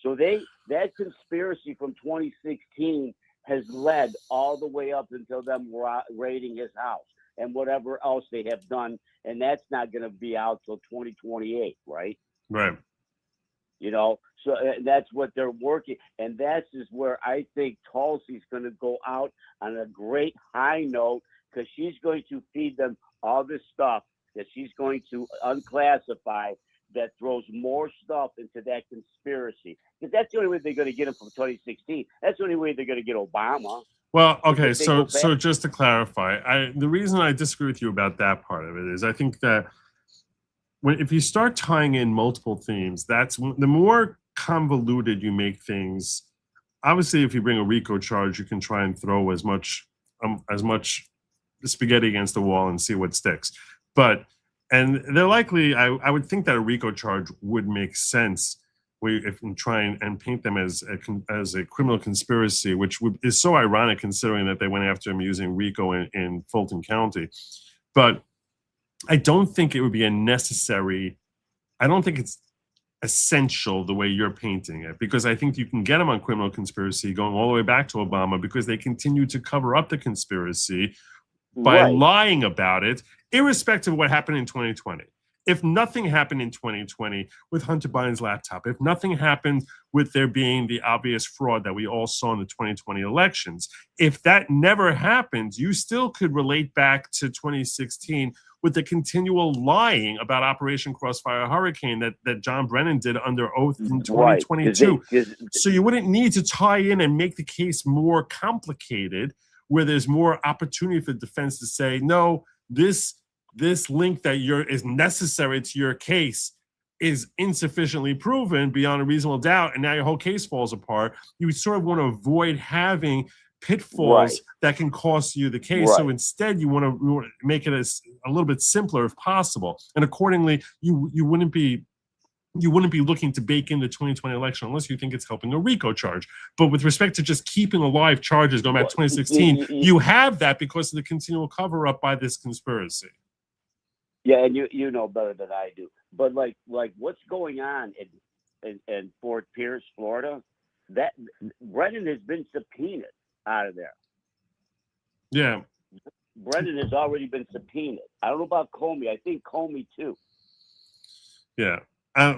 [SPEAKER 14] So that conspiracy from 2016 has led all the way up until them raiding his house and whatever else they have done. And that's not going to be out till 2028, right?
[SPEAKER 2] Right.
[SPEAKER 14] So that's what they're working. And that's is where I think Tulsi's going to go out on a great high note, because she's going to feed them all this stuff that she's going to unclassify that throws more stuff into that conspiracy. Because that's the only way they're going to get him from 2016. That's the only way they're going to get Obama.
[SPEAKER 2] Well, okay, so just to clarify, the reason I disagree with you about that part of it is I think that if you start tying in multiple themes, that's the more convoluted you make things. Obviously, if you bring a RICO charge, you can try and throw as much spaghetti against the wall and see what sticks. And they're likely, I would think that a RICO charge would make sense if you try and paint them as a criminal conspiracy, which is so ironic considering that they went after him using RICO in Fulton County. But I don't think it would be I don't think it's essential the way you're painting it, because I think you can get them on criminal conspiracy going all the way back to Obama, because they continue to cover up the conspiracy by lying about it, irrespective of what happened in 2020. If nothing happened in 2020 with Hunter Biden's laptop, if nothing happened with there being the obvious fraud that we all saw in the 2020 elections, if that never happened, you still could relate back to 2016 with the continual lying about Operation Crossfire Hurricane that John Brennan did under oath in 2022. So you wouldn't need to tie in and make the case more complicated, where there's more opportunity for defense to say, no, this link that is necessary to your case is insufficiently proven beyond a reasonable doubt, and now your whole case falls apart. You sort of want to avoid having pitfalls that can cost you the case. So instead, you want to make it a little bit simpler if possible, and accordingly, you wouldn't be looking to bake in the 2020 election unless you think it's helping a RICO charge. But with respect to just keeping alive charges going back to 2016, you have that because of the continual cover-up by this conspiracy.
[SPEAKER 14] Yeah, and you know better than I do. But like what's going on in Fort Pierce, Florida, that Brennan has been subpoenaed out of there.
[SPEAKER 2] Yeah.
[SPEAKER 14] Brennan has already been subpoenaed. I don't know about Comey. I think Comey too.
[SPEAKER 2] Yeah.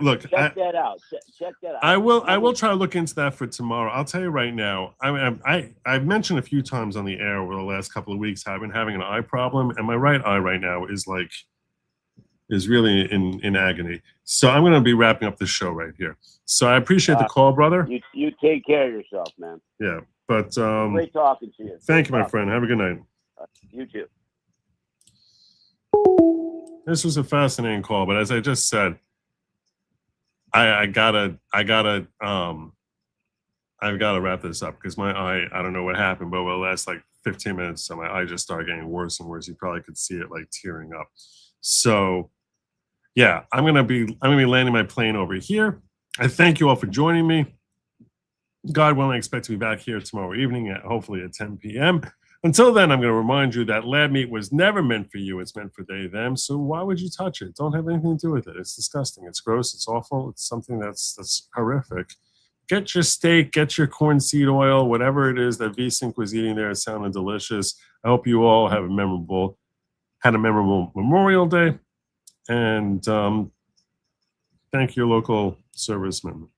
[SPEAKER 2] Look,
[SPEAKER 14] check that out. Check that out.
[SPEAKER 2] I will try to look into that for tomorrow. I'll tell you right now. I've mentioned a few times on the air over the last couple of weeks I've been having an eye problem, and my right eye right now is really in agony. So I'm going to be wrapping up the show right here. So I appreciate the call, brother.
[SPEAKER 14] You take care of yourself, man.
[SPEAKER 2] Yeah, but
[SPEAKER 14] great talking to you.
[SPEAKER 2] Thank you, my friend. Have a good night.
[SPEAKER 14] You too.
[SPEAKER 2] This was a fascinating call, but as I just said, I've got to wrap this up because my eye, I don't know what happened, but over the last like 15 minutes, so my eye just started getting worse and worse. You probably could see it like tearing up. So yeah, I'm gonna be landing my plane over here. I thank you all for joining me. God willing, I expect to be back here tomorrow evening hopefully at 10 p.m. Until then, I'm going to remind you that lab meat was never meant for you. It's meant for they, them. So why would you touch it? Don't have anything to do with it. It's disgusting. It's gross. It's awful. It's something that's horrific. Get your steak, get your corn seed oil, whatever it is that V-Sync was eating there. It sounded delicious. I hope you all had a memorable Memorial Day. And thank your local servicemen.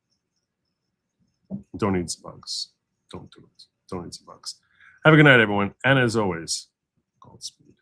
[SPEAKER 2] Don't eat some bugs. Don't do it. Don't eat some bugs. Have a good night, everyone. And as always, Godspeed.